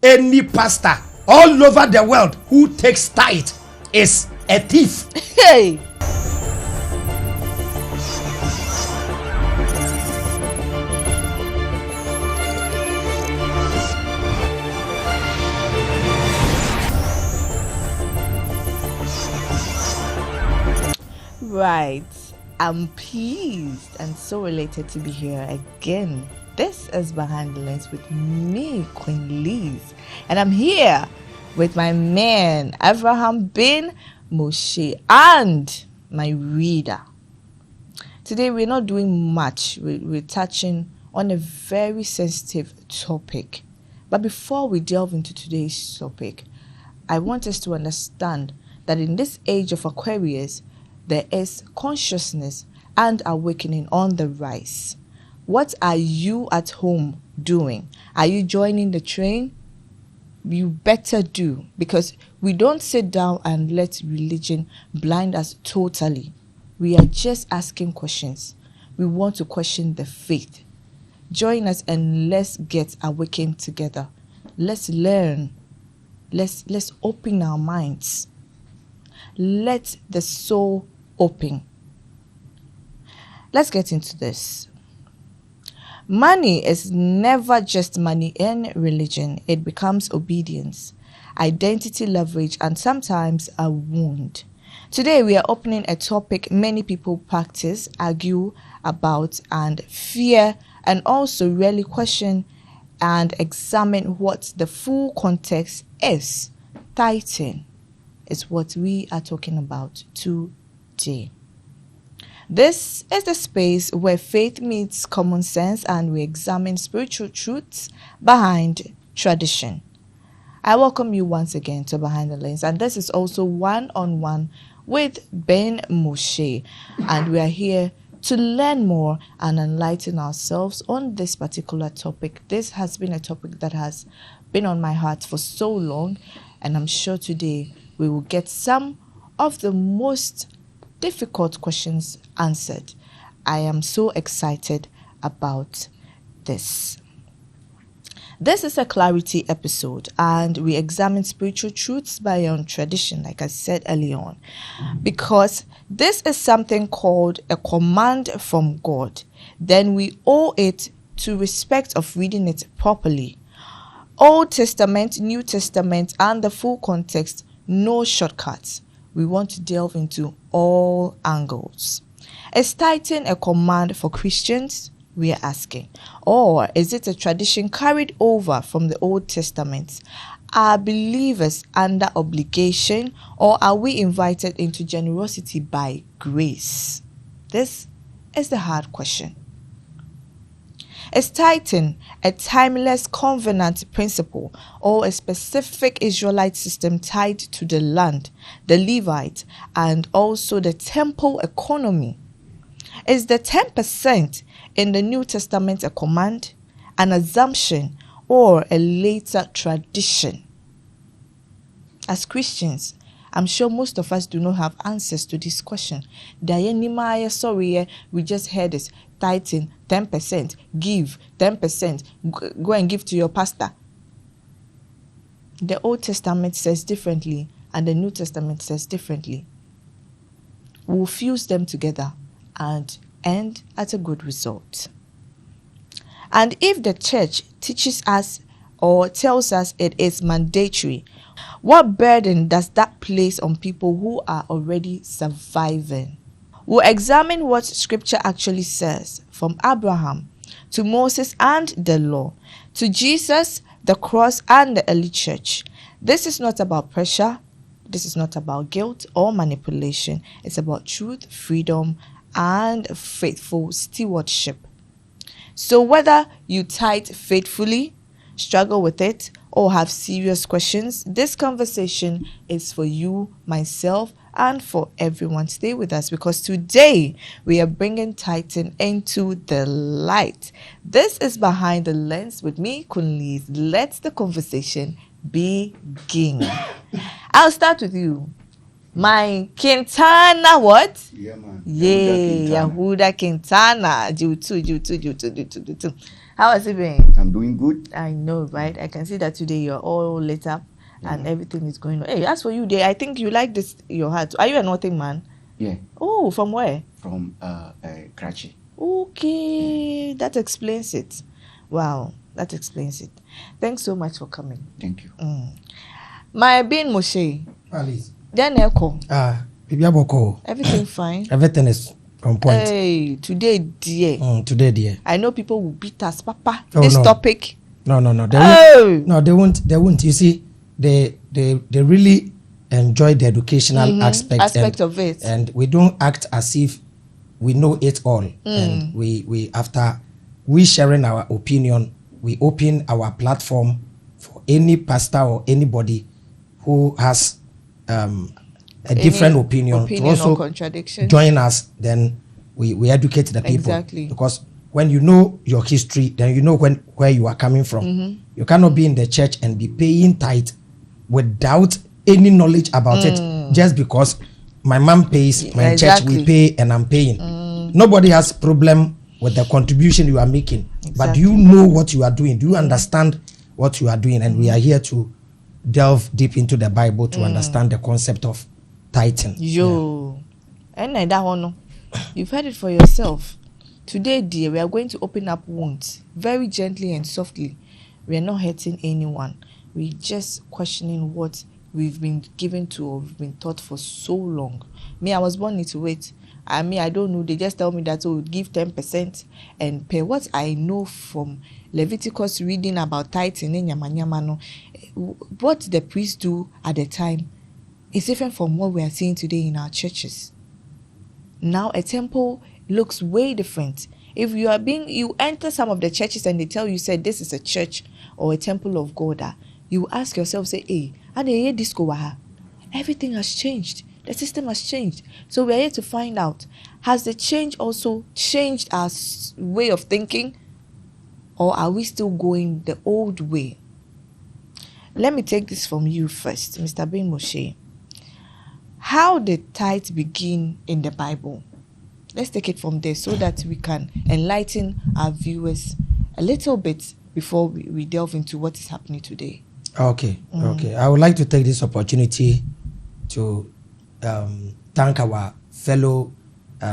any pastor all over the world who takes tithe is a thief. Hey. Right, I'm pleased and so related to be here again. This is Behind the Lens with me, Queen Liz, and I'm here with my man, Avraham bin Moshey, and my reader. Today we're not doing much. We're touching on a very sensitive topic. But before we delve into today's topic, I want us to understand that in this age of Aquarius, there is consciousness and awakening on the rise. What are you at home doing? Are you joining the train? You better do, because we don't sit down and let religion blind us totally. We are just asking questions. We want to question the faith. Join us and let's get awakened together. Let's learn. Let's open our minds. Let the soul open. Let's get into this. Money is never just money in religion. It becomes obedience, identity leverage, and sometimes a wound. Today we are opening a topic many people practice, argue about, and fear, and also really question and examine what the full context is. Tithing is what we are talking about today. This is the space where faith meets common sense and we examine spiritual truths behind tradition. I welcome you once again to Behind the Lens, and this is also one-on-one with Ben Moshey, and we are here to learn more and enlighten ourselves on this particular topic. This has been a topic that has been on my heart for so long, and I'm sure today we will get some of the most difficult questions answered. I am so excited about this. This is a clarity episode, and we examine spiritual truths beyond tradition, like I said earlier on, because this is something called a command from God. Then we owe it to respect of reading it properly. Old Testament, New Testament, and the full context, no shortcuts. We want to delve into all angles. Is tithing a command for Christians? We are asking. Or is it a tradition carried over from the Old Testament? Are believers under obligation, or are we invited into generosity by grace? This is the hard question. Is tithing a timeless covenant principle or a specific Israelite system tied to the land, the Levite, and also the temple economy? Is the 10% in the New Testament a command, an assumption, or a later tradition? As Christians, I'm sure most of us do not have answers to this question. We just heard this. Tithing, 10%, give 10%, go and give to your pastor. The Old Testament says differently, and the New Testament says differently. We'll fuse them together and end at a good result. And if the church teaches us or tells us it is mandatory, what burden does that place on people who are already surviving? We'll examine what scripture actually says, from Abraham to Moses and the law, to Jesus, the cross, and the early church. This is not about pressure. This is not about guilt or manipulation. It's about truth, freedom, and faithful stewardship. So whether you tithe faithfully, struggle with it, or have serious questions, this conversation is for you, myself, and for everyone. Stay with us, because today we are bringing tithing into the light. This is Behind the Lens with me, Queen Liz. Let the conversation begin. I'll start with you. My Quintana, what? Yeah, man. Yeah, Yehuda Quintana. Jutu. How has it been? I'm doing good. I know, right? I can see that today you're all lit up and everything is going on. Hey, as for you, I think you like this, your hat. Are you a Northern man? Yeah. Oh, from where? From Karachi. Okay, that explains it. Wow, that explains it. Thanks so much for coming. Thank you. My being Moshey. Alice. Then Echo. Everything fine? Everything is on point. Hey, today, dear. Today, dear. I know people will beat us, Papa. Oh, this no. topic. No. They Oh! won't. They won't. You see, they really enjoy the educational aspect of it. And we don't act as if we know it all. And we after we sharing our opinion, we open our platform for any pastor or anybody who has a different opinion to also or contradiction. Join us. Then we educate the people. Exactly. Because when you know your history, then you know where you are coming from. You cannot be in the church and be paying tithe without any knowledge about it, just because my mom pays, my church we pay, and I'm paying. Nobody has problem with the contribution you are making. But do you know what you are doing? Do you understand what you are doing? And we are here to delve deep into the Bible to understand the concept of tithing. And that one, you've heard it for yourself. Today, dear, we are going to open up wounds very gently and softly. We are not hurting anyone. We're just questioning what we've been given to or we've been taught for so long. Me, I was born into it. I don't know. They just tell me that give 10% and pay. What I know from Leviticus reading about tithing in Yamanyamano, what the priests do at the time is different from what we are seeing today in our churches. Now a temple looks way different. If you enter some of the churches and they tell you, say this is a church or a temple of God, you ask yourself, say, hey, everything has changed. The system has changed. So we are here to find out, has the change also changed our way of thinking, or are we still going the old way? Let me take this from you first, Mr. Ben Moshey. How did tithe begin in the Bible? Let's take it from there so that we can enlighten our viewers a little bit before we delve into what is happening today. Okay. I would like to take this opportunity to thank our fellow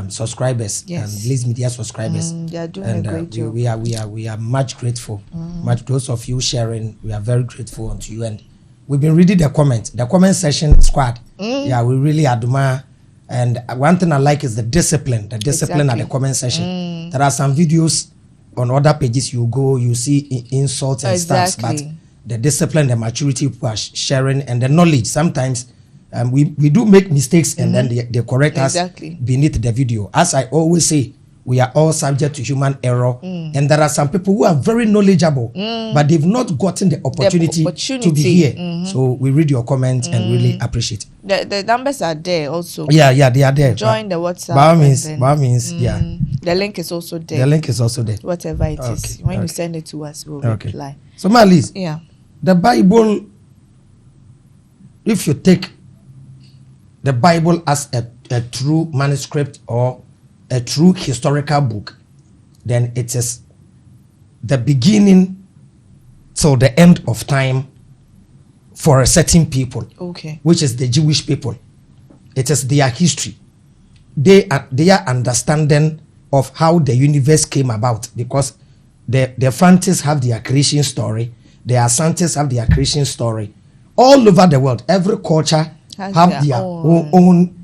subscribers and Lizmedia subscribers. They are doing a great job. We are much grateful. Much those of you sharing, we are very grateful unto you. And we've been reading the comment section squad. Yeah, we really admire. And one thing I like is the discipline at the comment section. There are some videos on other pages you go, you see insults and stuff, but the discipline, the maturity people are sharing, and the knowledge. Sometimes we do make mistakes, and then they correct us beneath the video. As I always say, we are all subject to human error, and there are some people who are very knowledgeable, but they've not gotten the opportunity to be here. So we read your comments and really appreciate it. The numbers are there also. Yeah, they are there. Join the WhatsApp. By means, yeah. The link is also there. The link is also there. Whatever it is. When you send it to us, we'll reply. So, Liz, yeah. The Bible, if you take the Bible as a true manuscript or a true historical book, then it is the beginning till the end of time for a certain people, which is the Jewish people. It is their history, their understanding of how the universe came about, because the Fantis have their creation story, the Asantis have their creation story. All over the world, every culture have their own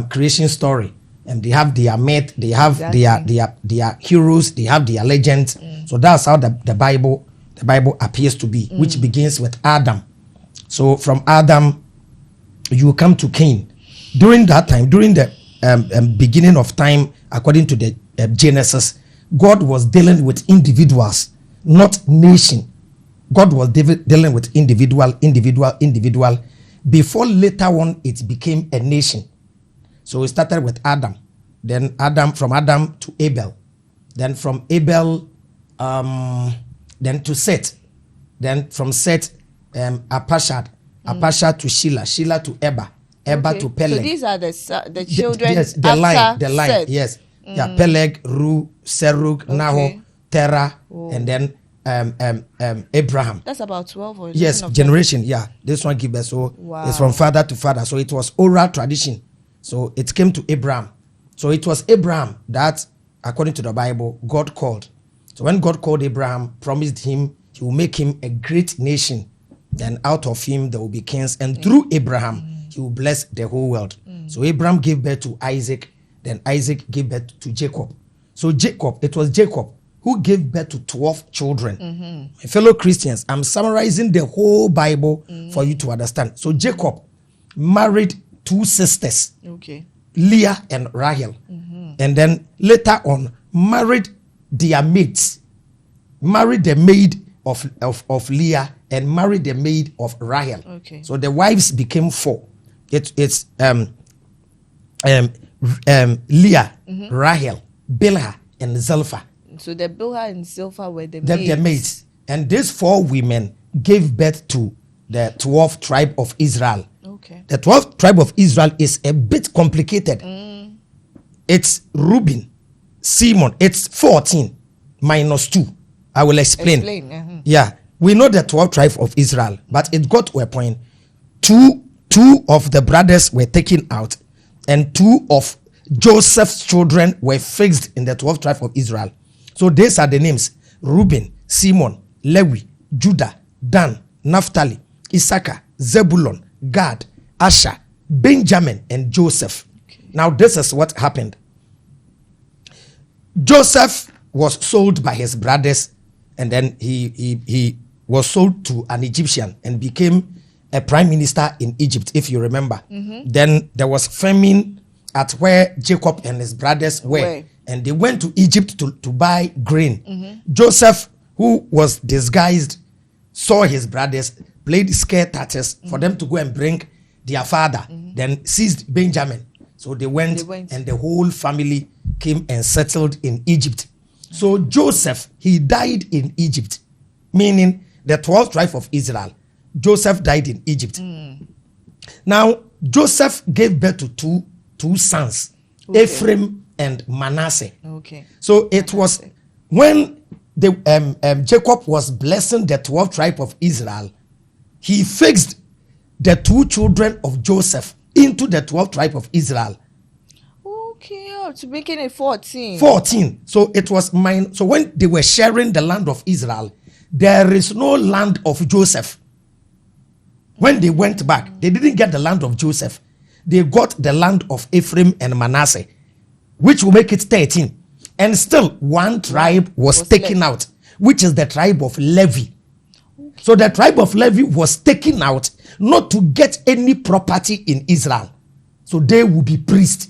creation story, and they have their myth, they have their heroes, they have their legends. So that's how the Bible appears to be, which begins with Adam. So from Adam, you come to Cain. During that time, during the beginning of time, according to the Genesis, God was dealing with individuals, not nation. God was dealing with individual, before later on it became a nation. So it started with Adam, then from Adam to Abel, then from Abel, then to Seth, then from Seth, Apashad to Sheila to Eber to Peleg. So these are the children. The line. Yes. Yeah, Peleg, Ru, Serug, Nahor, Terah, and then Abraham. That's about 12 or yes, generation. Yeah, this one give birth. So it's from father to father. So it was oral tradition. So it came to Abraham. So it was Abraham that, according to the Bible, God called. So when God called Abraham, promised him he will make him a great nation. Then out of him there will be kings, and through Abraham he will bless the whole world. So Abraham gave birth to Isaac. Then Isaac gave birth to Jacob. So it was Jacob who gave birth to 12 children. My fellow Christians, I'm summarizing the whole Bible for you to understand. So Jacob married 2 sisters, Leah and Rahel. And then later on married their maids, married the maid of Leah and married the maid of Rahel. So the wives became 4. It's Leah, Rahel, Bilhah, and Zilpah. So the Bilhah and Zilpah were the maids. And these 4 women gave birth to the 12th tribe of Israel. The 12th tribe of Israel is a bit complicated. It's Reuben, Simon. It's 14 minus 2. I will explain. Yeah, we know the 12th tribe of Israel, but it got to a point. Two of the brothers were taken out, and 2 of Joseph's children were fixed in the 12th tribe of Israel. So these are the names: Reuben, Simon, Levi, Judah, Dan, Naphtali, Issachar, Zebulun, Gad, Asher, Benjamin, and Joseph. Now this is what happened. Joseph was sold by his brothers, and then he was sold to an Egyptian and became a prime minister in Egypt, if you remember. Then there was famine at where Jacob and his brothers were, and they went to Egypt to buy grain. Joseph, who was disguised, saw his brothers, played scare tactics for them to go and bring their father, then seized Benjamin. So they went, and the whole family came and settled in Egypt. So Joseph, he died in Egypt, meaning the 12th tribe of Israel. Joseph died in Egypt. Now, Joseph gave birth to two sons, Ephraim and Manasseh. So it was when Jacob was blessing the 12th tribe of Israel, he fixed the 2 children of Joseph into the 12th tribe of Israel. To making it 14. 14. So it was mine. So when they were sharing the land of Israel, there is no land of Joseph. When they went back, they didn't get the land of Joseph. They got the land of Ephraim and Manasseh, which will make it 13. And still, one tribe was taken out, which is the tribe of Levi. So the tribe of Levi was taken out not to get any property in Israel. So they will be priests.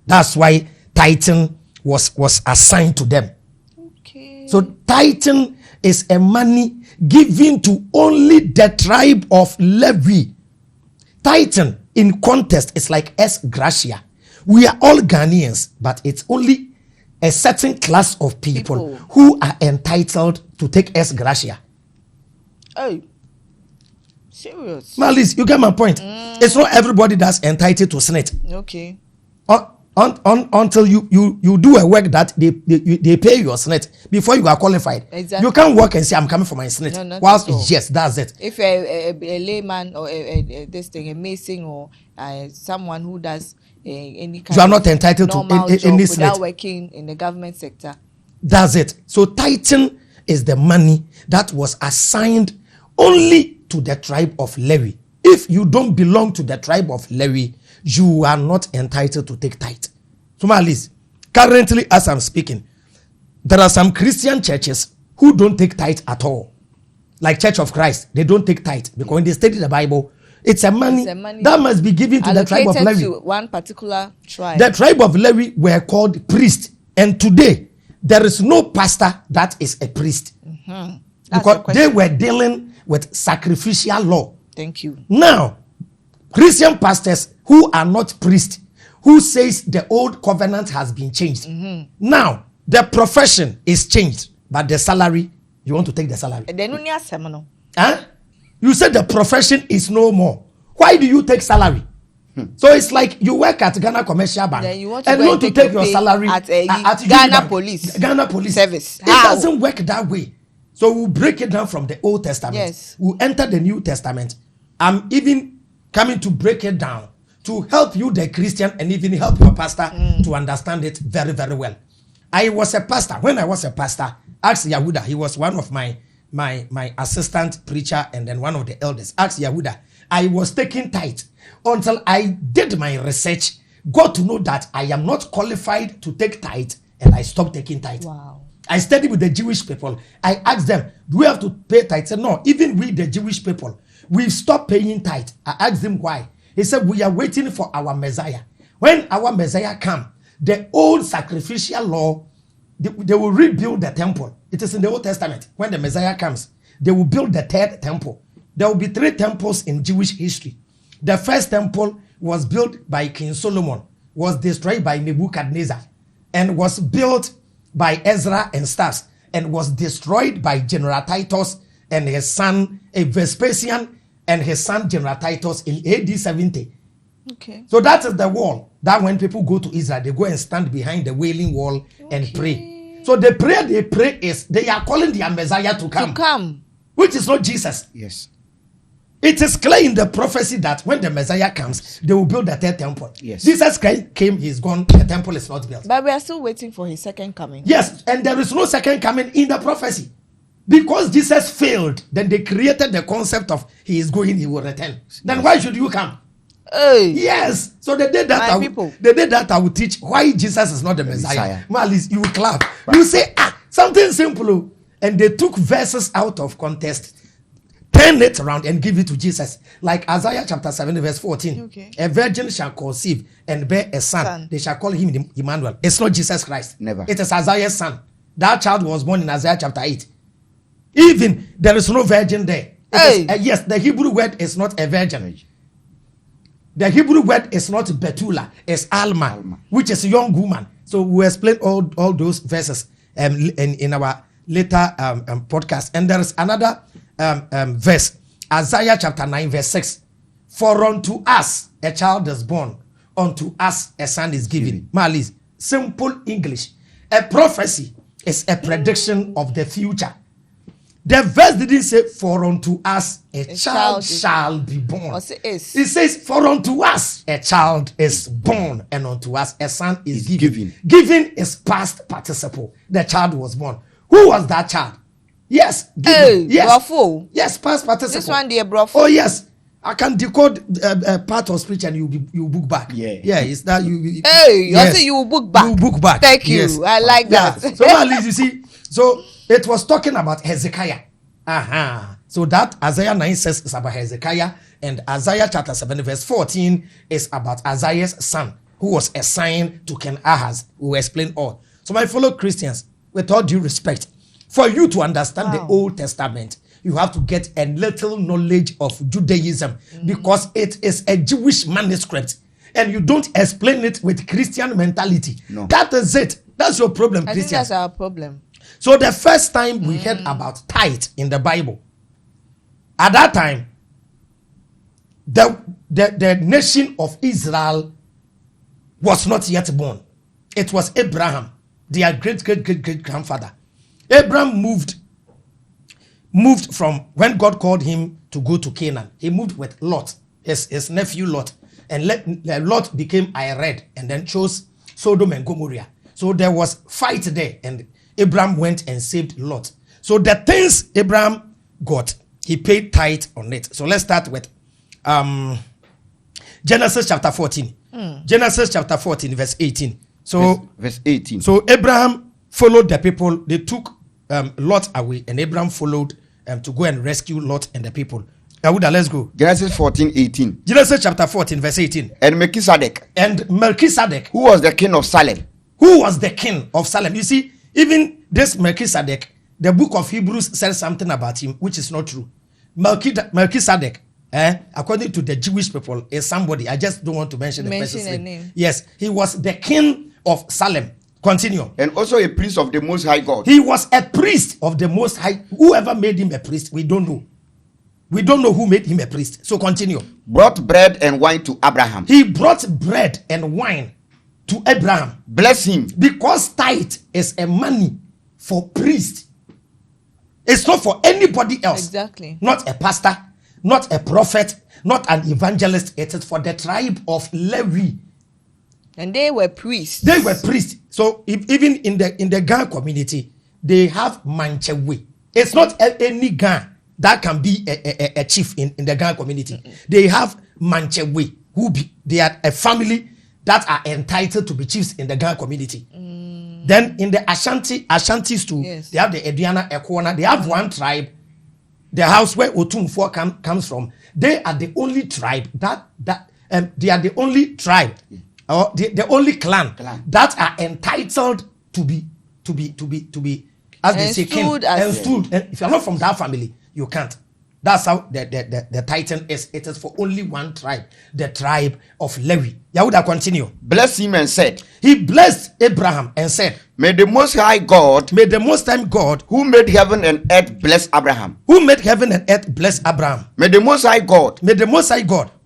That's why tithing was assigned to them. So tithing is a money given to only the tribe of Levi. Tithing in context is like ex gratia. We are all Ghanaians, but it's only a certain class of people who are entitled to take ex gratia. Oh, serious? Malice, you get my point. It's not everybody that's entitled to SNIT. Until you do a work that they pay your SNIT before you are qualified. Exactly. You can't work and say I'm coming for my SNIT. No, whilst yes, that's it. If a layman or a mason or someone who does any kind, you are not entitled to any SNIT without working in the government sector. That's it. So tithing is the money that was assigned only to the tribe of Levi. If you don't belong to the tribe of Levi, you are not entitled to take tithe. So, Malice, currently as I'm speaking, there are some Christian churches who don't take tithe at all. Like Church of Christ, they don't take tithe because when they study the Bible, it's a money that must be given to the tribe of Levi. To one particular tribe. The tribe of Levi were called priests, and today there is no pastor that is a priest because they were dealing with sacrificial law. Thank you. Now, Christian pastors who are not priests, who says the old covenant has been changed. Now, the profession is changed, but the salary, you want to take the salary. Huh? You said the profession is no more. Why do you take salary? So it's like you work at Ghana Commercial Bank Then you want to and go want to and take your your pay salary at Ghana Ghana Police Service. It How? doesn't work that way. So we'll break it down from the Old Testament. Yes. We'll enter the New Testament. I'm even coming to break it down to help you, the Christian, and even help your pastor to understand it very, very well. I was a pastor. When I was a pastor, ask Yahuda. He was one of my assistant preacher and then one of the elders. Ask Yahuda. I was taking tithe until I did my research, got to know that I am not qualified to take tithe, and I stopped taking tithe. Wow. I studied with the Jewish people. I asked them, do we have to pay tithe? They said, no, even we, the Jewish people, we've stopped paying tithe. I asked him why. He said, we are waiting for our Messiah. When our Messiah comes, the old sacrificial law, they will rebuild the temple. It is in the Old Testament. When the Messiah comes, they will build the third temple. There will be 3 temples in Jewish history. The first temple was built by King Solomon, was destroyed by Nebuchadnezzar, and was built by Ezra and Stas, and was destroyed by General Titus and his son Vespasian and his son General Titus in AD 70. Okay. So that is the wall that when people go to Israel, they go and stand behind the Wailing Wall and pray. So the prayer they pray is they are calling their Messiah to come, which is not Jesus. Yes. It is clear in the prophecy that when the Messiah comes, they will build the third temple. Yes. Jesus Christ came, he's gone, the temple is not built. But we are still waiting for his second coming. Yes, and there is no second coming in the prophecy. Because Jesus failed, then they created the concept of he is going, he will return. Then why should you come? Hey. Yes. So the day that I will teach why Jesus is not the Messiah. Malis, you will clap. You say, something simple. And they took verses out of context, turn it around and give it to Jesus. Like Isaiah chapter 7 verse 14. Okay. A virgin shall conceive and bear a son. They shall call him Emmanuel. It's not Jesus Christ. Never. It is Isaiah's son. That child was born in Isaiah chapter 8. Even there is no virgin there. Yes, the Hebrew word is not a virgin. The Hebrew word is not Betula, it's Alma, which is a young woman. So we explain all those verses in our later podcast. And there is another verse, Isaiah chapter 9 verse 6. For unto us a child is born, unto us a son is given. Malis, simple English. A prophecy is a prediction of the future. The verse didn't say, for unto us a child shall be born. It says, for unto us a child is born, and unto us a son is given. Given is past participle. The child was born. Who was that child? Yes. Given. Yes, past participle. This one, dear bro. Oh, yes. I can decode part of speech and you book back. Yeah, it's that you. Yes. You book back. You book back. Thank you. Yes. I like that. So at least you see. So it was talking about Hezekiah. So that Isaiah 9 says is about Hezekiah, and Isaiah chapter 7 verse 14 is about Isaiah's son, who was assigned to King Ahaz. We will explain all. So my fellow Christians, with all due respect, for you to understand the Old Testament, you have to get a little knowledge of Judaism, because it is a Jewish manuscript, and you don't explain it with Christian mentality. No. That is it. That's your problem, Christians. I think that's our problem. So the first time we heard about tithe in the Bible, at that time, the nation of Israel was not yet born. It was Abraham, their great grandfather. Abraham moved from when God called him to go to Canaan. He moved with Lot, his nephew Lot, and Lot became Ired and then chose Sodom and Gomorrah. So there was fight there, and Abraham went and saved Lot. So the things Abraham got, he paid tithe on it. So let's start with Genesis chapter 14. Genesis chapter 14 verse 18. So verse 18. So Abraham followed the people. They took Lot away, and Abraham followed to go and rescue Lot and the people. Yahuda, let's go. Genesis 14:18. Genesis chapter 14 verse 18. And Melchizedek, who was the king of Salem. You see, even this Melchizedek, the book of Hebrews says something about him which is not true. Melchizedek, according to the Jewish people, is somebody. I just don't want to mention the person's name. Yes, he was the king of Salem. Continue. And also a priest of the Most High God. He was a priest of the Most High. Whoever made him a priest, we don't know. We don't know who made him a priest. So continue. Brought bread and wine to Abraham. He brought bread and wine to Abraham. Bless him. Because tithe is a money for priest. It's not for anybody else. Exactly. Not a pastor, not a prophet, not an evangelist. It is for the tribe of Levi. And they were priests. They were priests. So even in the Ga community, they have manchewe. It's not any Ga that can be a chief in the Ga community. They have manchewe they are a family that are entitled to be chiefs in the Ga community. Then in the Ashantis too, they have the Ediana Ekwana. They have one tribe, the house where Otumfo comes from. They are the only tribe they are the only tribe or the only clan that are entitled to be as they say king and stood. And if you're not from that family, you can't. That's how the titan is. It is for only one tribe, the tribe of Levi. Yahuda continue. Bless him and said, he blessed Abraham and said, may the Most High God, who made heaven and earth, bless Abraham. Who made heaven and earth, bless Abraham. May the Most High God,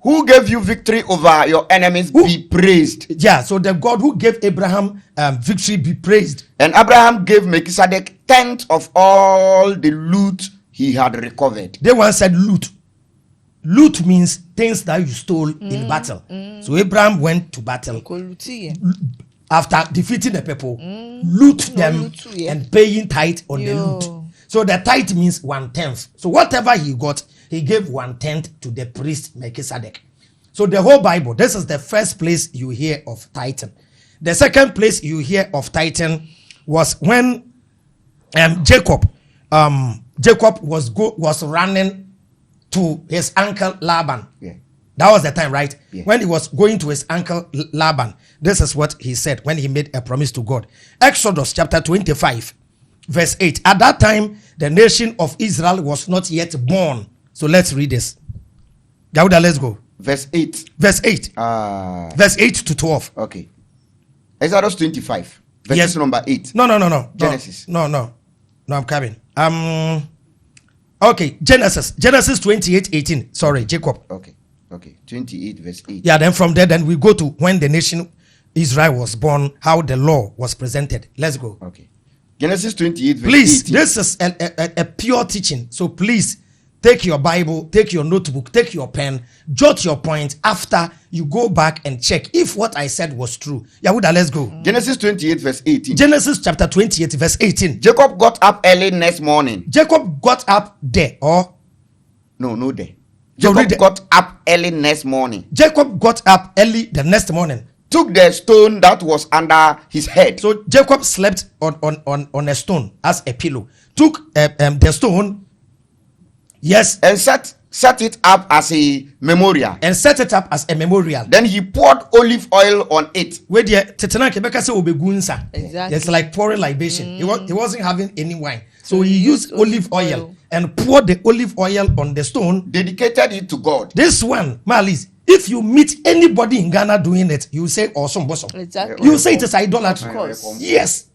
who gave you victory over your enemies, be praised. Yeah, so the God who gave Abraham victory be praised. And Abraham gave Melchizedek 10th of all the loot he had recovered. They once said loot. Loot means things that you stole in battle. So Abraham went to battle. After defeating the people, loot them and paying tithe on the loot. So the tithe means 1/10. So whatever he got, he gave 1/10 to the priest Melchizedek. So the whole Bible, this is the first place you hear of tithing. The second place you hear of tithing was when Jacob was running to his uncle Laban. Yeah. That was the time, right? Yeah. When he was going to his uncle Laban, this is what he said when he made a promise to God. Exodus chapter 25, verse 8. At that time, the nation of Israel was not yet born. So let's read this. Yahuda, let's go. Verse 8. Verse 8. Verse 8 to 12. Okay. Exodus 25. Verse number 8. No. Genesis. No, I'm coming. Okay, Genesis 28:18. Sorry, Jacob. Okay. 28 verse 8. Yeah, then from there, then we go to when the nation Israel was born, how the law was presented. Let's go. Okay. Genesis 28 verse please, 18. This is a pure teaching. So please, take your Bible, take your notebook, take your pen, jot your point after you go back and check if what I said was true. Yahuda, let's go. Genesis 28 verse 18. Genesis chapter 28 verse 18. Jacob got up early next morning. Jacob got up there or? No there. Jacob got up early next morning. Jacob got up early the next morning. Took the stone that was under his head. So Jacob slept on a stone as a pillow. Took the stone, yes, and set it up as a memorial. Then he poured olive oil on it. Exactly. It's like pouring libation. He wasn't having any wine. So he used olive oil and poured the olive oil on the stone. Dedicated it to God. This one, Malis, if you meet anybody in Ghana doing it, you say awesome bosom. Exactly. You say it is idolatry. Of course. Yes.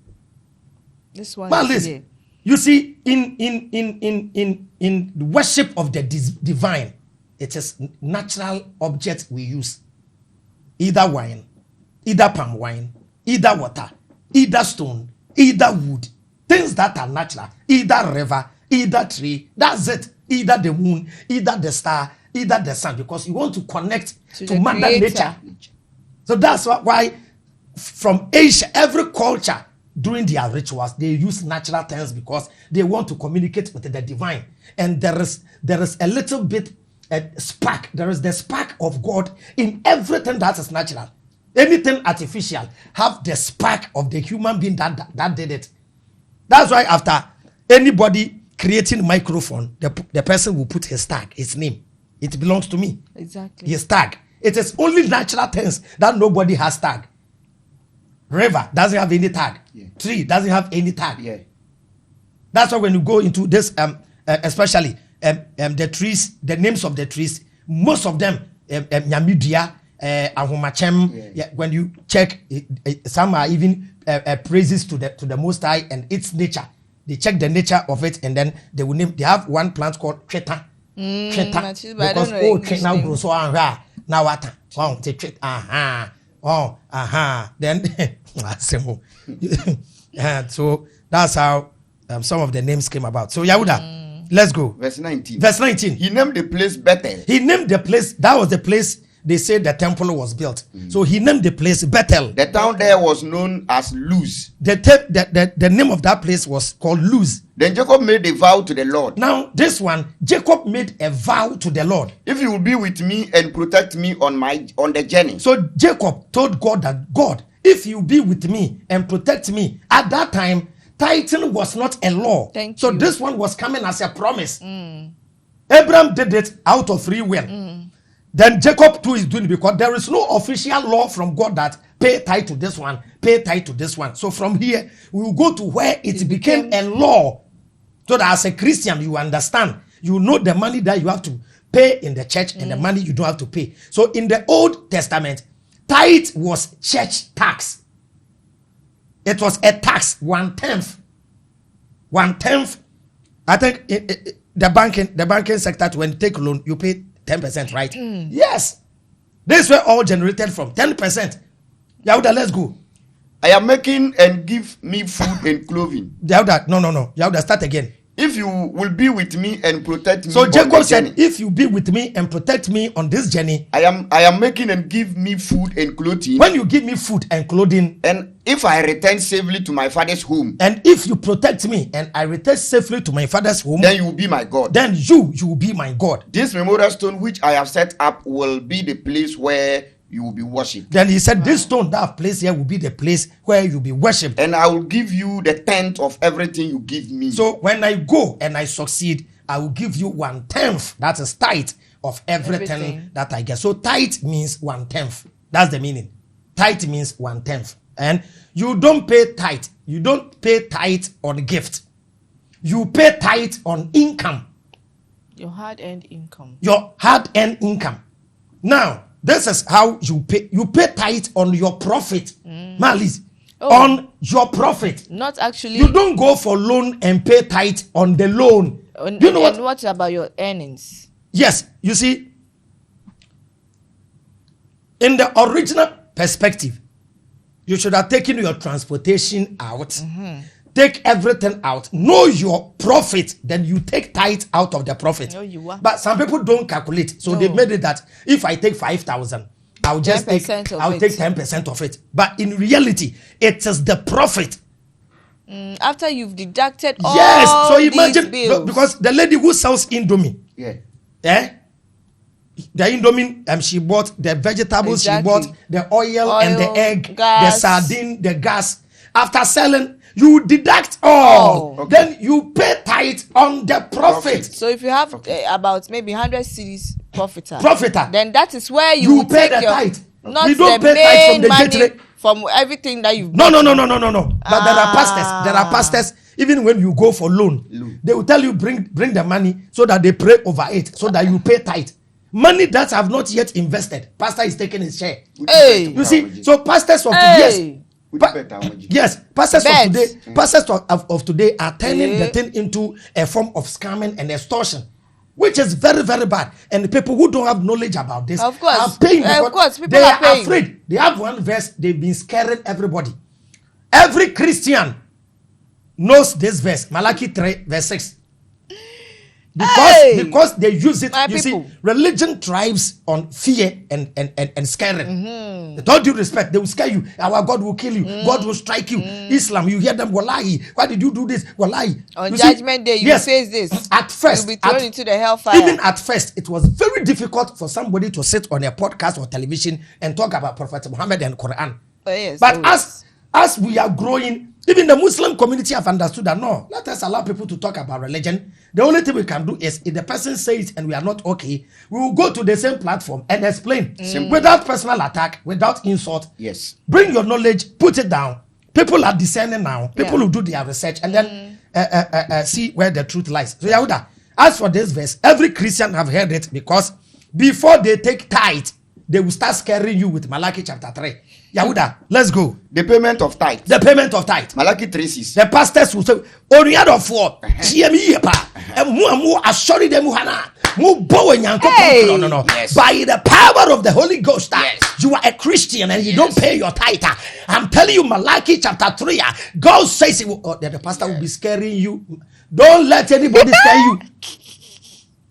This one. Malis, you see, in worship of the divine, it is natural object we use. Either wine, either palm wine, either water, either stone, either wood. Things that are natural, either river, either tree, that's it. Either the moon, either the star, either the sun, because you want to connect to Mother Nature. So that's why from Asia, every culture during their rituals, they use natural things because they want to communicate with the divine. And there is a little bit spark. There is the spark of God in everything that is natural. Anything artificial have the spark of the human being that did it. That's why after anybody creating microphone, the person will put his tag, his name. It belongs to me. Exactly. His tag. It is only natural things that nobody has tag. River doesn't have any tag. Yeah. Tree doesn't have any tag. Yeah. That's why when you go into this, especially the trees, the names of the trees, most of them, Nyamidia, Ahumachem. Yeah. When you check, some are even praises to the Most High and its nature. They check the nature of it, and then they will name. They have one plant called Cheta. Tweta. but I Because don't know oh twet now English grow so now what? Oh, te twet. Then so that's how some of the names came about. So Yahuda, let's go. Verse 19. Verse 19. He named the place Bethel. He named the place. That was the place they said the temple was built. So he named the place Bethel. The town there was known as Luz. The name of that place was called Luz. Then Jacob made a vow to the Lord. Now this one, Jacob made a vow to the Lord. If you will be with me and protect me on the journey. So Jacob told God that, God, if you be with me and protect me, at that time, tithing was not a law. So this one was coming as a promise. Abraham did it out of free will. Then Jacob too is doing it because there is no official law from God that pay tithe to this one, pay tithe to this one. So from here, we will go to where it became a law. So that as a Christian, you understand. You know the money that you have to pay in the church and the money you don't have to pay. So in the Old Testament, tithe was church tax. It was a tax, 1/10. 1/10. I think the banking sector, when you take a loan, you pay 10%, right? Yes. This is where all generated from 10%. Yahuda, let's go. I am making and give me food and clothing. Yahuda, no. Yahuda, start again. If you will be with me and protect me. So Jacob said, if you be with me and protect me on this journey. I am making and give me food and clothing. When you give me food and clothing. And if I return safely to my father's home. And if you protect me and I return safely to my father's home. Then you will be my God. Then you will be my God. This memorial stone which I have set up will be the place where you will be worshipped. Then he said, this stone that I've placed here will be the place where you'll be worshipped. And I will give you the 10th of everything you give me. So when I go and I succeed, I will give you 1/10. That is tithe of everything that I get. So tithe means 1/10. That's the meaning. Tithe means 1/10. And you don't pay tithe. You don't pay tithe on gift. You pay tithe on income. Your hard-earned income. Your hard-earned income. Now, this is how you pay. You pay tithe on your profit. Liz, on your profit. Not actually. You don't go for loan and pay tithe on the loan. You know what? What about your earnings? Yes, you see, in the original perspective, you should have taken your transportation out. Take everything out. Know your profit. Then you take tithe out of the profit. No, you are. But some people don't calculate. So they made it that if I take 5,000, I'll just take 10% of it. But in reality, it is the profit. After you've deducted all so imagine these bills. Because the lady who sells Indomie, the Indomie, she bought the vegetables, she bought the oil and the egg, gas. the sardine, the gas. After selling, you deduct all. Then you pay tithe on the profit. So if you have about maybe 100 cedis profiter, then that is where you pay take the tithe. Not we don't the pay tithe from the money from everything that you've No. But there are pastors. Even when you go for loan, they will tell you bring the money so that they pray over it, so that you pay tithe. Money that have not yet invested, pastor is taking his share. You see, so pastors of today, pastors of today are turning the thing into a form of scamming and extortion, which is very, very bad. And the people who don't have knowledge about this are paying. They are afraid. They have one verse, they've been scaring everybody. Every Christian knows this verse, Malachi 3, verse 6. Because they use it, see, religion thrives on fear and scaring. With all due respect, they will scare you. Our God will kill you. God will strike you. Islam, you hear them, wallahi, why did you do this? Wallahi. On Judgment Day, you face this. At first, you'll be thrown into the hellfire. Even at first, it was very difficult for somebody to sit on a podcast or television and talk about Prophet Muhammad and Quran. But as we are growing, even the Muslim community have understood that no, let us allow people to talk about religion. The only thing we can do is if the person says and we are not okay, we will go to the same platform and explain without personal attack, without insult. Yes. Bring your knowledge, put it down. People are discerning now. People will do their research and then see where the truth lies. So Yahuda, as for this verse, every Christian have heard it because before they take tithe, they will start scaring you with Malachi chapter 3. Yahuda, let's go. The payment of tithe. The payment of tithe. Malachi 3:6. The pastors will say, "Oniado for, TME pa, and more assured them hana, Hey. No. Yes. By the power of the Holy Ghost, Yes. you are a Christian and you don't pay your tithe. I'm telling you, Malachi chapter 3, God says that the pastor will be scaring you. Don't let anybody scare you.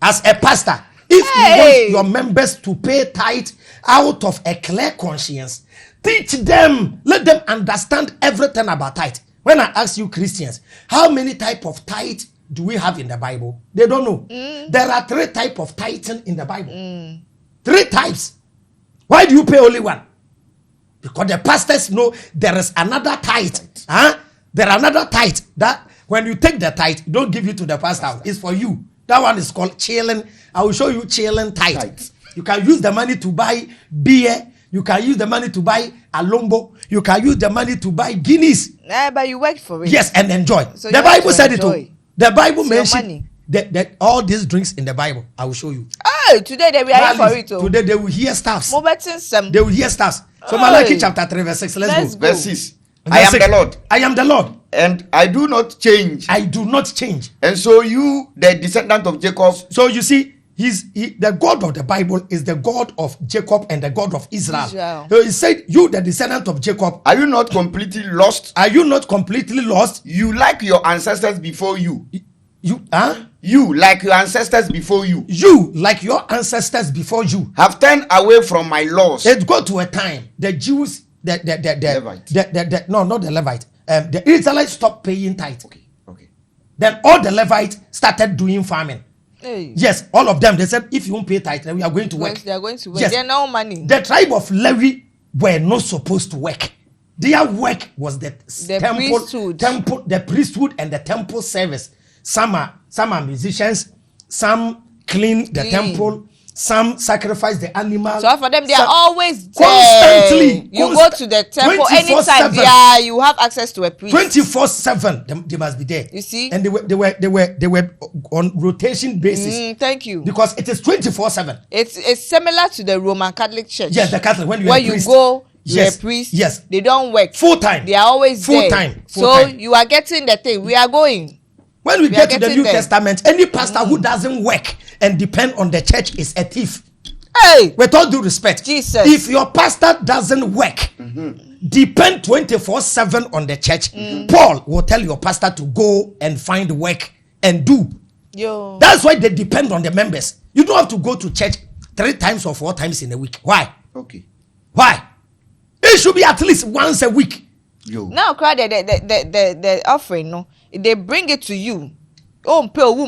As a pastor, if you want your members to pay tithe out of a clear conscience, teach them, let them understand everything about tithe. When I ask you Christians, how many type of tithe do we have in the Bible? They don't know. There are 3 types of tithing in the Bible. 3 types. Why do you pay only one? Because the pastors know there is another tithe. There are another tithe that when you take the tithe, don't give it to the pastor. It's for you. That one is called chilling. I will show you chilling tithe. You can use the money to buy beer. You can use the money to buy alombo. You can use the money to buy Guinness. But you work for it. Yes, and enjoy. So the Bible said it too. The Bible it's mentioned that all these drinks in the Bible. I will show you. Oh, today they are for it. Today they will hear stuffs. They They will hear stuffs. So Malachi chapter 3 verse 6. Let's go. Verse 6. I am the Lord. I am the Lord. And I do not change. I do not change. And so you, the descendant of Jacob. So you see, the God of the Bible is the God of Jacob and the God of Israel. So he said, you, the descendant of Jacob. Are you not completely lost? Are you not completely lost? You like your ancestors before you. You, like your ancestors before you. You, like your ancestors before you. Have turned away from my laws. It got to a time, the Jews, Levite. No, not the Levite. The Israelites stopped paying tithe. Okay. Then all the Levites started doing farming. Hey. Yes, all of them. They said, if you won't pay tithe, then we are going to work. They are going to work. Yes. They are no money. The tribe of Levi were not supposed to work. Their work was the priesthood and the temple service. Some are musicians. Some clean the temple. Some sacrifice the animal. So for them, they are always constantly. You go to the temple anytime. Yeah, you have access to a priest. 24/7, they must be there. You see, and they were on rotation basis. Thank you. Because it is 24/7. It's similar to the Roman Catholic Church. Yes, the Catholic when you go. You're a priest. Yes, they don't work full time. They are always full there. Time. So you are getting the thing. We are going. When we get to the New Testament, any pastor who doesn't work and depend on the church is a thief. Hey, with all due respect, Jesus. If your pastor doesn't work, depend 24/7 on the church, Paul will tell your pastor to go and find work and do. Yo. That's why they depend on the members. You don't have to go to church 3 times or 4 times in a week. Why? Okay. Why? It should be at least once a week. Yo. Now, the offering, no, they bring it to you.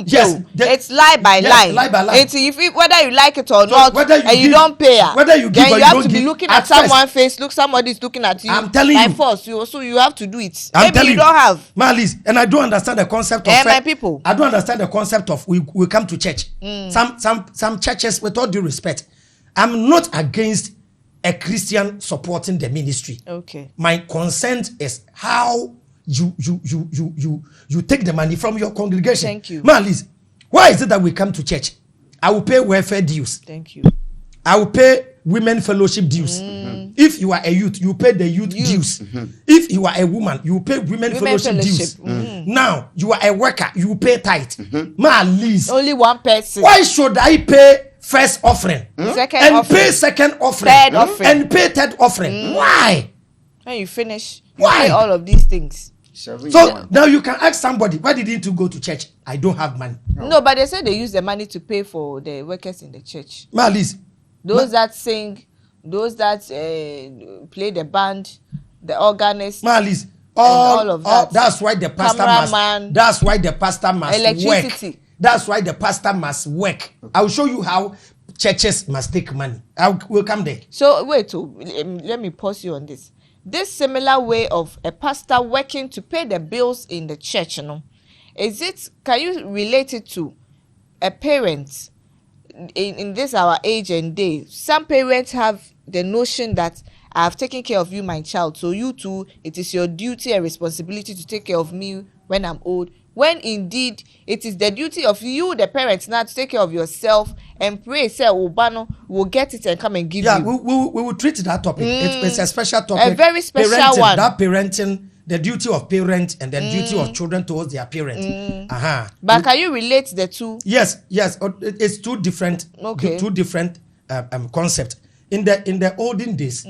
Yes, it's line by line. It's whether you like it or not, you don't pay. Whether you give then or you have don't to be give, looking at someone's face. Somebody's looking at you. I'm telling you. Force you, so you have to do it. I'm Maybe you don't have. Liz, and I don't understand the concept of my people. I don't understand the concept of we come to church. Some churches, with all due respect, I'm not against a Christian supporting the ministry. Okay. My consent is how you take the money from your congregation. Thank you. Liz, why is it that we come to church? I will pay welfare dues. Thank you. I will pay women fellowship dues. If you are a youth, you pay the youth dues. If you are a woman, you pay women fellowship dues. Now you are a worker, you pay tithe. Liz, only one person. Why should I pay first offering second offering, pay second offering, third offering, and pay third offering? Why? When you finish, why pay all of these things? So now you can ask somebody, why didn't you go to church? I don't have money. No, but they said they use the money to pay for the workers in the church. Liz, those that sing, those that play the band, the organist. Liz, all of that. That's why the pastor must. That's why the pastor must electricity. Work. That's why the pastor must work. I'll show you how churches must take money. We'll come there. So wait, let me pause you on this. This similar way of a pastor working to pay the bills in the church, can you relate it to a parent in this our age and day? Some parents have the notion that I have taken care of you, my child, so you too, it is your duty and responsibility to take care of me when I'm old. When indeed it is the duty of you, the parents, now to take care of yourself and pray, say, Obano will get it and come and give you. Yeah, we will treat that topic. It's a special topic. A very special one. That parenting the duty of parents and the duty of children towards their parents. But can you relate the two? Yes. It's two different. Okay. Two different concepts. In the olden days,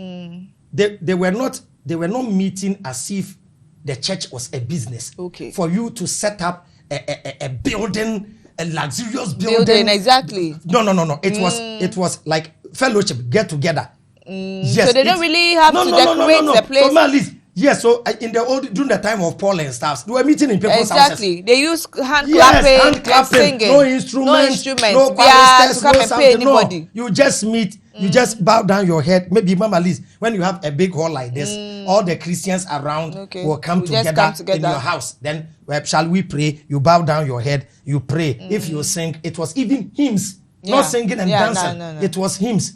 they were not meeting as if the church was a business. Okay. For you to set up a building, a luxurious building. Exactly. No. It was like fellowship, get together. Yes. So they don't really have to decorate the place. So, Liz, yes. So during the time of Paul and stuff, they were meeting in people's houses. Exactly. They use hand clapping, singing. No instruments, no choristers, no something. No. You just meet. You just bow down your head. Maybe Mama Liz, when you have a big hall like this, all the Christians around will come together in your house. Then, shall we pray? You bow down your head. You pray. If you sing, it was even hymns, not singing and dancing. No. It was hymns.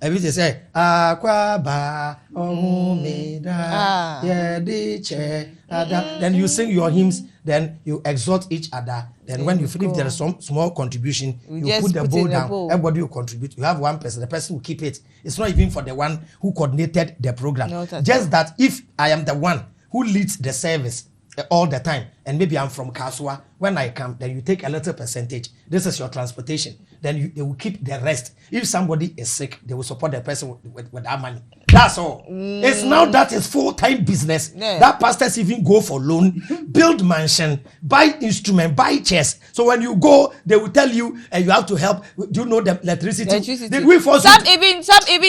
Everything say Akwaba Omeda Yediche. Then you sing your hymns. Then you exhort each other. Then when you feel if there is some small contribution, you put the bowl down. Everybody will contribute. You have one person. The person will keep it. It's not even for the one who coordinated the program. Just that if I am the one who leads the service all the time, and maybe I'm from Kasua, when I come, then you take a little percentage. This is your transportation. Then they will keep the rest. If somebody is sick, they will support the person with that money. That's all. It's now that is full-time business. That pastors even go for loan, build mansion, buy instrument, buy chairs. So when you go, they will tell you you have to help. Do you know the electricity? Did we force some even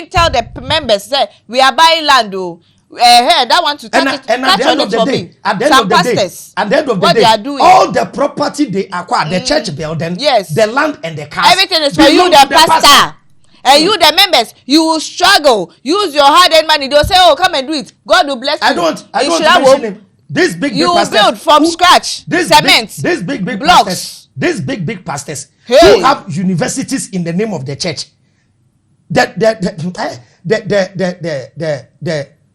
tell the members say we are buying land though. That one to touch it. And at the end of the day, at the end of the day, they are doing, all the property they acquire, the church building, the land and the cars, everything is for you, the pastor. And you, the members, you will struggle. Use your hard-earned money. They'll say, "Oh, come and do it. God will bless you." I don't mention him. This big pastors, build from scratch. Cement, this big blocks. Pastors, these big pastors who have universities in the name of the church.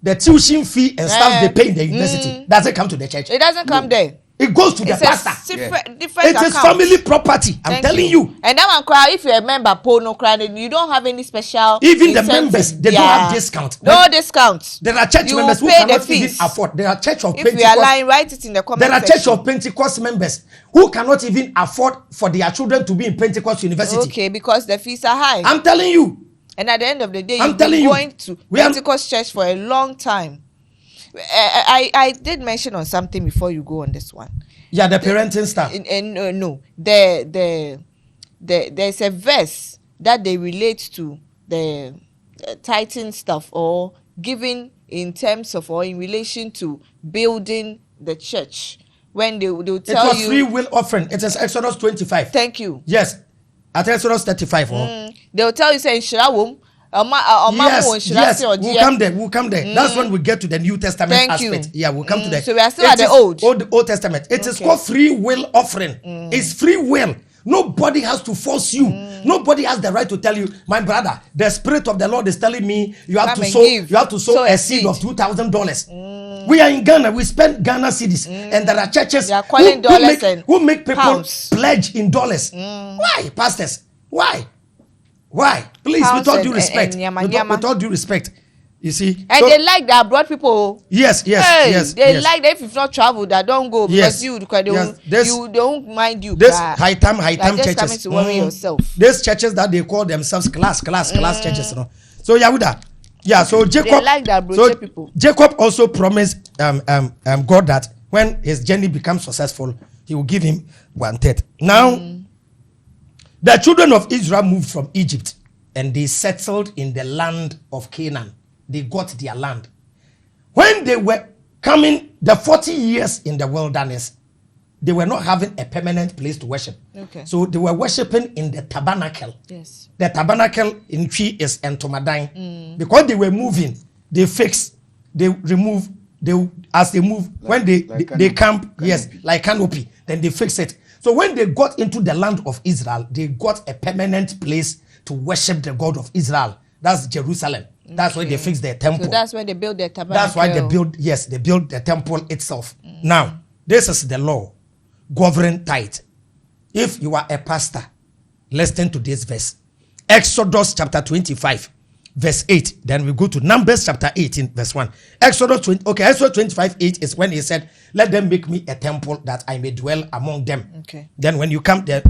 The tuition fee and stuff they pay in the university doesn't come to the church. It doesn't come there. It goes to the pastor. Different it is family property. I'm telling you. And that one cry, if you're a member, no cry, you don't have any special. Even the members, they don't have discount. No discount. There are church members who cannot even afford. There are church of Pentecost. If you are lying, write it in the comment section. There are church of Pentecost members who cannot even afford for their children to be in Pentecost University. Okay, because the fees are high. I'm telling you. And at the end of the day, you've been going to Pentecost church for a long time. I did mention on something before you go on this one. Yeah, the parenting stuff. No, there's a verse that they relate to the tithing stuff or giving in terms of or in relation to building the church. When they'll tell you. It was free will offering. It is Exodus 25. Thank you. Yes. At Exodus 35. They'll tell you, say, Shirawum. Yes, we'll come there. That's when we get to the New Testament aspect. Yeah, we'll come to that. So we are still at the Old Testament. It is called free will offering. It's free will. Nobody has to force you. Nobody has the right to tell you, my brother, the Spirit of the Lord is telling me you have to sow a seed of $2,000. We are in Ghana. We spend Ghana cedis, and there are churches who make people pledge in dollars. Why, pastors? Why? Please, with all due respect. With all due respect. You see? And they like that abroad people. Yes. They like that if you've not traveled, that don't go because you don't mind you. This high time churches. Coming to worry yourself. These churches that they call themselves class churches. So Yahuda. Yeah, so Jacob. They like that abroad people. Jacob also promised God that when his journey becomes successful, he will give him 1/3. Now, the children of Israel moved from Egypt and they settled in the land of Canaan. They got their land. When they were coming, the 40 years in the wilderness, they were not having a permanent place to worship. Okay. So they were worshiping in the tabernacle. Yes. The tabernacle in Tree is Entomadan. Because they were moving, they fix, they remove, as they move, when they camp, like canopy, then they fix it. So when they got into the land of Israel, they got a permanent place to worship the God of Israel. That's Jerusalem. That's why they fixed their temple. So that's where they built their tabernacle. That's why they built the temple itself. Now, this is the law governing tithe. If you are a pastor, listen to this verse. Exodus chapter 25, verse 8. Then we go to Numbers chapter 18, verse 1. Exodus 25:8 is when he said, let them make me a temple that I may dwell among them. Okay. Then when you come down,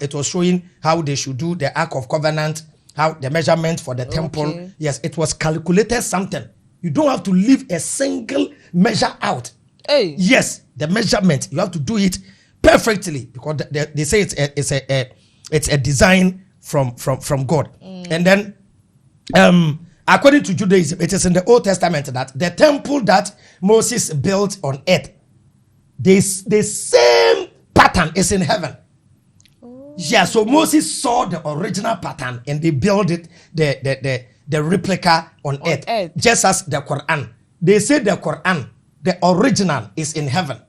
it was showing how they should do the Ark of Covenant, how the measurement for the temple. Okay. Yes, it was calculated something. You don't have to leave a single measure out. Hey. Yes, the measurement, you have to do it perfectly, because they say it's a design from God. And then according to Judaism, it is in the Old Testament that the temple that Moses built on earth, the same pattern is in heaven. Yeah, so Moses saw the original pattern and they built it, the replica on earth, just as the Quran. They say the Quran, the original is in heaven.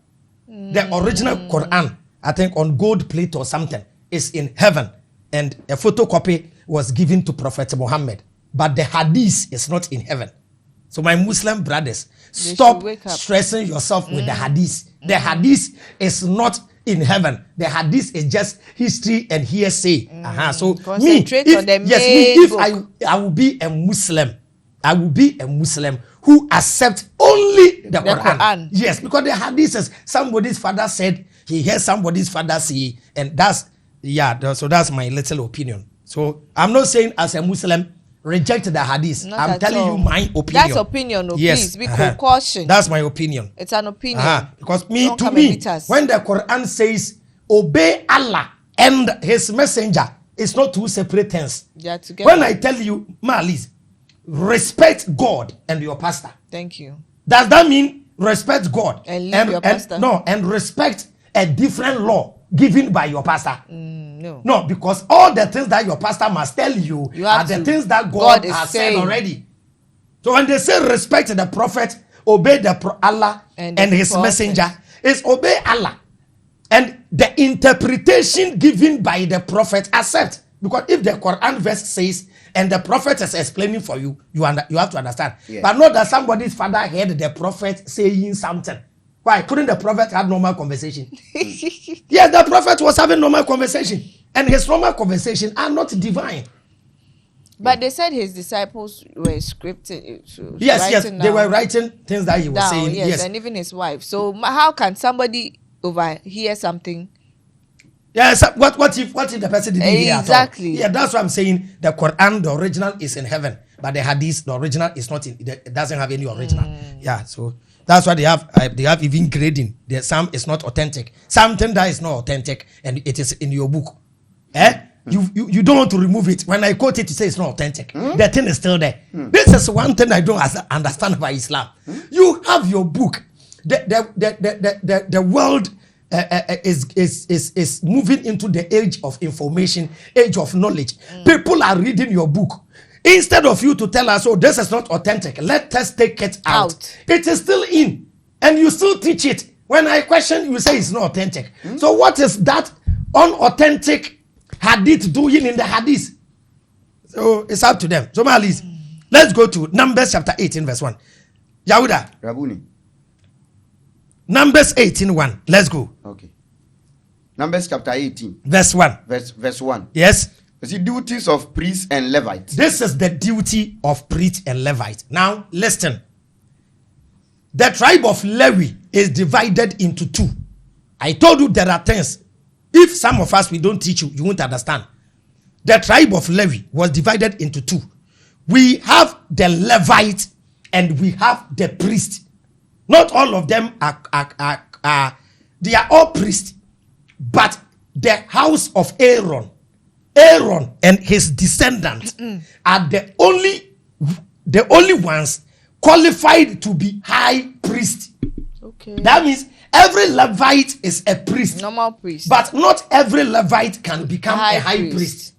The original Quran, I think on gold plate or something, is in heaven. And a photocopy was given to Prophet Muhammad. But the hadith is not in heaven. So my Muslim brothers, stop stressing yourself with the hadith. The hadith is not in heaven. The hadith is just history and hearsay. So if I will be a Muslim, I will be a Muslim who accepts only the Quran. Yes, because the hadith is somebody's father said, he heard somebody's father say, and that's my little opinion. So I'm not saying as a Muslim reject the hadith. I'm telling you my opinion. That's opinion. Please be caution. That's my opinion. It's an opinion. Because to me, when the Quran says obey Allah and His Messenger, it's not two separate things. Yeah, together. When I tell you, Liz, respect God and your pastor. Thank you. Does that mean respect God and leave your pastor? And respect a different law given by your pastor? No, because all the things that your pastor must tell you are the things that God has said already. So when they say respect the prophet, obey Allah and his messenger, is obey Allah. And the interpretation given by the prophet, accept. Because if the Quran verse says, and the prophet is explaining for you, you have to understand. Yeah. But not that somebody's father heard the prophet saying something. Why? Couldn't the prophet have normal conversation? Yes, the prophet was having normal conversation. And his normal conversation are not divine. But they said his disciples were scripted. Yes, they were writing things that he was saying. Yes, and even his wife. So how can somebody overhear something? Yes, what if the person didn't hear at all? Exactly. Yeah, that's what I'm saying. The Quran, the original is in heaven. But the hadith, the original is not in, it doesn't have any original. Yeah, so that's why they have even grading. Some is not authentic. Something that is not authentic and it is in your book. You don't want to remove it. When I quote it, you say it's not authentic. The thing is still there. This is one thing I don't understand about Islam. You have your book. The world is moving into the age of information, age of knowledge. People are reading your book. Instead of you to tell us, oh, this is not authentic, let us take it out. It is still in, and you still teach it. When I question, you say it's not authentic. So what is that unauthentic hadith doing in the hadith? So it's up to them. So Liz, let's go to Numbers chapter 18, verse 1. Yahuda. Rabuni. Numbers 18:1. Let's go. Okay. Numbers chapter 18. Verse 1. Verse 1. Yes. The duties of priests and Levites. This is the duty of priest and Levite. Now, listen. The tribe of Levi is divided into two. I told you there are things. If some of us, we don't teach you, you won't understand. The tribe of Levi was divided into two. We have the Levite and we have the priest. Not all of them they are all priests. But the house of Aaron and his descendants are the only ones qualified to be high priest. Okay. That means every Levite is a priest. Normal priest. But not every Levite can become a high priest.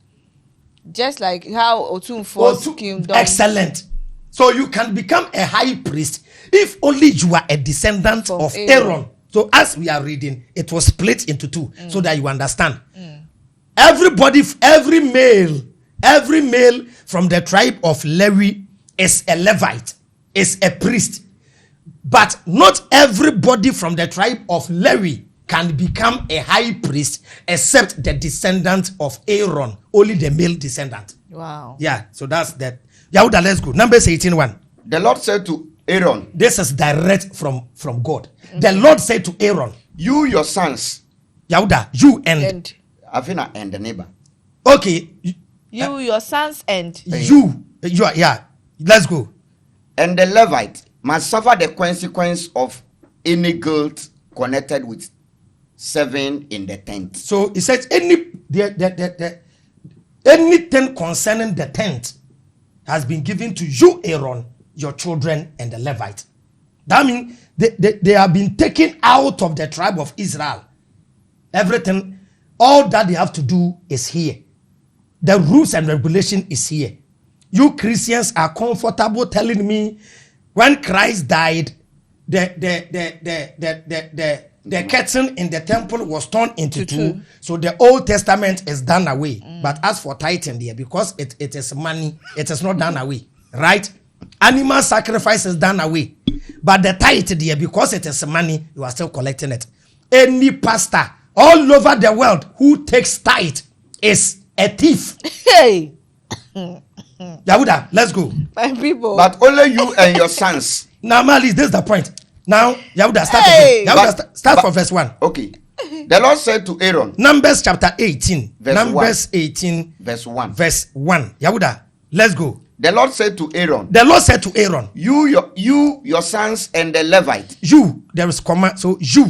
Just like how Otunfo's kingdom. Excellent. So you can become a high priest if only you are a descendant of Aaron. So as we are reading, it was split into two so that you understand. Everybody, every male from the tribe of Levi is a Levite, is a priest. But not everybody from the tribe of Levi can become a high priest except the descendant of Aaron, only the male descendant. Wow. Yeah, so that's that. Yahuda, let's go. Numbers 18:1. The Lord said to Aaron, This is direct from God. The Lord said to Aaron, you, your sons, Yahuda, you and Avina and the neighbor. okay, you, your sons, and you are, yeah. Let's go. And the Levite must suffer the consequence of any guilt connected with 7 in the tent. So it says anything concerning the tent has been given to you, Aaron, your children, and the Levite. That means they have been taken out of the tribe of Israel. Everything, all that they have to do is here. The rules and regulation is here. You Christians are comfortable telling me when Christ died, the curtain in the temple was torn into two. So the Old Testament is done away. But as for tithing there, because it is money, it is not done away. Right? Animal sacrifice is done away. But the tithe there, because it is money, you are still collecting it. Any pastor all over the world who takes tithe is a thief. Hey. Yahuda, let's go. My people. But only you and your sons. Now, Mali, this is the point. Now, Yahuda, start Hey. again. Yahuda, start from verse 1. Okay. The Lord said to Aaron, Numbers chapter 18. Verse Numbers 18, verse 1. verse 1. Yahuda, let's go. The Lord said to Aaron, The Lord said to Aaron, you, your sons, and the Levite. you, there is command. So you,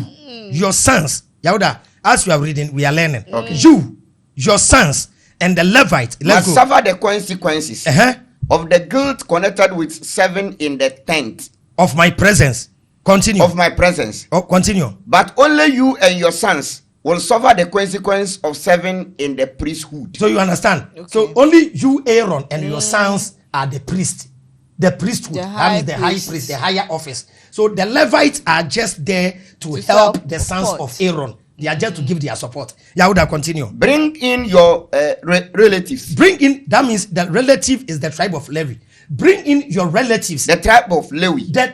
your sons. Yahuda, as we are reading, we are learning. Okay. You, your sons, and the Levite. Let's Must go. suffer the consequences of the guilt connected with 7 in the tent Of my presence. Continue. of my presence. Oh, continue. But only you and your sons will suffer the consequence of 7 in the priesthood. So you understand? Okay. So only you, Aaron, and your sons are the priest. The priesthood. The That high means the high priest. priest, the higher office. So the Levites are just there to help help the sons support. of Aaron. They are just to give their support. Yahuda, continue. Bring in your relatives, Bring in, that means the relative is the tribe of Levi. Bring in your relatives. the tribe of Levi, The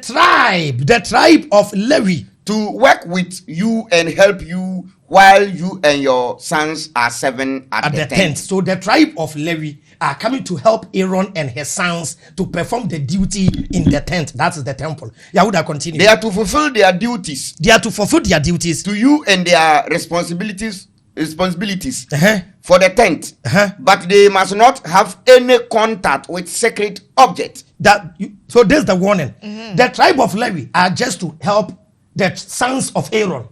tribe of Levi. to work with you and help you while you and your sons are 7 at the tent. So the tribe of Levi are coming to help Aaron and his sons to perform the duty in the tent. That is the temple. Yahuda, continue. They are to fulfill their duties They are to fulfill their duties. to you and their responsibilities Uh-huh. for the tent. But they must not have any contact with sacred objects. So there's the warning. The tribe of Levi are just to help the sons of Aaron.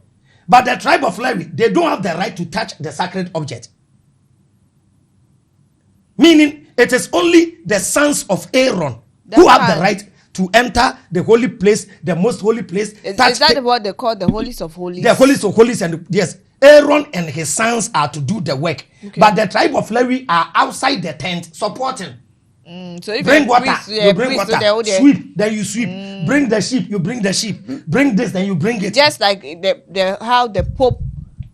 But the tribe of Levi, they don't have the right to touch the sacred object. Meaning, it is only the sons of Aaron who have the right to enter the holy place, the most holy place. Is that what they call the holies of holies? The holies of holies, and yes, Aaron and his sons are to do the work. Okay. But the tribe of Levi are outside the tent supporting. So if Bring water, priest, you bring priest, water. so Sweep, then you sweep. Bring the sheep, you bring the sheep. Bring this, then you bring it. just like the how the Pope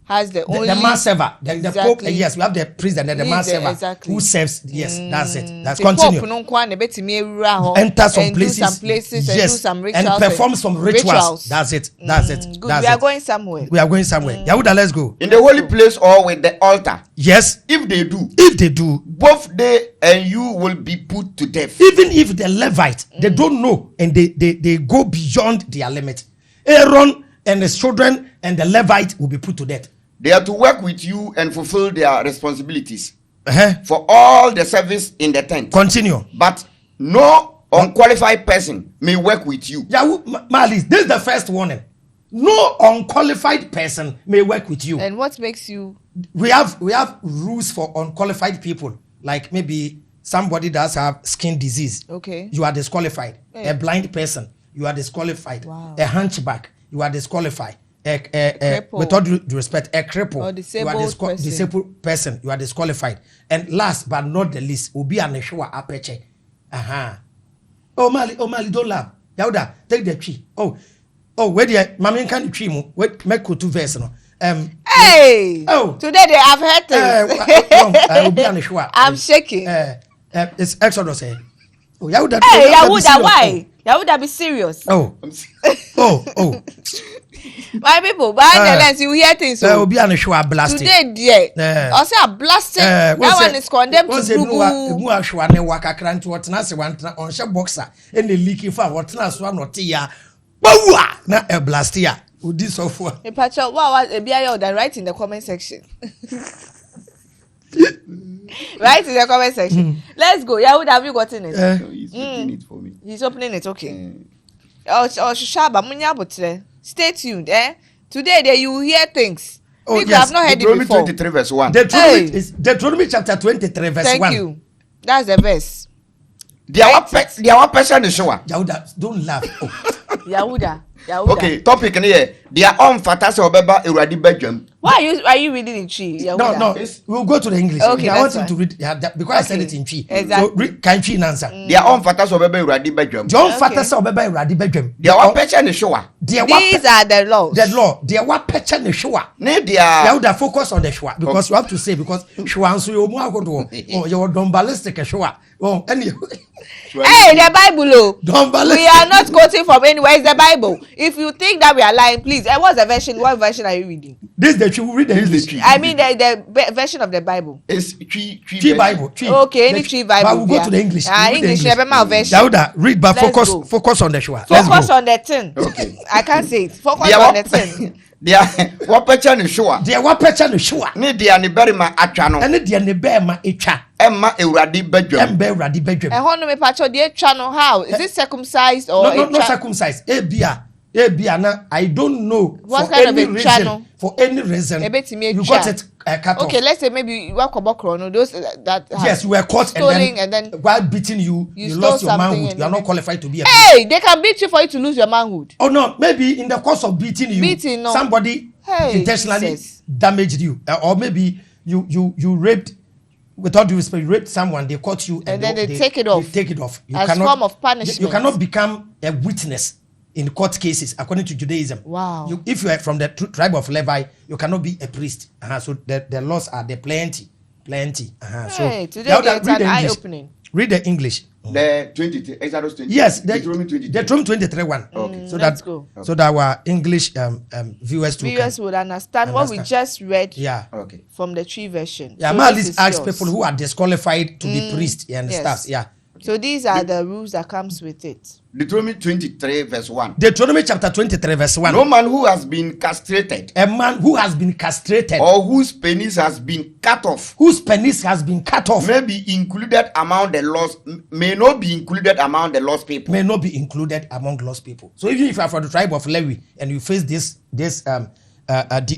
has the only The mass server, the Pope. Yes, we have the priest and then the He's mass server exactly. who serves. Yes, that's it. That's the continue. Pope no nkwa na betimi ewura ho Enter some and places, do some places and do yes, some rituals and perform some rituals. That's it. That's it. Good. That's We are it. going somewhere. We are going somewhere. Yahuda, let's go. In the holy place or with the altar. Yes, If they do, both they and you will be put to death. even if the Levites they don't know and they go beyond their limit, Aaron and his children and the Levite will be put to death. They are to work with you and fulfill their responsibilities Uh-huh. for all the service in the tent. Continue. But no unqualified person may work with you. Malis, this is the first warning. No unqualified person may work with you. And what makes you We have rules for unqualified people, like maybe somebody does have skin disease. Okay. You are disqualified. Yeah. A blind person, you are disqualified. Wow. A hunchback, you are disqualified. cripple. With all due respect, a cripple, Or disabled disabled person, you are disqualified. And last but not the least, Obi Aneshua Apeche. Oh Mali, don't laugh. Yahuda, take the tree. Where the Mami can tree mo? Wait, make two verse no. Hey! Today they have heard things. I'm shaking. It's Exodus. Yahuda, why? Yahuda, be serious. My people, behind the lens, you hear things. So Obi an show blast. Today, dear. I say a blasting. That one is condemned to Google. Mu ashwa ne wakakra nti wotena se wantena on she boxer and the leaky fa wotena so not ya. Bawa na a blast ya. Odi so for. Me pacha what ebia you write in the comment section. Write in the comment section. Let's go. Yahuda, have you gotten it? No, he's opening it for me. He's opening it. Okay. Shaba munya botre. Stay tuned, eh? Today there you will hear things. Oh, People yes. have not heard it Deuteronomy before. 23 verse 1. Deuteronomy chapter 23 verse 1. Thank you. That's the verse. There one person is sure. Yahuda, don't laugh. Oh. Yahuda. Okay, topic here. Their own fantasy obeba eradi bedroom. Why are you reading in tree? Yahuda? No, we'll go to the English. Okay, I want him fine. to read because I said it in tree. Exactly. So read can tree answer. Their own fantasy obeba eradi bedroom. John Fatta say obeba eradi bedroom. Their one person is sure. These are the laws. The law. There were picture the showa. Ne their Yahuda focus on the showa because you have to say because showa answer you more go oh you don ballistic showa. Oh any Hey, the Bible, oh. Don't balance. We are not quoting from anywhere. It's the Bible. If you think that we are lying, please. What's the version? What version are you reading? This is the tree. Read the English. I mean the version of the Bible. is tree Bible. Tree. Okay, any tree Bible. But we'll go to the English. English. Never mind version. Yahuda, read but Let's go. focus on the showa. Focus on the thing. Okay. I can't say it. Focus on the thing. Their one person is sure. There were picture the showa. Ne their ni berima atwa And the nebema etwa. Emma eradi bedroom. Embe eradi bedroom. And how no me patcho the channel how? Is it circumcised or No circumcised. Ebia na I don't know what for kind any of a reason. channel? For any reason. You got it cut off. Okay, let's say maybe you work about those that Yes, you were caught stealing and then and then while beating you stole lost your something manhood. and You are not then- qualified to be a Hey, they can beat you for you to lose your manhood. Oh no, maybe in the course of beating you, No. somebody Hey, intentionally Jesus. damaged you, or maybe you raped. Without due respect, you raped someone. They caught you, And then they take it off. They take it off. You As cannot, form of punishment. You cannot become a witness in court cases according to Judaism. Wow. If you are from the tribe of Levi, you cannot be a priest. So the laws are there plenty. Hey, So today Yahuda, it's read an the English. eye-opening. Read the English. The 23 Exodus 20. Yes, Deuteronomy 23. Deuteronomy 23 1. Okay. So Let's that go. so that our English viewers too Viewers would understand what we just read yeah. Okay. from the tree version. Yeah, So man, this at least is ask yours. people who are disqualified to be priests and yes. stuff. Yeah. So these are the rules that comes with it. Deuteronomy 23 verse 1. Deuteronomy chapter 23 verse 1. No man who has been castrated A man who has been castrated, or whose penis has been cut off whose penis has been cut off, may be included among the lost, may not be included among the lost people. may not be included among lost people. So even if you are from the tribe of Levi and you face this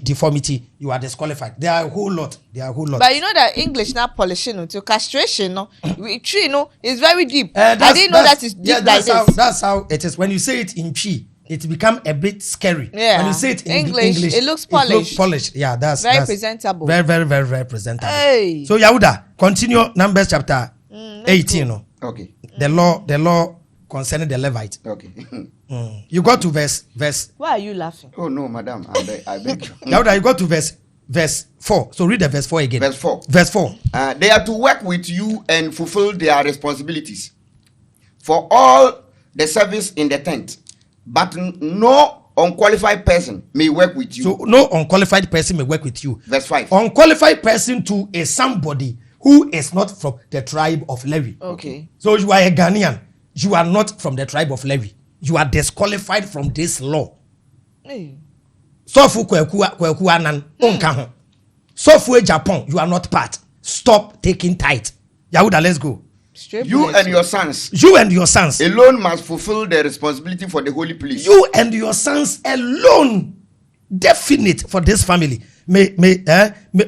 deformity, you are disqualified. There are a whole lot. But you know that English now polishing to castration, no, tree, no, is very deep. I That's- didn't know that that's- is deep yeah, like that's how, this. That's how it is. When you say it in Chi, it become a bit scary. Yeah. When you say it in English, it looks polished. Yeah, that's Very that's presentable. Very presentable. Hey. So Yahuda, continue Numbers chapter 18. No? Okay. The law concerning the Levite. Okay. You got to verse. Why are you laughing? Oh no, madam. I beg you. Yahuda, you got to verse 4. So read the verse 4 again. Verse 4. Verse 4. They are to work with you and fulfill their responsibilities for all the service in the tent, but no unqualified person may work with you. So no unqualified person may work with you. Verse 5. Unqualified person too is somebody who is not from the tribe of Levi. Okay. So you are a Ghanaian. You are not from the tribe of Levi. You are disqualified from this law. Hey. Sofu kweku anan onka ho. Sofu Japan, you are not part. Stop taking tithe. Yahuda, let's go. Straight You bullet. and your sons You and your sons. alone must fulfill the responsibility for the holy place. You and your sons alone, definite for this family,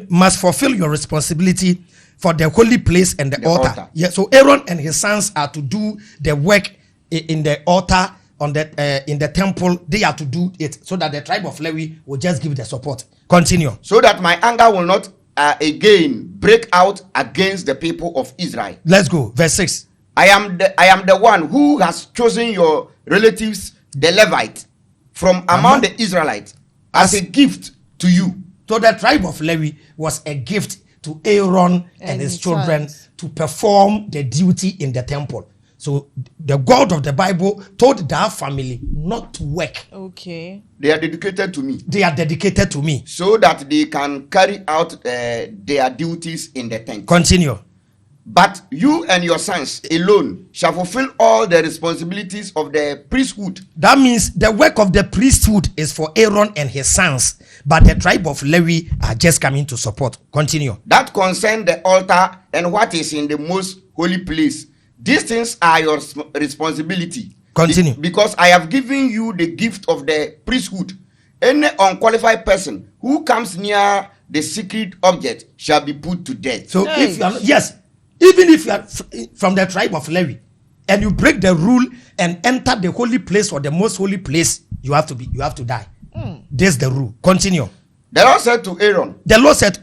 must fulfill your responsibility for the holy place and the altar. Yeah. So Aaron and his sons are to do the work in the altar on the in the temple. They are to do it so that the tribe of Levi will just give the support. Continue. So that my anger will not again break out against the people of Israel. Let's go. Verse 6. I am the one who has chosen your relatives, the Levite, from among the Israelites as a gift to you. So the tribe of Levi was a gift to Aaron and his children sons. to perform the duty in the temple. So the God of the Bible told that family not to work. Okay. They are dedicated to me. They are dedicated to me. So that they can carry out their duties in the tent. Continue. But you and your sons alone shall fulfill all the responsibilities of the priesthood. That means the work of the priesthood is for Aaron and his sons, but the tribe of Levi are just coming to support. Continue. That concern the altar and what is in the most holy place. These things are your responsibility. Continue. Because I have given you the gift of the priesthood. Any unqualified person who comes near the secret object shall be put to death. So if you are even if you are from the tribe of Levi and you break the rule and enter the holy place or the most holy place, you have to die. This is the rule. Continue. The Lord said to Aaron. The Lord said,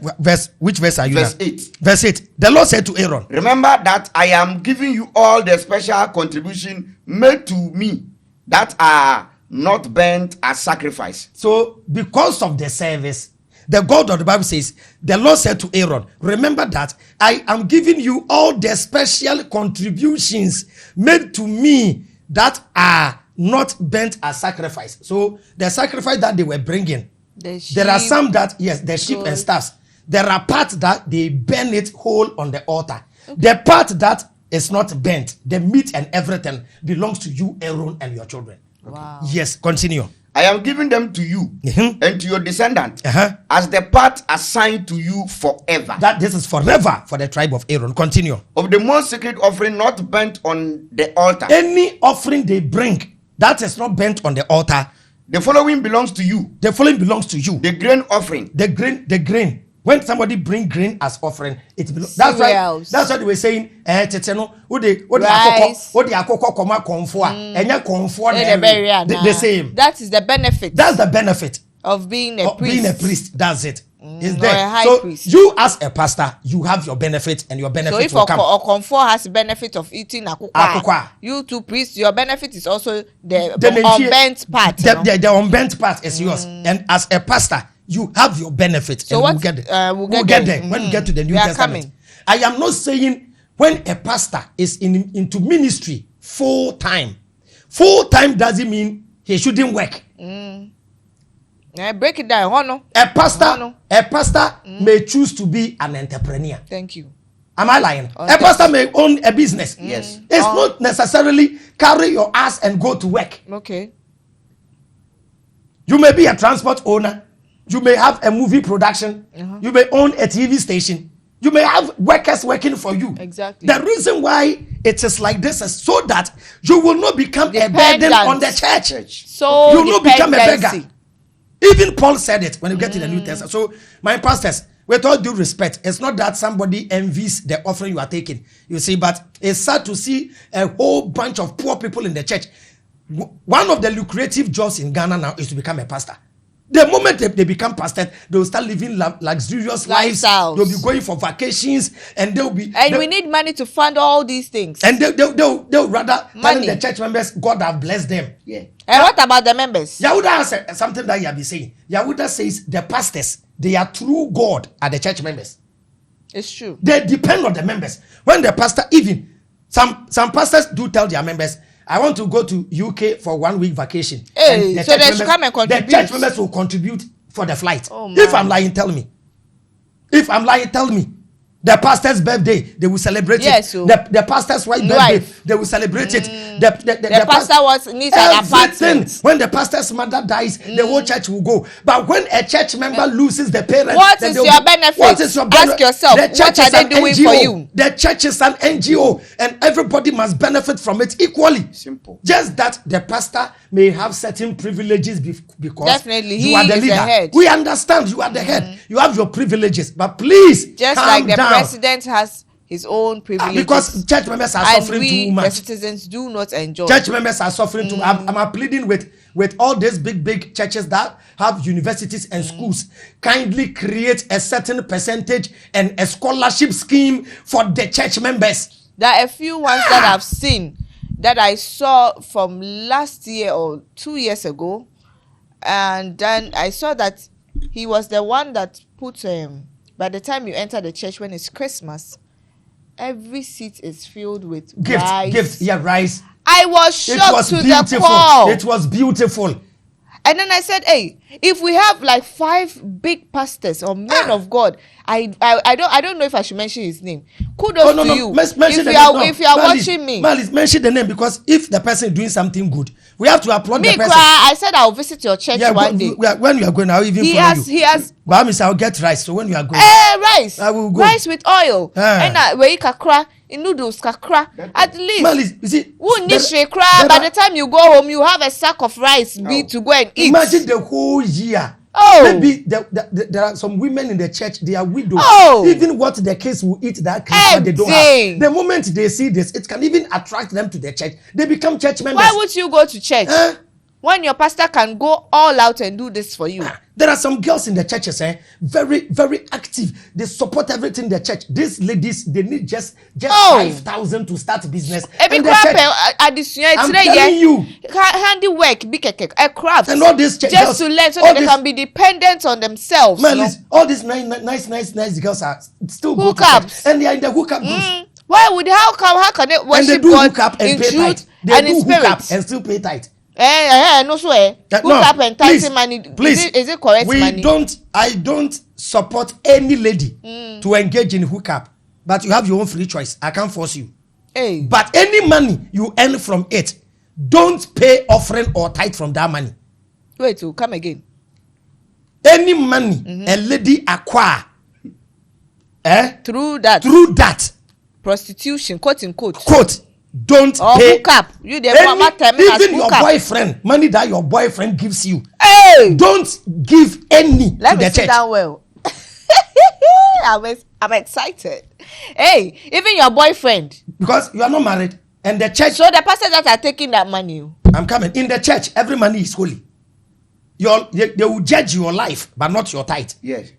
which verse are you? Verse now? 8. Verse 8. The Lord said to Aaron, remember that I am giving you all the special contribution made to me that are not burnt as sacrifice. So because of the service, the God of the Bible says, the Lord said to Aaron, remember that I am giving you all the special contributions made to me that are not burnt as sacrifice. So the sacrifice that they were bringing, there are some that, yes, the sheep and stuffs. There are parts that they burn it whole on the altar. Okay. The part that is not burnt, the meat and everything belongs to you, Aaron, and your children. Wow. Yes, continue. I am giving them to you and to your descendant as the part assigned to you forever. That this is forever for the tribe of Aaron. Continue. Of the most sacred offering not burnt on the altar. Any offering they bring that is not burnt on the altar, the following belongs to you. The following belongs to you. The grain offering. The grain. When somebody bring grain as offering, it belongs. That's right. That's what they were saying. The same. That is the benefit. That's the benefit of being a priest. That's it. It's or there. a high So priest. you as a pastor, you have your benefit, and your benefit so if will come. Okonfor has benefit of eating akukwa, you two priests, your benefit is also the unbent part. The unbent part is yours, and as a pastor, you have your benefit. So and we'll get there when we get to the New Testament. I am not saying when a pastor is into ministry full time doesn't mean he shouldn't work. Break it down. A pastor may choose to be an entrepreneur. Thank you. Am I lying? A pastor may own a business. Yes. It's not necessarily carry your ass and go to work. Okay. You may be a transport owner. You may have a movie production. You may own a TV station. You may have workers working for you. Exactly. The reason why it is like this is so that you will not become a burden on the church. So you will not become a beggar. Even Paul said it when you get to the New Testament. So, my pastors, with all due respect, it's not that somebody envies the offering you are taking. You see, but it's sad to see a whole bunch of poor people in the church. One of the lucrative jobs in Ghana now is to become a pastor. The moment they become pastors, they will start living luxurious lives. They'll be going for vacations, and they'll be. And we need money to fund all these things. And they'll rather tell the church members, God have blessed them. Yeah. And what about the members? Yahuda has something that you have been saying. Yahuda says the pastors, they are true God are the church members. It's true. They depend on the members. When the pastor, even some pastors do tell their members, I want to go to UK for 1 week vacation. Hey, so they should come and contribute. The church members will contribute for the flight. Oh, if I'm lying, tell me. If I'm lying, tell me. The pastor's birthday, they will celebrate it. So the pastor's wife's birthday, they will celebrate it. The pastor needs an apartment. When the pastor's mother dies, the whole church will go. But when a church member loses the parent, what is your benefit? What is your benefit? Ask yourself, what are they doing for you? The church is an NGO, and everybody must benefit from it equally. Simple. Just that the pastor may have certain privileges because definitely you are the leader. Head. We understand you are the head. You have your privileges, but please just calm like the down. President has his own privileges. Because church members are suffering too much. The citizens do not enjoy. Church members are suffering too much. I'm pleading with all these big churches that have universities and schools. Kindly create a certain percentage and a scholarship scheme for the church members. There are a few ones that I've seen that I saw from last year or 2 years ago. And then I saw that he was the one that put by the time you enter the church when it's Christmas, every seat is filled with rice. Rice. I was shocked to the core. It was beautiful. And then I said, hey, if we have like 5 big pastors or men of God, I don't know if I should mention his name. Kudos to you. If you are watching me. Malice, mention the name, because if the person is doing something good, we have to applaud the person. I said I'll visit your church one day. When you are going, I'll even follow you. He has. But I'll get rice. So when you are going, rice. I will go. Rice with oil. And where you kakra, noodles kakra. At least. Malice, you see, by the time you go home, you have a sack of rice to go and eat. Imagine the whole year. Maybe there are some women in the church, they are widows. Even what the kids will eat that Christmas, they don't have. The moment they see this, it can even attract them to the church. They become church members. Why would you go to church? When your pastor can go all out and do this for you? There are some girls in the churches, very, very active. They support everything in the church. These ladies, they need just 5,000 to start business. I'm telling you. Handiwork, a craft. And all these just girls, to learn so that they can be dependent on themselves. All these nice girls are still hookups. And they are in the hookup groups. Why how can they worship God in truth and in spirit? And still pay tithe. Up and tithing money. Please, is it correct money? I don't support any lady to engage in hookup, but you have your own free choice. I can't force you. But any money you earn from it, don't pay offering or tithe from that money. Wait, to come again. Any money a lady acquire through that prostitution, quote unquote. Don't pay. Hook up. Even your boyfriend, money that your boyfriend gives you. Don't give any to the church. Let me sit down well. I'm excited. Even your boyfriend. Because you are not married. And the church. So the pastors that are taking that money. I'm coming. In the church, every money is holy. They will judge your life, but not your tithe. Yes.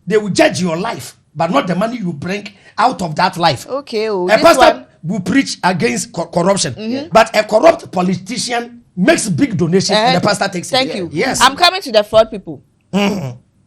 They will judge your life, but not the money you bring out of that life. Okay. A pastor will preach against corruption, but a corrupt politician makes big donations and the pastor takes it. Thank you. Yes. I'm coming to the fraud people.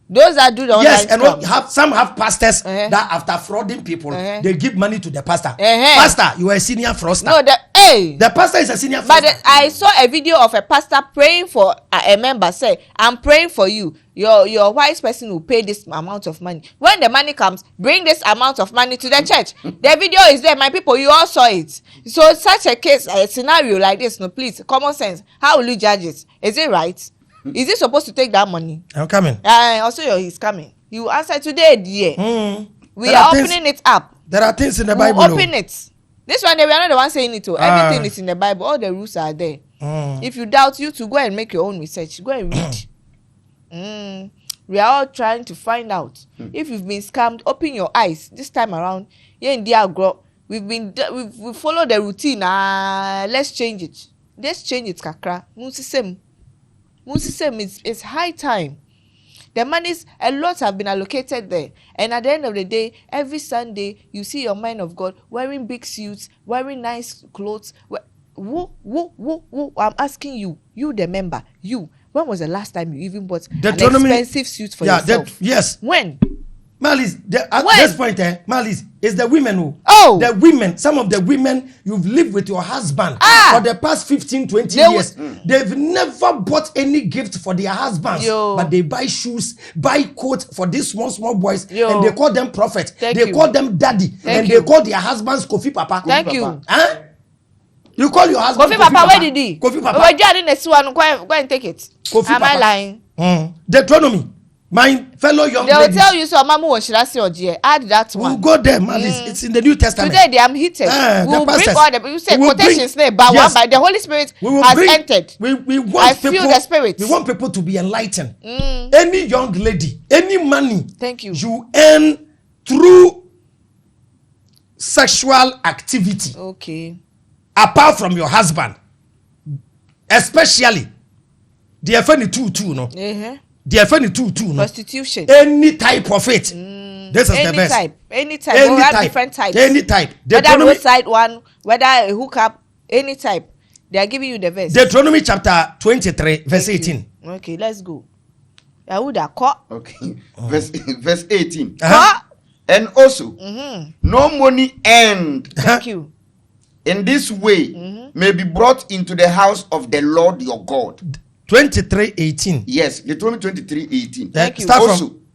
Those that do the online some have pastors that after frauding people, they give money to the pastor. Pastor, you are a senior fraudster. No, the pastor is a senior fraudster. But I saw a video of a pastor praying for a member. Say, I'm praying for you. Your wise person will pay this amount of money. When the money comes, bring this amount of money to the church. The video is there, my people. You all saw it. So such a case, a scenario like this, no, please, common sense. How will you judge it? Is it right? Is he supposed to take that money? I'm coming. Also, he's coming. You answer today, dear. We are opening it up. There are things in the Bible. Open it. This one, we are not the one saying it. Everything is in the Bible. All the rules are there. If you doubt, you to go and make your own research. Go and read. We are all trying to find out. If you've been scammed, open your eyes. This time around, here in Diagro, we've followed the routine. Let's change it. Let's change it, Kakra. It's high time. The monies, a lot have been allocated there. And at the end of the day, every Sunday, you see your man of God wearing big suits, wearing nice clothes. I'm asking you, the member, when was the last time you even bought an expensive suit for yourself? Yes. When? Malice, at this point, Malice, is the women who. The women, some of the women, you've lived with your husband for the past 15, 20 years. They've never bought any gift for their husbands, but they buy shoes, buy coats for these small boys, and they call them prophet. They call them daddy, and they call their husbands Kofi Papa. Thank you. Huh? You call your husband Kofi Papa, where did he? Kofi Papa. Go and take it. Kofi Am Papa. I lying? Deuteronomy. My fellow young ladies. They will tell you so. Mama won't add that one. We'll go there, Malice. It's in the New Testament. Today I'm heated. We'll bring all the. You say quotations there, but one by the Holy Spirit has entered. We want people. Feel the Spirit. We want people to be enlightened. Any young lady, any money. Thank you. You earn through sexual activity. Okay. Apart from your husband, especially the FN two, no. The FN two, no. Prostitution. Any type of it. This is the best. Any type. We have different types. Any type. Whether roadside one, whether a hookup, any type. They are giving you the verse. Deuteronomy chapter 23, verse 18. Okay, let's go. Okay. Verse 18. And also, no money earned Thank you. in this way may be brought into the house of the Lord your God. 23:18. Yes, Deuteronomy 23:18. Thank you.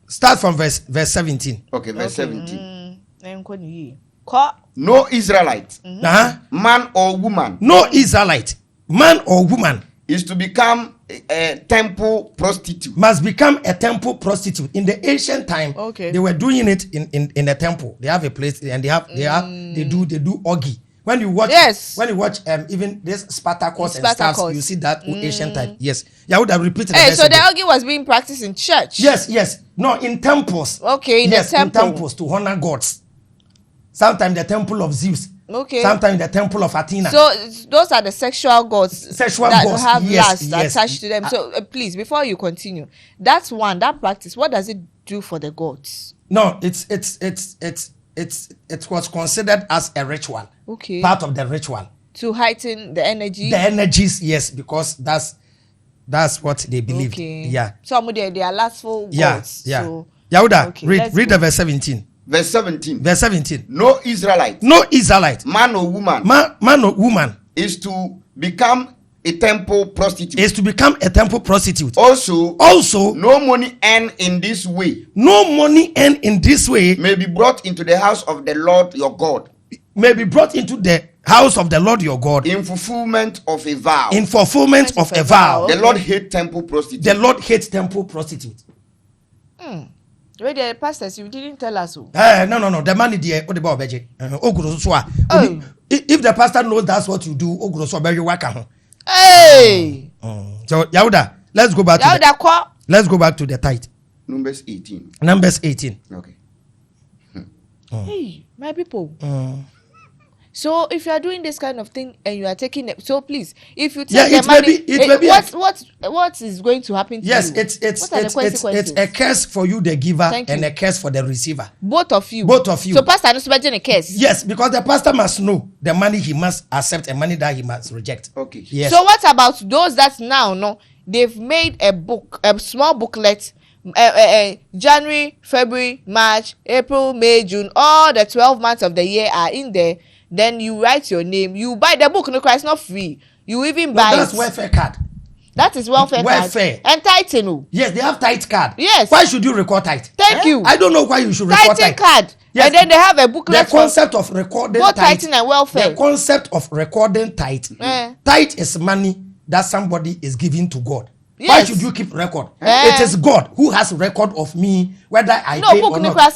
Start from verse 17. Okay, verse 17. Ko. No Israelite, man or woman, No Israelite, man or woman, is to become a temple prostitute. must become a temple prostitute. In the ancient time, Okay. they were doing it in a temple. They have a place and they do orgy. When you watch, even this Spartacus and Spartacus. stuff, you see that ancient time. Yes, I would have repeated. Hey, so the orgy was being practiced in church. Yes. No, in temples. Okay, in yes, the temple. in temples to honor gods. Sometimes the temple of Zeus. Okay. Sometimes the temple of Athena. So those are the sexual gods that gods, have yes, lust attached to them. So please, before you continue, that practice. What does it do for the gods? No, it was considered as a ritual. Okay. Part of the ritual. To heighten the energy. The energies, yes, because that's what they believe. Okay. Yeah. Some of they are lustful gods. Yeah. So, Yahuda, okay, read the verse 17. Verse 17. Verse 17. No Israelite, Man or woman is to become a temple prostitute. Is to become a temple prostitute. Also, no money earned in this way. No money earned in this way may be brought into the house of the Lord your God. May be brought into the house of the Lord your God. In fulfillment of a vow. In fulfillment of a vow. The Lord hates temple prostitute. The Lord hates temple prostitute. Wait, the pastors, you didn't tell us. No. The money there, if the pastor knows that's what you do, hey. So Yahuda, let's go back to the tithe. Numbers 18. Okay. Hey, my people. So if you are doing this kind of thing and you are taking it, so please, if you take the money, what is going to happen to you? Yes, it's a curse for you, the giver, and a curse for the receiver. Both of you. So pastor knows about a curse. Yes, because the pastor must know the money he must accept and money that he must reject. Okay. Yes. So what about those that now they've made a book, a small booklet. January, February, March, April, May, June, all the 12 months of the year are in there. Then you write your name. You buy the book. No, it's not free. You even buy that's welfare card. That is welfare card. And tithe. Yes, they have tithe card. Yes. Why should you record tithe? Thank you. I don't know why you should record tithe. Card. Yes. And then they have a booklet. The concept of recording both tithe and welfare. The concept of recording tithe. Tithe is money that somebody is giving to God. Yes. Why should you keep record? It is God who has record of me, whether I pay or not. But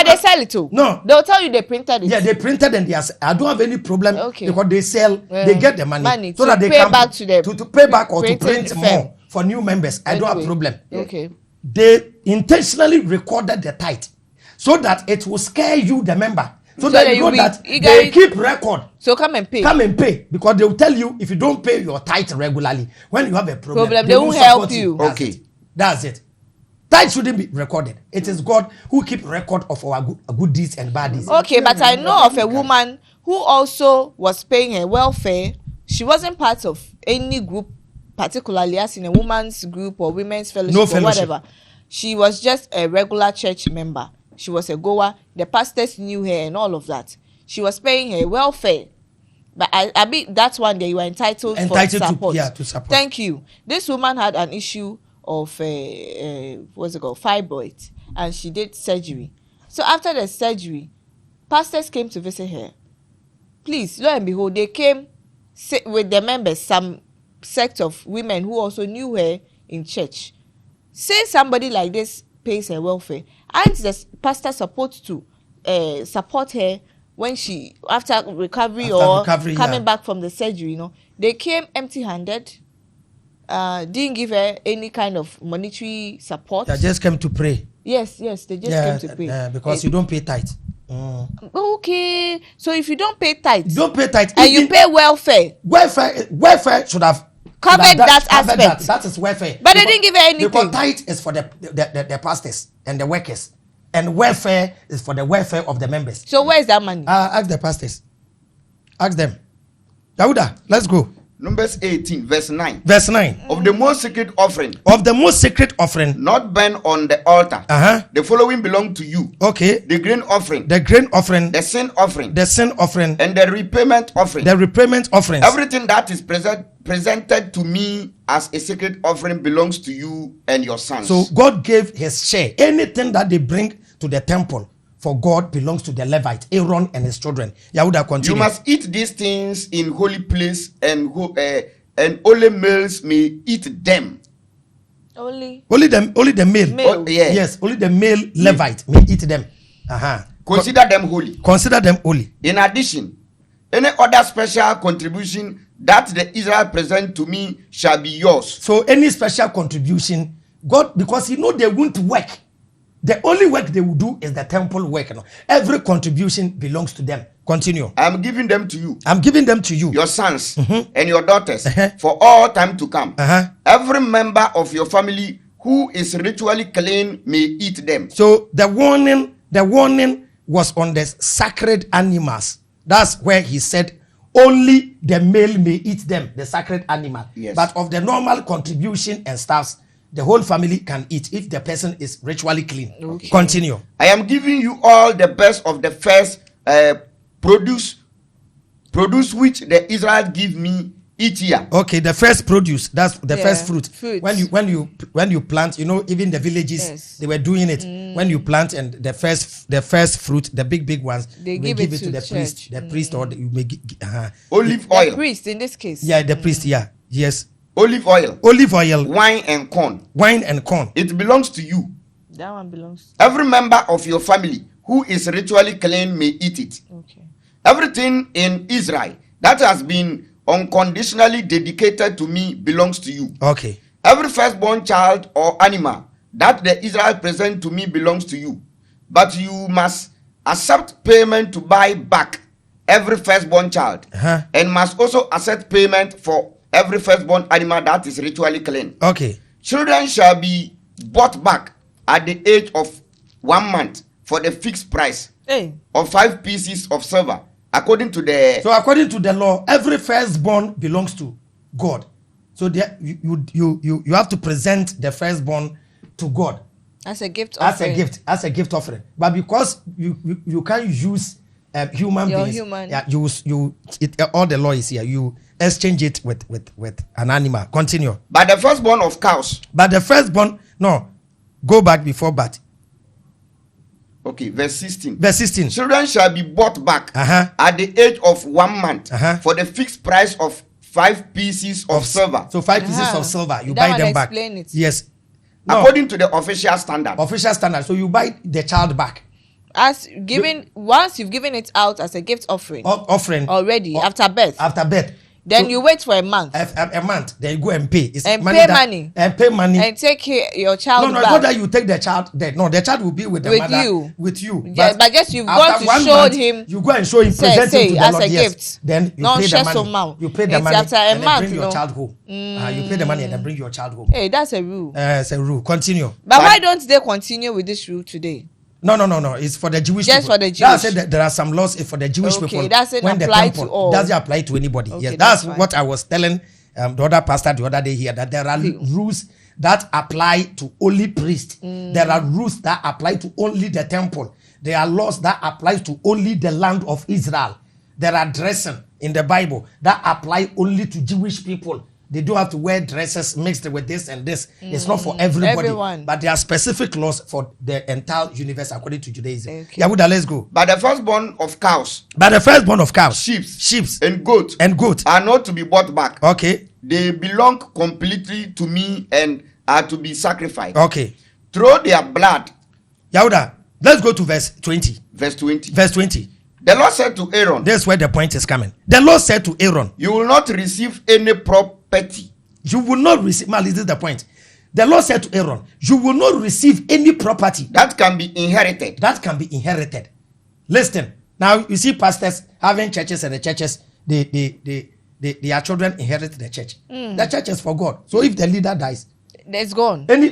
they sell it too. No. They'll tell you they printed it. Yeah, they printed and I don't have any problem because they sell, they get the money so that they can back to them. To pay back or to print more for new members. I don't have problem. Okay. They intentionally recorded the tithe so that it will scare you, the member. So that you know that they keep record. So come and pay. Because they will tell you if you don't pay your tithe regularly, when you have a problem they won't help you. That's it. Tithe shouldn't be recorded. It is God who keep record of our good deeds and bad deeds. Okay, but I know of a woman who also was paying her welfare. She wasn't part of any group, particularly as in a woman's group or women's fellowship or whatever. She was just a regular church member. She was a goer. The pastors knew her and all of that. She was paying her welfare. But I mean, that's one day you are entitled for support. To support. Thank you. This woman had an issue of fibroid, and she did surgery. So after the surgery, pastors came to visit her. Please, lo and behold, they came with the members, some sect of women who also knew her in church. Say somebody like this pays her welfare, and the pastor supposed to support her when she after recovery coming back from the surgery. They came empty-handed, didn't give her any kind of monetary support. They just came to pray. Yes, they just came to pray. Because you don't pay tithe. Okay, so if you don't pay tithe, and you pay welfare should have covered that aspect. That is welfare. But they didn't give her anything. Because tithe is for the pastors and the workers, and welfare is for the welfare of the members. So where is that money? Ask the pastors. Ask them. Yahuda, let's go. Numbers 18, verse 9. Verse 9. Of the most sacred offering, Of the most sacred offering, not burnt on the altar, the following belong to you. Okay. The grain offering, The grain offering, the sin offering, the sin offering, and the repayment offering. the repayment offerings. Everything that is presented to me as a sacred offering belongs to you and your sons. So God gave his share. Anything that they bring to the temple for God belongs to the Levite, Aaron and his children. Yahuda continue. You must eat these things in holy place, and only males may eat them. Only the male. Male. Oh, yeah. Yes, only the male Levite may eat them. Consider them holy. Consider them holy. In addition, any other special contribution that the Israel present to me shall be yours. So any special contribution, God, because he know they won't work. The only work they will do is the temple work. Every contribution belongs to them. Continue. I am giving them to you. I'm giving them to you. Your sons and your daughters for all time to come. Every member of your family who is ritually clean may eat them. So the warning was on the sacred animals. That's where he said only the male may eat them, the sacred animal. Yes. But of the normal contribution and stuffs, the whole family can eat if the person is ritually clean. Okay. Continue. I am giving you all the best of the first produce which the Israel give me each year. Okay, the first produce, that's the Yeah, first fruit. fruits. When you plant, even the villages, Yes. they were doing it. When you plant and the first fruit, the big ones, They you may give it to to the church. priest. The priest or you may Olive the oil. priest in this case. yeah, the priest, yeah. Yes. Olive oil. Olive oil, Wine and corn. wine and corn. It belongs to you. That one belongs. Every member of your family who is ritually clean may eat it. Okay. Everything in Israel that has been unconditionally dedicated to me belongs to you. Okay. Every firstborn child or animal that the Israel present to me belongs to you. But you must accept payment to buy back every firstborn child, and must also accept payment for every firstborn animal that is ritually clean. Okay. Children shall be bought back at the age of 1 month for the fixed price of 5 pieces of silver, according to the. So according to the law, every firstborn belongs to God. So there, you have to present the firstborn to God As a gift as offering. a gift offering. But because you can't use human Your beings, human. yeah, all the law is here. You exchange it with an animal. Continue. But the firstborn of cows. But the firstborn, no, go back before but. Okay, verse 16. Verse 16. Children shall be bought back at the age of 1 month for the fixed price of 5 pieces of silver. So 5 pieces of silver, you That buy one them back. explain it. Yes. No, According to the official standard. official standard. So you buy the child back. As given once you've given it out as a gift offering Offering already after birth, then So, you wait for a month a month, then you go and pay. It's and money pay that- money and pay money. and take your child No, back. not that you take the child there. No, the child will be with the With mother. you. With you. Yeah, but just you've after gone to 1 show month, him- You go and show him, Say- present say him to the as Lord. a Yes. gift. Then you Non pay the share money. amount. You pay the It's money after a and then month, bring your no? child home. You pay the money and then bring your child home. Hey, that's a rule. It's a rule. Continue. But why don't they continue with this rule today? No. It's for the Jewish Just people. for the That's Jewish. it. That there are some laws for the Jewish Okay, people. doesn't when the apply to temple all. doesn't apply to anybody. Okay, Yes, that's that's fine. what I was telling the other pastor the other day here, that there are rules that apply to only priests. There are rules that apply to only the temple. There are laws that apply to only the land of Israel. There are dressing in the Bible that apply only to Jewish people. They don't have to wear dresses mixed with this and this. It's not for everybody. Everyone. But there are specific laws for the entire universe according to Judaism. Okay. Yahuda, let's go. But the firstborn of cows, But the firstborn of cows, sheep, and goat. are not to be bought back. Okay. They belong completely to me and are to be sacrificed. Okay. Throw their blood. Yahuda, let's go to verse 20. Verse 20. Verse 20. The Lord said to Aaron, That's where the point is coming. The Lord said to Aaron, you will not receive any property. you will not receive. Mal, this is the point. The Lord said to Aaron, you will not receive any property That can be inherited. that can be inherited. Listen. Now, you see pastors having churches, and the churches, their children inherit the church. The church is for God. So if the leader dies, It's gone. any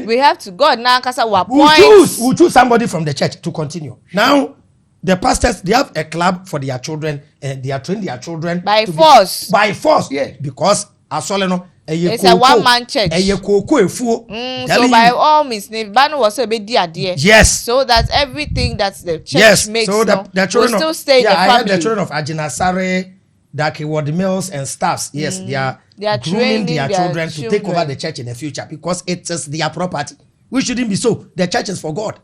We have to God now because we we'll choose somebody from the church to continue. Now, the pastors, they have a club for their children, and they are training their children by force. By force, Yeah. because asoleno. It's a one-man church. So by all means, Ban was a bit dear. yes. So that everything that the church makes, so the children will still stay in the I family. heard the children of Ajinasare, Dakiward Mills and staffs. Yes, they are grooming their children to take over the church in the future because it is their property. We shouldn't be so. The church is for God.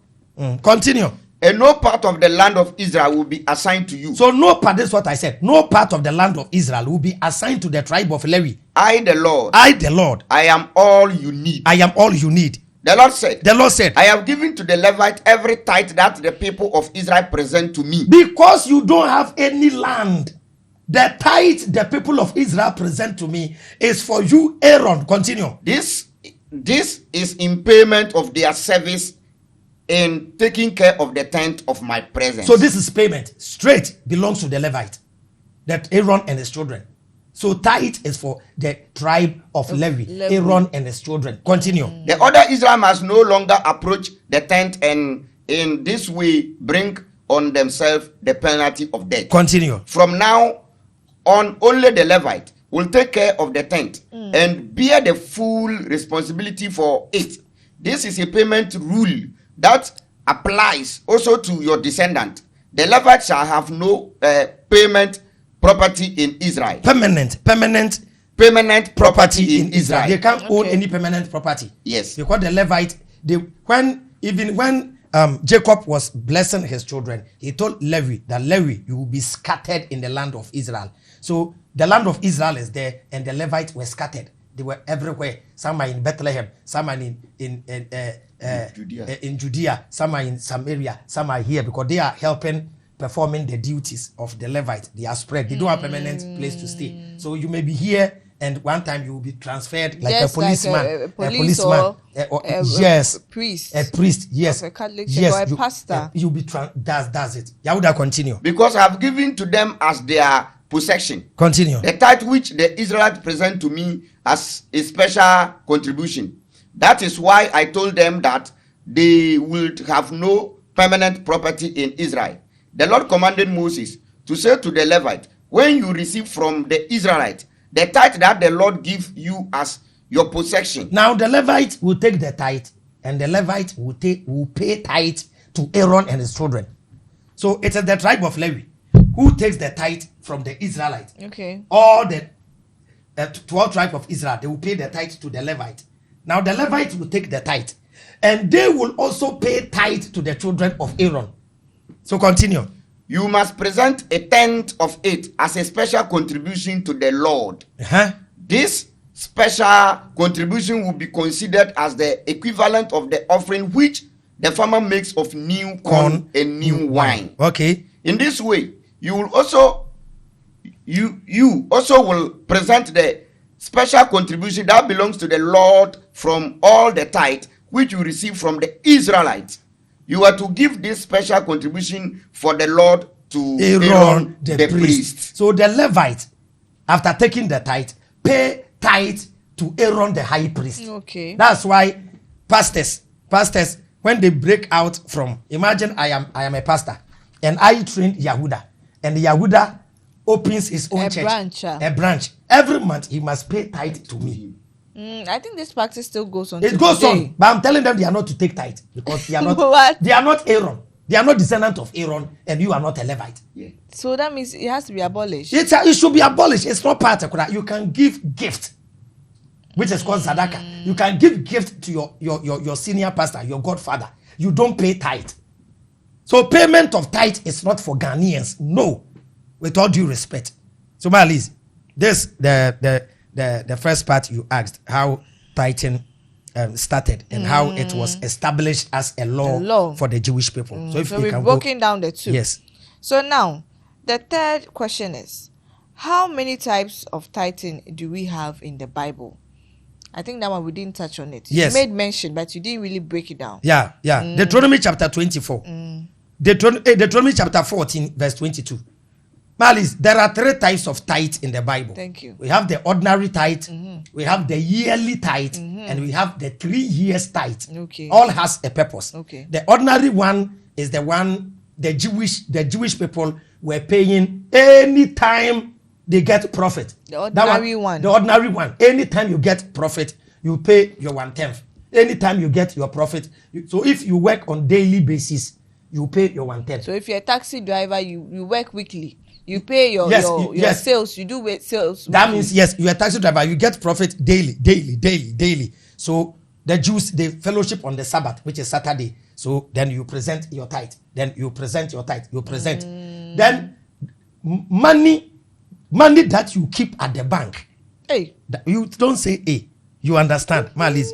Continue. And no part of the land of Israel will be assigned to you. So no part, this is what I said. No part of the land of Israel will be assigned to the tribe of Levi. I, the Lord. I am all you need. I am all you need. The Lord said, I have given to the Levite every tithe that the people of Israel present to me. Because you don't have any land, the tithe the people of Israel present to me is for you, Aaron. Continue. This is in payment of their service in taking care of the tent of my presence. So this is payment. Straight belongs to the Levite, that Aaron and his children. So tithe is for the tribe of Levi, Aaron and his children. Continue. The other Israel must no longer approach the tent and in this way bring on themselves the penalty of death. Continue. From now on, only the Levite will take care of the tent and bear the full responsibility for it. This is a payment rule that applies also to your descendant. The Levite shall have no payment property in Israel. Permanent property in Israel. They can't own any permanent property. Yes. Because the Levite, when Jacob was blessing his children, he told Levi that Levi, you will be scattered in the land of Israel. So the land of Israel is there, and the Levites were scattered. They were everywhere. Some are in Bethlehem, some are in Judea, some are in Samaria, some are here because they are helping performing the duties of the Levite. They are spread. They don't have permanent place to stay. So you may be here, and one time you will be transferred like a policeman, like a policeman, yes, a priest, yes, of a Catholic yes, or a pastor. You'll be that's it. Yahuda, continue. Because I have given to them as their possession. Continue. The tithe which the Israelites present to me as a special contribution. That is why I told them that they would have no permanent property in Israel. The Lord commanded Moses to say to the Levite, when you receive from the Israelite the tithe that the Lord give you as your possession. Now the Levite will take the tithe, and the Levite will pay tithe to Aaron and his children. So it is the tribe of Levi who takes the tithe from the Israelite. Okay. All the 12 tribes of Israel, they will pay the tithe to the Levite. Now the Levites will take the tithe, and they will also pay tithe to the children of Aaron. So continue. You must present a tenth of it as a special contribution to the Lord. This special contribution will be considered as the equivalent of the offering which the farmer makes of new corn and new wine. Okay. In this way, you will also will present the special contribution that belongs to the Lord from all the tithe which you receive from the Israelites. You are to give this special contribution for the Lord to Aaron the priest. So the Levite, after taking the tithe, pay tithe to Aaron the high priest. Okay. That's why pastors, when they break out from, imagine I am a pastor, and I trained Yahuda, and Yahuda opens his own church, a branch. Every month he must pay tithe to me. I think this practice still goes on. It goes on, but I'm telling them they are not to take tithe because they are not. What? They are not Aaron. They are not descendant of Aaron, and you are not a Levite. Yeah. So that means it has to be abolished. It should be abolished. It's not part of that. You can give gift, which is called Sadaka. You can give gift to your senior pastor, your godfather. You don't pay tithe. So payment of tithe is not for Ghanaians. No, with all due respect. So, Liz, this the first part you asked how tithing started and how it was established as a law for the Jewish people. So if we we've can broken down the two. Yes. So now the third question is, how many types of tithing do we have in the Bible? I think that one we didn't touch on it. Yes. You made mention, but you didn't really break it down. Yeah. Deuteronomy chapter 24. Deuteronomy chapter 14, verse 22. Malis, there are 3 types of tithe in the Bible. Thank you. We have the ordinary tithe, we have the yearly tithe, and we have the 3 years tithe. Okay. All has a purpose. Okay. The ordinary one is the one the Jewish people were paying any time they get profit. The ordinary one. The ordinary one. Anytime you get profit, you pay your 1/10. Anytime you get your profit, so if you work on daily basis, you pay your 1/10. So if you're a taxi driver, you work weekly. You pay your sales. You do with sales. That means yes, you're a taxi driver. You get profit daily. So the Jews, they fellowship on the Sabbath, which is Saturday. So then you present your tithe. Then you present. Then money that you keep at the bank. Hey, you don't say hey. You understand, Liz?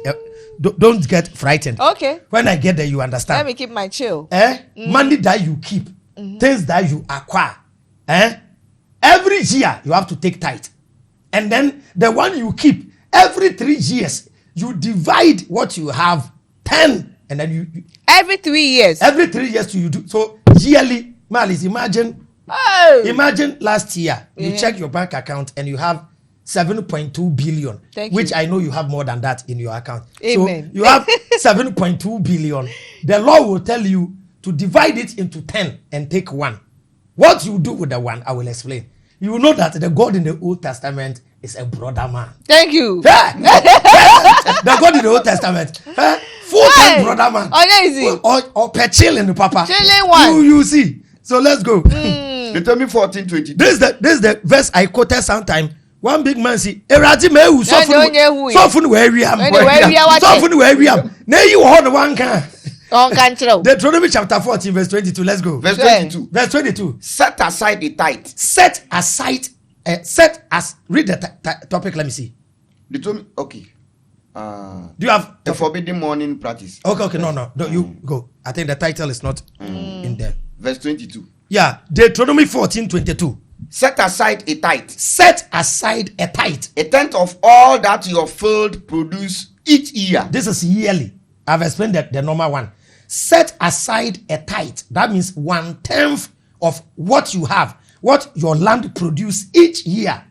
Don't get frightened. Okay. When I get there, you understand. Let me keep my chill. Money that you keep, things that you acquire. Every year you have to take tithe, and then the one you keep every 3 years you divide what you have 10, and then you every 3 years. Every 3 years you do so yearly. Liz, imagine last year you check your bank account and you have 7.2 billion, which I know you have more than that in your account. Amen. So you have 7.2 billion. The law will tell you to divide it into 10 and take 1. What you do with the 1, I will explain. You will know that the God in the Old Testament is a brother man. Thank you. The God in the Old Testament, full-time brother man. Or per chilling, Papa. Chilling one. You see. So let's go. Deuteronomy 14:20. This is the verse I quoted sometime. One big man say, "Eradi mehu sofun where we am. Sofun where we am. Na you hold one can." Deuteronomy chapter 14 verse 22. Let's go. Verse 22. Verse 22. Set aside the tithe. Read the topic. Let me see. Deuteronomy. Okay. Do you have a forbidden morning practice? Okay. No. You go. I think the title is not in there. Verse 22. Yeah. Deuteronomy 14:22. Set aside a tithe. Set aside a tithe. A tenth of all that your field produce each year. This is yearly. I've explained the normal one. Set aside a tithe. That means 1/10 of what you have, what your land produce each year.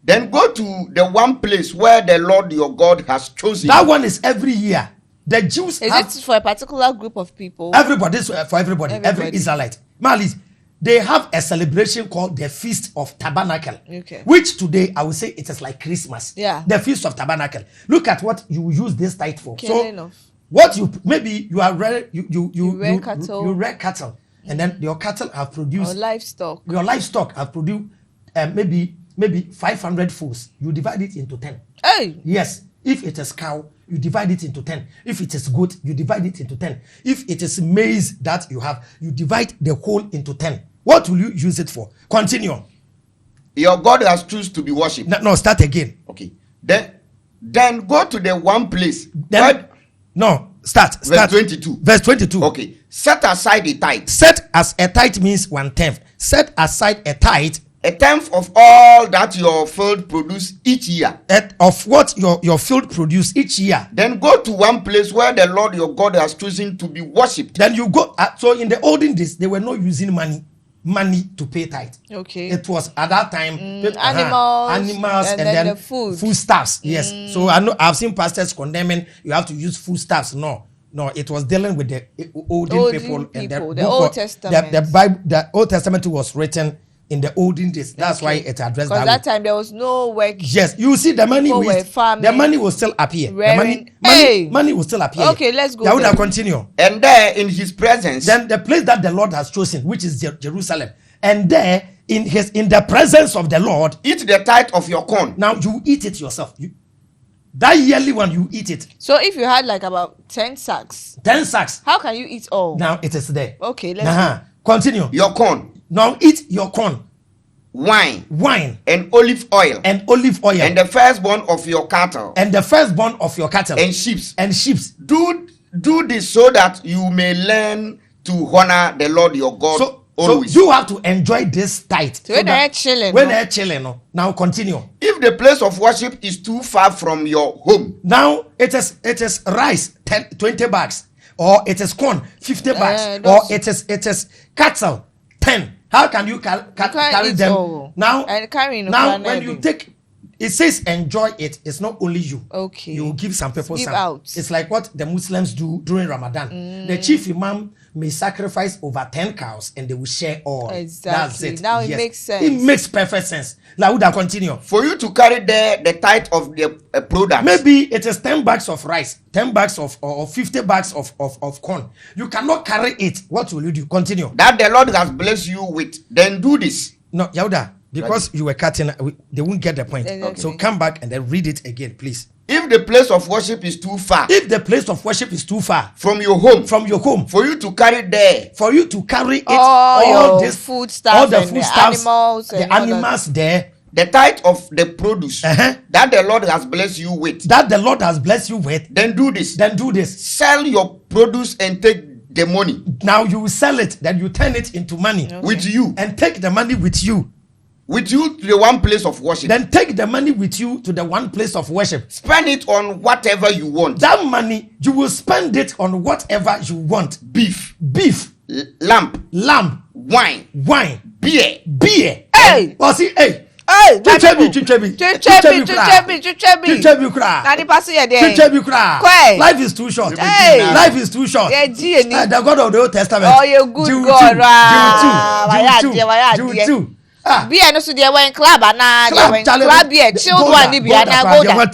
Then go to the one place where the Lord your God has chosen. That one is every year. The Jews is it for a particular group of people? Everybody. This for everybody. Every Israelite. Malis, they have a celebration called the Feast of Tabernacle. Okay. Which today I would say it is like Christmas. Yeah. The Feast of Tabernacle. Look at what you use this tithe for. So what you are rearing, you rear cattle, and then your cattle have produced livestock. Your livestock have produced maybe 500 foals. You divide it into 10. Hey. Yes. If it is cow, you divide it into 10. If it is goat, you divide it into 10. If it is maize that you have, you divide the whole into 10. What will you use it for? Continue. Your God has chosen to be worshipped. No, start again. Okay. Then go to the one place. Start. Verse 22. Verse 22. Okay. Set aside a tithe. Set as a tithe means 1/10. Set aside a tithe. A tenth of all that your field produce each year. Of what your field produce each year. Then go to one place where the Lord your God has chosen to be worshipped. Then you go. So in the olden days, they were not using money to pay tithe. Okay. It was at that time animals and then the foodstuffs. Yes. So I've seen pastors condemning you have to use foodstuffs. No, it was dealing with the olden people and the Old Testament. The Bible, the Old Testament was written in the olden days. That's why it addressed that. Because that time there was no work. Yes, you see the money will still appear. Money will still appear. Okay, let's go. Yahuda continue. And there in his presence. Then the place that the Lord has chosen, which is Jerusalem. And there in the presence of the Lord. Eat the tithe of your corn. Now you eat it yourself. That yearly one, you eat it. So if you had like about 10 sacks. 10 sacks. How can you eat all? Now it is there. Okay, let's continue. Your corn. Now eat your corn. Wine and olive oil and the firstborn of your cattle and sheep. Do this so that you may learn to honor the Lord your God always. So you have to enjoy this tithe. So when they're chilling. Now continue. If the place of worship is too far from your home. Now it is rice 20 bags, or it is corn 50 bags, or it is cattle 10. How can you carry them all. now? When you take, it says enjoy it. It's not only you. Okay. You give some people give some. Out. It's like what the Muslims do during Ramadan. The chief imam may sacrifice over 10 cows and they will share all. Exactly. That's it. Now it makes sense. It makes perfect sense. Lauda, continue. For you to carry the tithe of the product. Maybe it is 10 bags of rice, 10 bags of or 50 bags of corn. You cannot carry it. What will you do? Continue. That the Lord has blessed you with. Then do this. No, Yauda, because you were cutting, they won't get the point. Okay. So come back and then read it again, please. If the place of worship is too far. If the place of worship is too far from your home. For you to carry there. For you to carry it, all this food stuff, all the food stuffs, the animals there. The tithe of the produce that the Lord has blessed you with. Then do this. Sell your produce and take the money. Now you will sell it, then you turn it into money. Okay. With you. And take the money with you. With you to the one place of worship. Then take the money with you to the one place of worship. Spend it on whatever you want. That money, you will spend it on whatever you want. Beef. Lamb. Wine. Beer. Hey. Hey. Hey, Chichebi. Life is too short. Hey. Life is too short. The God of the Old Testament. Oh, you good God. Jude 2. Beer no so dey when club na dey club beer chilled one ni bia na go da.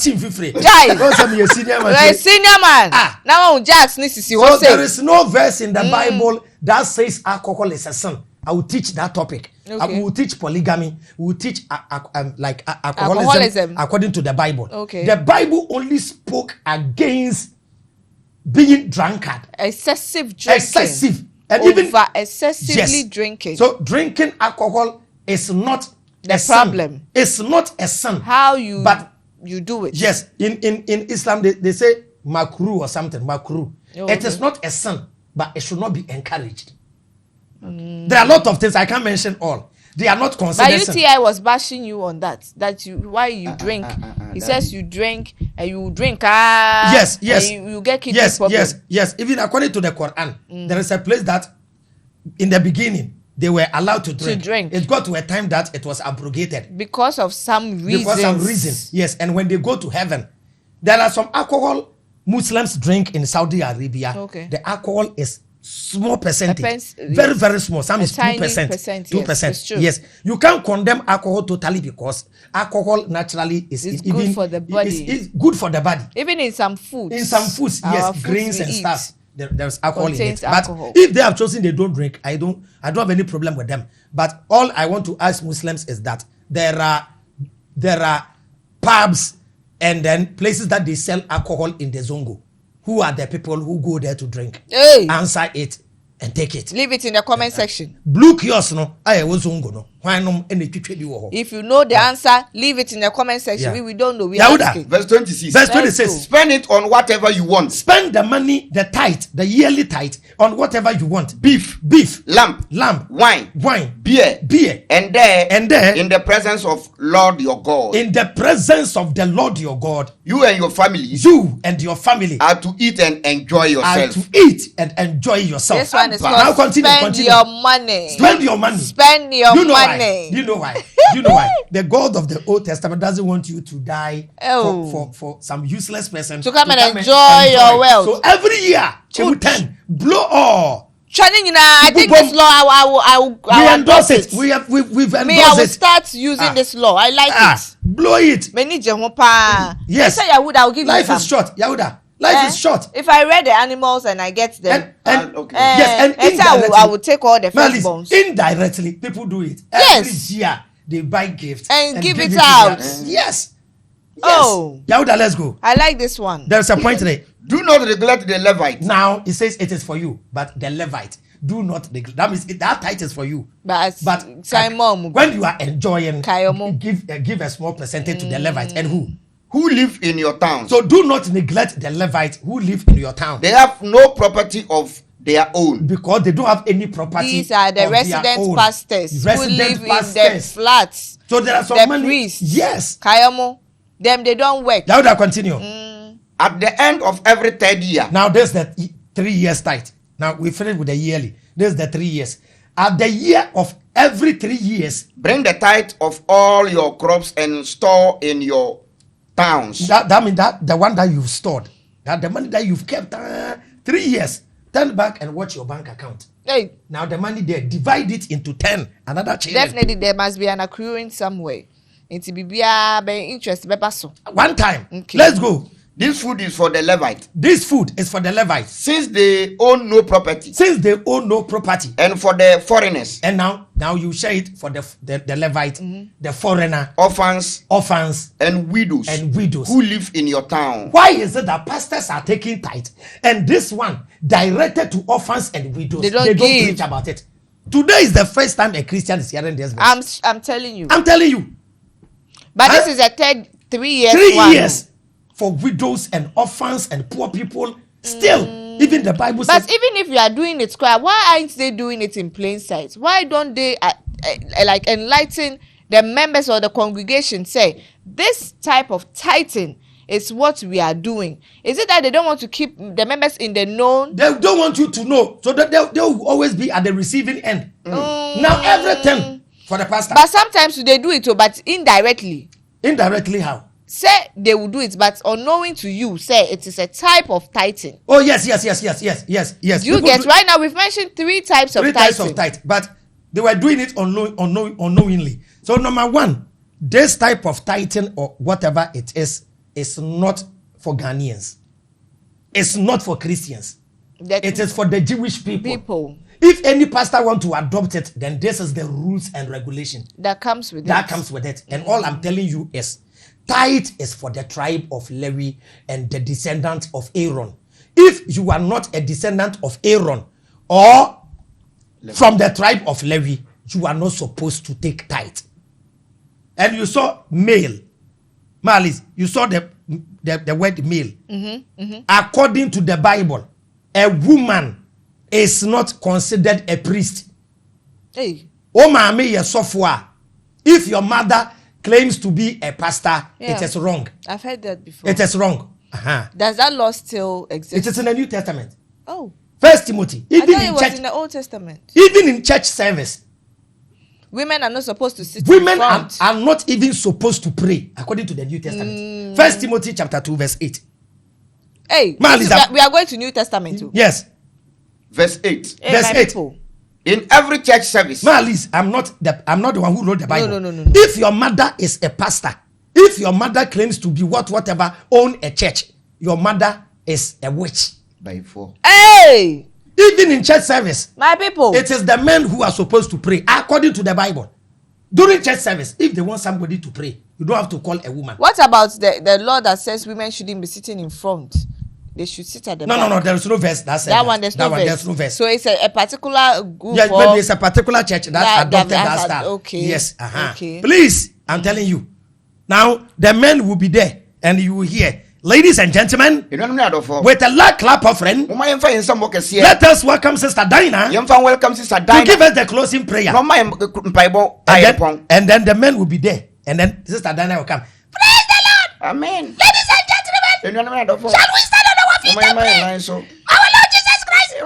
Senior man. Now on jazz ni sisi so there is no verse in the Bible that says alcohol is a sin. I will teach that topic. Okay. We will teach polygamy. We will teach alcoholism according to the Bible. Okay. The Bible only spoke against being drunkard. Excessive drinking. And over excessively drinking. So drinking alcohol is not the problem. It's not a sin. How you do it. Yes. In Islam they say makruh or something. Makruh. Okay. It is not a sin, but it should not be encouraged. There are a lot of things I can't mention all. They are not considered. But UTI was bashing you on that. Why you drink? He says you drink and you drink. Yes. You get kidney problem. Yes. Even according to the Quran, there is a place that in the beginning they were allowed to drink. It got to a time that it was abrogated because of some reason. Yes, and when they go to heaven, there are some alcohol Muslims drink in Saudi Arabia. Okay. The alcohol is small percentage, very, very small. Some is 2%. 2%. Yes, you can't condemn alcohol totally because alcohol naturally is good for the body. It's good for the body. Even in some foods. Yes, grains and stuff. There's alcohol in it. Alcohol. But if they have chosen they don't drink, I don't have any problem with them. But all I want to ask Muslims is that there are pubs and then places that they sell alcohol in the Zongo. Who are the people who go there to drink? Hey. Answer it and take it. Leave it in the comment section. Blue kiosk no, I was Zongo no. If you know the answer, leave it in the comment section. Yeah. We don't know. Verse 26. Verse 26. Spend it on whatever you want. Spend the money, the tithe, the yearly tithe, on whatever you want. Beef, lamb, wine, beer, and there, in the presence of Lord your God. In the presence of the Lord your God. You and your family are to eat and enjoy yourself. This one is called spend your money. Spend your money. Spend your money. Do you know why? The God of the Old Testament doesn't want you to die for some useless person to come and enjoy your wealth. So every year, 10 blow all. I think this law I will endorse it. We've endorsed it. I will start using this law. I like it. Blow it. Yes. I will give Life you is short. Yahuda. Life is short. If I read the animals and I get them, I will take all the firstborns. Indirectly, people do it. Every year they buy gifts and give it out. Yes. Oh, Yahuda, let's go. I like this one. There's a point there. Do not neglect the Levite. Now it says it is for you, but the Levite do not neglect. That means that tithe is for you. But when you are enjoying, give a small percentage to the Levite and who live in your town. So do not neglect the Levites who live in your town. They have no property of their own. Because they don't have any property. These are the resident pastors who live in the flats. So there are some the money. Priests. Yes. Kayomo. Them they don't work. Now that continue. At the end of every third year. Now there's the 3 years tithe. Now we finished with the yearly. There's the 3 years. At the year of every 3 years, bring the tithe of all your crops and store in your towns. That means that the one that you've stored, that the money that you've kept 3 years, stand back and watch your bank account. Hey. Now the money there, divide it into 10. Another chain. Definitely there must be an accruing somewhere. Into Bibia be interest be paso. One time. Okay. Let's go. This food is for the Levite. This food is for the Levites. Since they own no property. Since they own no property. And for the foreigners. And now you share it for the Levite, the foreigner, orphans, and widows. Who live in your town. Why is it that pastors are taking tithe and this one directed to orphans and widows? They don't preach about it. Today is the first time a Christian is hearing this. I'm telling you. But this is a 3 years. 3 years for widows and orphans and poor people. Still, even the Bible says. But even if you are doing it, why aren't they doing it in plain sight? Why don't they like enlighten the members of the congregation? Say this type of tithing is what we are doing. Is it that they don't want to keep the members in the known? They don't want you to know, so that they'll always be at the receiving end. Now everything for the pastor. But sometimes they do it, but indirectly. Indirectly how? Say they will do it, but unknowing to you, say it is a type of tithing. Oh yes. You get right now. We've mentioned 3 types of tithing. 3 types of tithe, but they were doing it unknowingly. So number 1, this type of tithing or whatever it is not for Ghanaians. It's not for Christians. It is for the Jewish people. If any pastor want to adopt it, then this is the rules and regulation that comes with it. And all I'm telling you is, tithe is for the tribe of Levi and the descendants of Aaron. If you are not a descendant of Aaron or from the tribe of Levi, you are not supposed to take tithe. And you saw male. Malis, you saw the word male. According to the Bible, a woman is not considered a priest. Hey. Oh, mami, software. If your mother claims to be a pastor, it is wrong. I've heard that before. It is wrong. Does that law still exist? It is in the New Testament. Oh. 1 Timothy. Even I thought it was in the Old Testament. Even in church service, women are not supposed to sit. Women are not even supposed to pray, according to the New Testament. 1 Timothy chapter 2, verse 8. Hey, we are going to New Testament too. Yes. Verse 8. Hey, verse 8. People. In every church service. Liz, I'm not the one who wrote the Bible. No. If your mother is a pastor, if your mother claims to be whatever, own a church, your mother is a witch. By 4. Hey! Even in church service, my people, it is the men who are supposed to pray according to the Bible. During church service, if they want somebody to pray, you don't have to call a woman. What about the law that says women shouldn't be sitting in front? They should sit at the back. No, there is no verse that says that one. There's no verse. So it's a particular group. Yes, maybe it's a particular church that adopted that style. Okay. Yes. Okay. Please, I'm telling you. Now the men will be there, and you will hear, ladies and gentlemen, with a loud clap offering, let us welcome Sister Dinah. To give us the closing prayer. And then the men will be there, and then Sister Dinah will come. Praise the Lord. Amen. Ladies and gentlemen, shall we stand on our feet and pray? Our Lord Jesus Christ.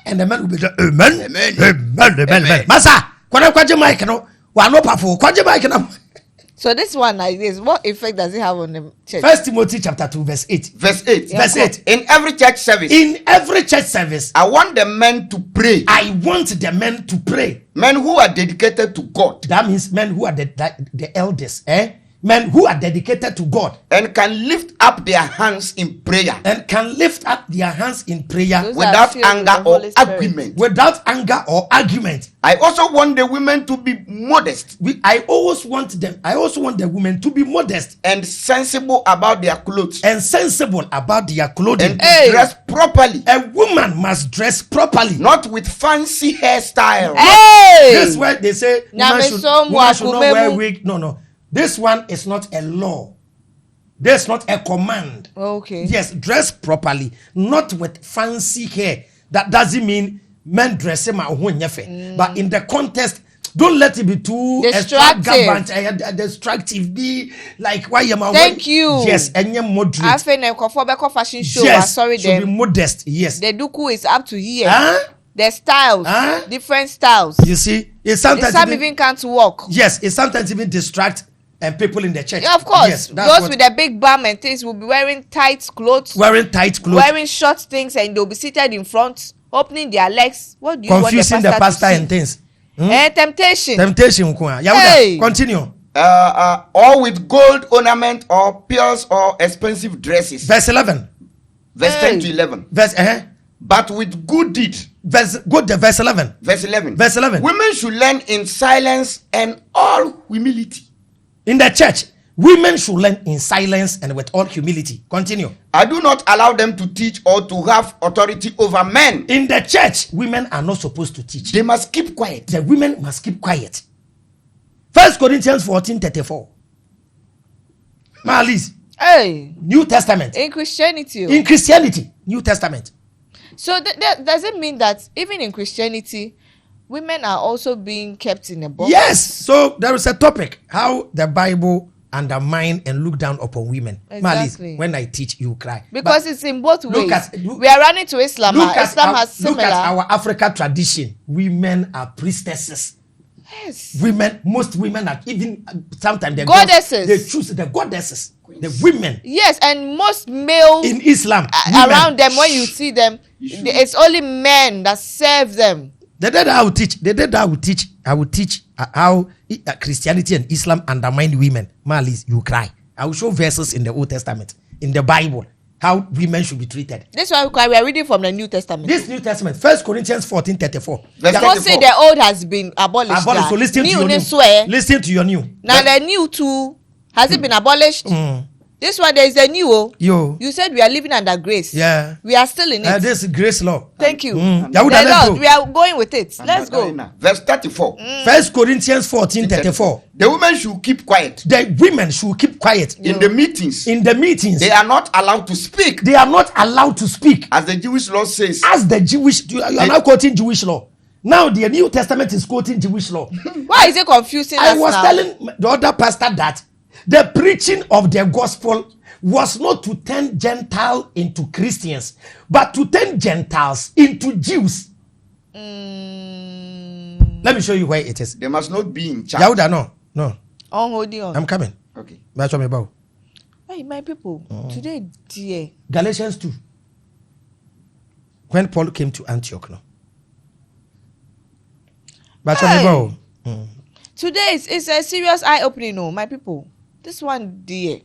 And the men will be there. Amen. Masa, kwaje mic no? Wa no pafo. Kwaje mic no? So this one like this, what effect does it have on the church? 1 Timothy chapter 2, verse 8. Verse 8. Yeah, verse 8. In every church service. I want the men to pray. Men who are dedicated to God. That means men who are the elders. Men who are dedicated to God. And can lift up their hands in prayer. Without anger or argument. I also want the women to be modest. I also want the women to be modest. And sensible about their clothes. And dress properly. A woman must dress properly. Not with fancy hairstyle. Hey! That's why they say women should not wear wig. No. This one is not a law. There's not a command. Okay. Yes, dress properly, not with fancy hair. That doesn't mean men dress but in the context, don't let it be too destructive. Be like why you are. Thank you. Yes, and you're moderate. I feel fashion show. Yes, sorry, should be modest. Yes, the duku is up to here. The styles, different styles. You see, it sometimes even can't walk. Yes, it sometimes even distract and people in the church. Yeah, of course. Yes, those with the big bum and things will be wearing tight clothes. Wearing short things, and they'll be seated in front, opening their legs. What do you confusing want the pastor and things? Temptation. Hey. Continue. Or with gold ornament or pearls or expensive dresses. Verse 11. Verse 10 to 11. But with good deed. Verse 11. Verse 11. Verse 11. Women should learn in silence and all humility. In the church, women should learn in silence and with all humility. Continue. I do not allow them to teach or to have authority over men. In the church, women are not supposed to teach. They must keep quiet. The women must keep quiet. 1 Corinthians 14:34. Liz. Hey. New Testament. In Christianity. In Christianity, New Testament. So does it mean that even in Christianity, women are also being kept in a box? Yes. So there is a topic, how the Bible undermine and look down upon women. Exactly. When I teach, you cry. Because it's in both ways. We are running to Islam. Islam has similar. Look at our African tradition. Women are priestesses. Yes. Most women are even sometimes the goddesses. They choose the goddesses, the women. Yes, and most males in Islam around them, when you see them, it's only men that serve them. The day that I will teach how Christianity and Islam undermine women. Malis, you cry. I will show verses in the Old Testament, in the Bible, how women should be treated. This is why we are reading from the New Testament. This New Testament, 1 Corinthians 14:34. Don't say the old has been abolished. So listen to your new. Listen to your new. Now the new too, has it been abolished? This one, there is a new. You said we are living under grace. Yeah. We are still in it. This is grace law. Thank you. Let's we are going with it. Let's go. Verse 34. 1 Corinthians 14:34. The women should keep quiet. The women should keep quiet. In the meetings. They are not allowed to speak. As the Jewish law says. You are now quoting Jewish law. Now the New Testament is quoting Jewish law. Why is it confusing us I was telling the other pastor that the preaching of the gospel was not to turn Gentiles into Christians, but to turn Gentiles into Jews. Let me show you where it is. They must not be in church. Yahuda, no. Hold on. I'm coming. Okay. Hey, my people, today, dear. Galatians 2. When Paul came to Antioch, no. Today it's a serious eye-opening, no, my people. This one, dear.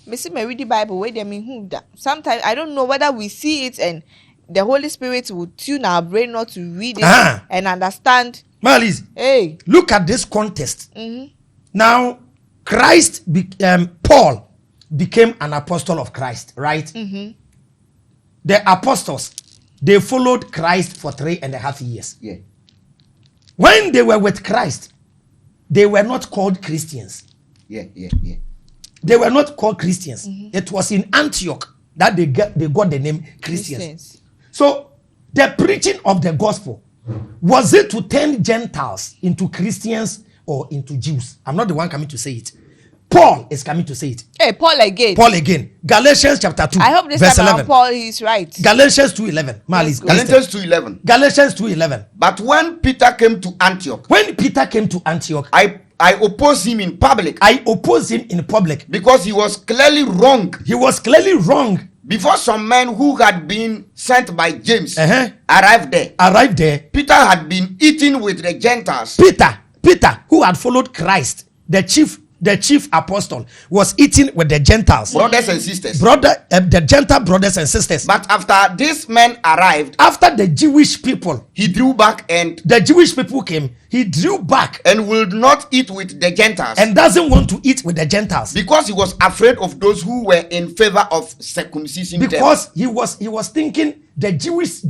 Me see me read the Bible, where they mean who that. Sometimes I don't know whether we see it and the Holy Spirit will tune our brain not to read it and understand. Malis, hey, look at this context. Now, Paul became an apostle of Christ, right? The apostles, they followed Christ for 3.5 years. Yeah. When they were with Christ, they were not called Christians. Yeah. They were not called Christians. It was in Antioch that they got the name Christians. So the preaching of the gospel, was it to turn Gentiles into Christians or into Jews? I'm not the one coming to say it. Paul is coming to say it. Hey, Paul again. Galatians chapter 2. I hope this time around Paul is right. Galatians 2:11. Galatians 2:11. Galatians 2:11. But when Peter came to Antioch, I opposed him in public. Because he was clearly wrong. Before some men who had been sent by James arrived there. Peter had been eating with the Gentiles. Peter, who had followed Christ, the chief apostle, was eating with the Gentiles, brothers and sisters. The Gentile brothers and sisters. But after these men arrived, after the Jewish people, he drew back, and the Jewish people came. He drew back and will not eat with the Gentiles, and doesn't want to eat with the Gentiles because he was afraid of those who were in favor of circumcision. Because he was thinking the Jews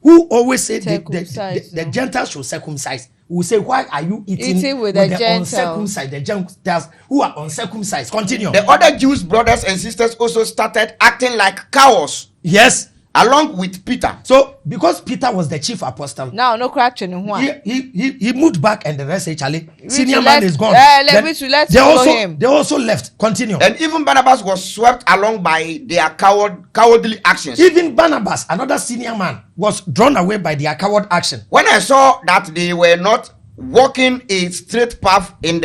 who always say the Gentiles should circumcise. We say, why are you eating with the uncircumcised? The Gentiles who are uncircumcised. Continue. The other Jews brothers and sisters also started acting like cowards. Yes. Along with Peter. So because Peter was the chief apostle, now no correction in one. He moved back, and the rest say, Charlie, senior man is gone. They also left. Continue. And even Barnabas was swept along by their cowardly actions. Even Barnabas, another senior man, was drawn away by their coward action. When I saw that they were not walking a straight path in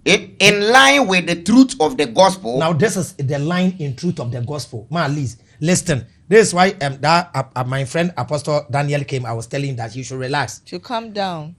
in line with the truth of the gospel. Now, this is the line in truth of the gospel. Liz, listen. This is why my friend Apostle Daniel came. I was telling him that he should relax. To calm down.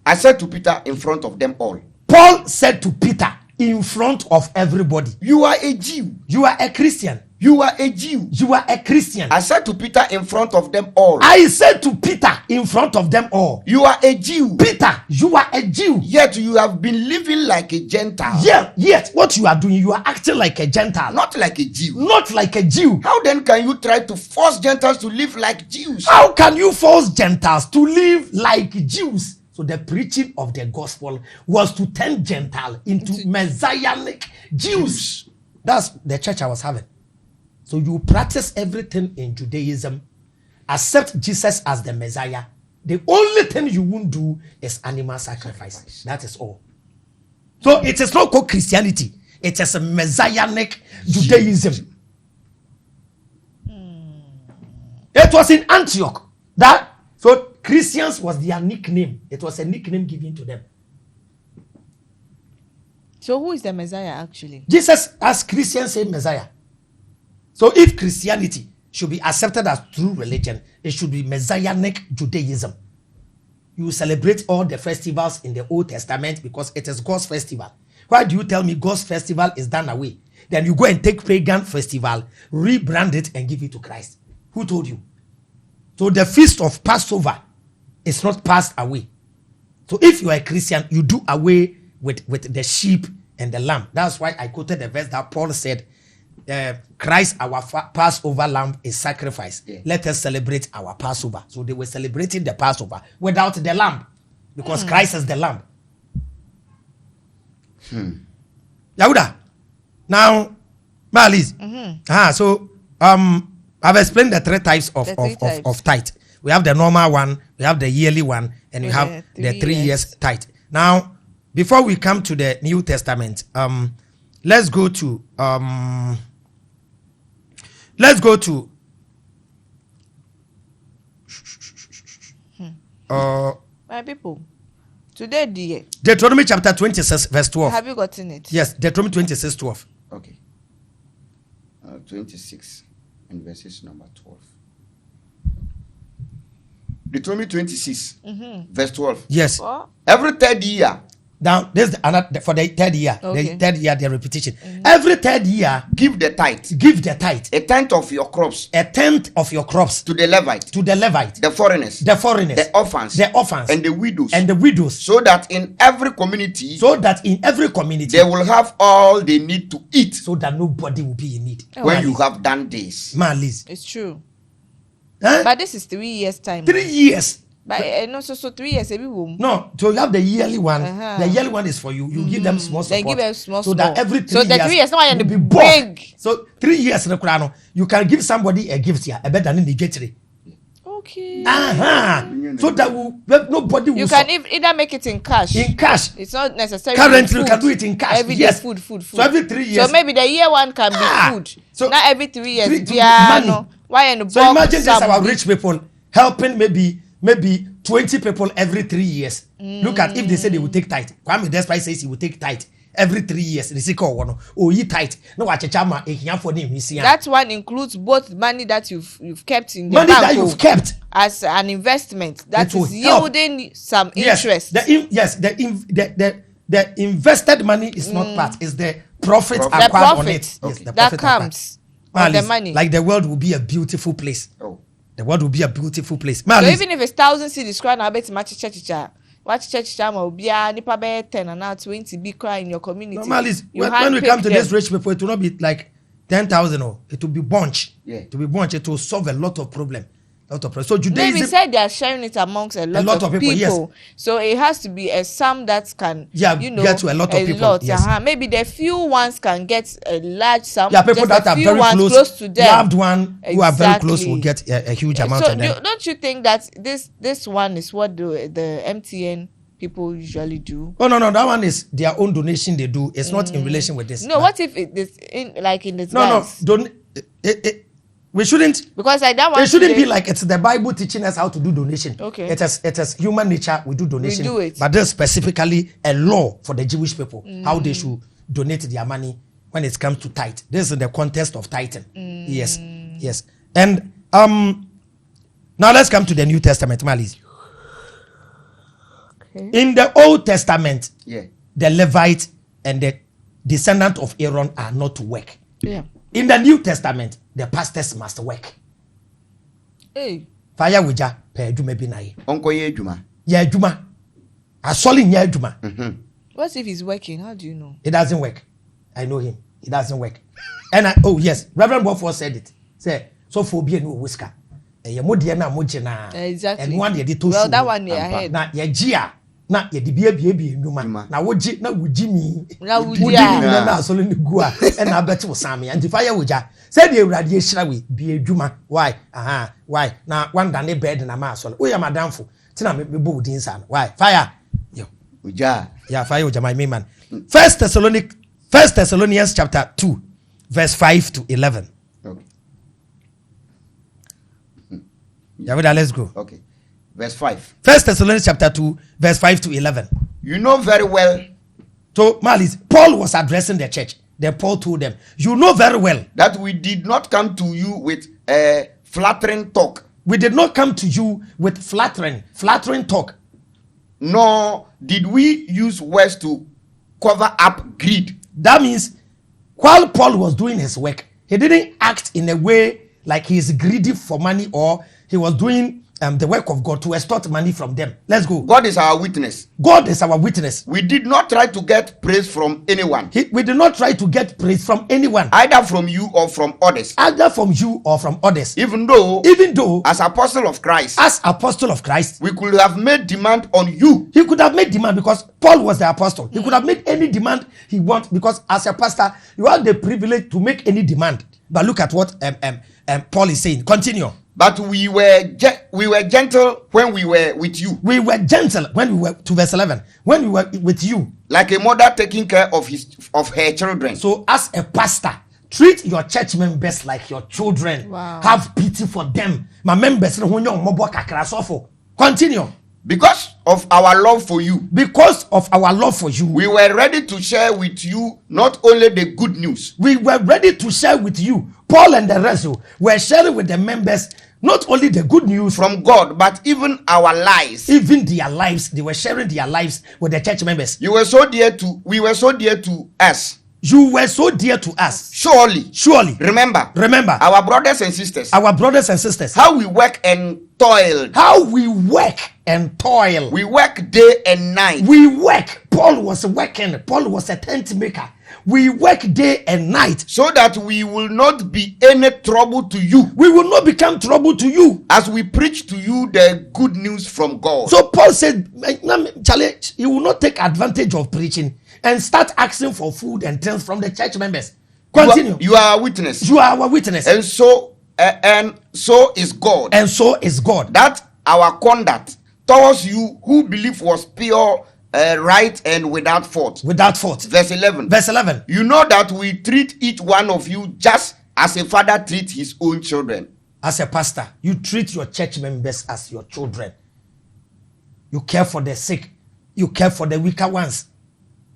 I said to Peter in front of them all. Paul said to Peter in front of everybody. You are a Jew. You are a Christian. You are a Jew. You are a Christian. I said to Peter in front of them all. I said to Peter in front of them all. You are a Jew. Peter, you are a Jew. Yet you have been living like a Gentile. Yeah, yet what you are doing, you are acting like a Gentile. Not like a Jew. Not like a Jew. How then can you try to force Gentiles to live like Jews? How can you force Gentiles to live like Jews? So the preaching of the gospel was to turn Gentile into Messianic Jews. That's the church I was having. So you practice everything in Judaism, accept Jesus as the Messiah. The only thing you won't do is animal sacrifice. That is all. So it is not called Christianity. It is a Messianic Judaism. It was in Antioch that so Christians was their nickname. It was a nickname given to them. So who is the Messiah actually? Jesus, as Christians say Messiah. So if Christianity should be accepted as true religion, it should be Messianic Judaism. You celebrate all the festivals in the Old Testament because it is God's festival. Why do you tell me God's festival is done away? Then you go and take pagan festival, rebrand it and give it to Christ. Who told you? So the feast of Passover is not passed away. So if you are a Christian, you do away with the sheep and the lamb. That's why I quoted the verse that Paul said, Christ, our Passover lamb, is sacrificed. Yeah. Let us celebrate our Passover. So they were celebrating the Passover without the lamb because Christ is the lamb. Yahuda. Now, Liz. So I've explained the three types of tithe. We have the normal one, we have the yearly one, and we have the 3 years tithe. Now, before we come to the New Testament, let's go to my people. Today, dear. Deuteronomy chapter 26, verse 12. Have you gotten it? Yes, Deuteronomy 26, 12. Okay. 26 and verses number 12. Deuteronomy 26, verse 12. Yes. What? Every third year. Now, this is for the third year. Okay. The third year, the repetition. Every third year, Give the tithe. give the tithe. A tenth of your crops. A tenth of your crops To the Levite. to the Levite, The foreigners. the foreigners, The orphans. the orphans, And the widows. and the widows. So that in every community. So that in every community, They will have all they need to eat. so that nobody will be in need. When you have done this. Liz. It's true. Huh? But this is 3 years time. 3 years. But no, so 3 years. No, so you have the yearly one. The yearly one is for you. You give them small support. Then give them small so that every 3 So years. the 3 years, now I will be big. bulk. So 3 years, you can give somebody a gift here. A better than the get. Okay. So that nobody will. You can either make it in cash. In cash. It's not necessary. Currently, you can do it in cash. Every day, yes. food. So every 3 years. So maybe the year one can be food. So not every 3 years. money. No. Why in the So imagine this: our rich people helping maybe 20 people every 3 years. Look at if they say they will take tithe. Kwame Despite says he will take tithe every 3 years. They say you tithe. No, that one includes both money that you've kept in the money bank that you've kept as an investment that is yielding some yes, interest. The invested money is not part. It's the profit acquired on it. Okay. Yes, the that profit comes on the money. Like the world will be a beautiful place. Oh. The world will be a beautiful place. So even if it's 1,000 cedis, cry now bet much church. Watch church will be a nipa be 10 and now 20 be cry in your community. When we come to these rich people, it will not be like 10,000. It will be bunch. Yeah. It will be bunch. It will solve a lot of problem. So Judaism. Maybe said they are sharing it amongst a lot of people. Yes. So it has to be a sum that can, get to a lot of people. Yes. Maybe the few ones can get a large sum. Yeah, people that are very close to them. Loved one who are very close will get a huge amount of them. Don't you think that this one is what the MTN people usually do? Oh no, that one is their own donation they do. It's not in relation with this. No, what if it is in this? No, don't. We shouldn't. Because I don't want. It shouldn't be like it's the Bible teaching us how to do donation. Okay. It is human nature. We do donation. We do it. But there's specifically a law for the Jewish people how they should donate their money when it comes to tithe. This is the context of tithing. Yes. And now let's come to the New Testament, Maliz. Okay. In the Old Testament, Yeah. the Levite and the descendant of Aaron are not to work. Yeah. In the New Testament, the pastors must work. Hey. Fire wija pe adwuma bi na ye. Onko ye adwuma. Ya adwuma. Asoli nya adwuma. What if he's working? How do you know? It doesn't work. I know him. It doesn't work. And yes, Reverend Bofor said it. Say so for be no whisker. Ye modie na moje na. Exactly. And one ye to well, that one they ahead. Na ye gia na ye di bia ndwuma. Na woji na woji mi. Na Woji woji na asoli ni gu a and na beti wo same. And fire woja. Said the Awurade ehira we bi adwuma. Why? Why? Na one dane bed na ma asoli. Oya madamfo. Tina me bo udin sa. Why? Fire. Yo. Uja. Yeah, fire uja my man. First Thessalonians chapter 2 verse 5 to 11. Okay. Yeah, let's go. Okay. Verse 5. First Thessalonians chapter 2 verse 5 to 11. You know very well So, Malis, Paul was addressing the church. Then Paul told them, you know very well that we did not come to you with flattering talk, we did not come to you with flattering talk, nor did we use words to cover up greed. That means while Paul was doing his work, he didn't act in a way like he is greedy for money or he was doing the work of God to extort money from them. Let's go. God is our witness. God is our witness. We did not try to get praise from anyone, We did not try to get praise from anyone, either from you or from others. either from you or from others. Even though, As apostle of Christ, we we could have made demand on you. he could have made demand because Paul was the apostle. He could have made any demand he wants because as a pastor, you have the privilege to make any demand. But look at what Paul is saying. Continue. But we were gentle when we were with you, We were gentle when we were, to verse 11, when we were with you. like a mother taking care of her children. So as a pastor, treat your church members like your children. Wow. Have pity for them. My members, continue. Because of our love for you, Because of our love for you, we were ready to share with you not only the good news, we were ready to share with you. Paul and the rest were sharing with the members not only the good news from God, but even our lives. even their lives. They were sharing their lives with the church members. We were so dear to us. You were so dear to us. Surely, remember our brothers and sisters, brothers, how we work and toiled. how we work and toil. We work day and night. We work. Paul was working. Paul was a tent maker. We work day and night So that we will not be any trouble to you, we will not become trouble to you. as we preach to you the good news from God. So Paul said, Charlie, you will not take advantage of preaching and start asking for food and things from the church members. Continue. You are a witness. You are our witness. And so is God. And so is God. That our conduct towards you who believe was pure, right, and without fault. Without fault. Verse 11. Verse 11. You know that we treat each one of you just as a father treats his own children. As a pastor, you treat your church members as your children. You care for the sick. You care for the weaker ones.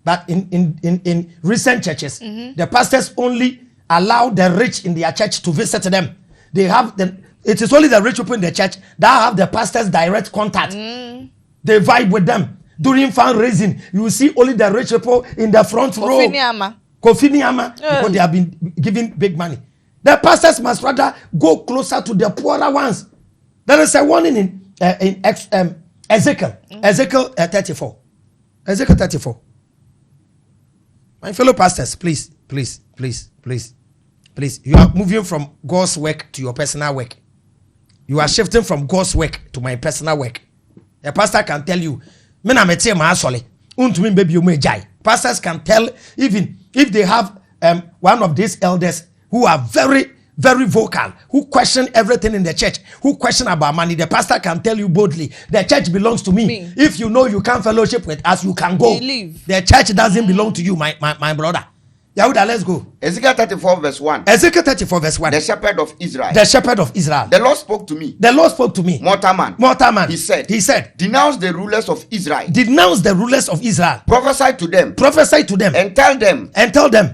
But in recent churches, the pastors only allow the rich in their church to visit them. It is only the rich people in the church that have the pastor's direct contact. They vibe with them. During fundraising, you will see only the rich people in the front row. Kofi Niama, because they have been giving big money. The pastors must rather go closer to the poorer ones. There is a warning in Ezekiel 34. Ezekiel 34. My fellow pastors, please. You are moving from God's work to your personal work. You are shifting from God's work to my personal work. A pastor can tell you, pastors can tell, even if they have one of these elders who are very, very vocal, who question everything in the church, who question about money, the pastor can tell you boldly, the church belongs to me. If you know you can't fellowship with us, you can go. Leave. The church doesn't belong to you, my brother. Yahuda, let's go. Ezekiel 34 verse 1. Ezekiel 34 verse 1. The shepherd of Israel. The shepherd of Israel. The Lord spoke to me. The Lord spoke to me. Mortal man. He said, denounce the rulers of Israel. Denounce the rulers of Israel. Prophesy to them. And tell them.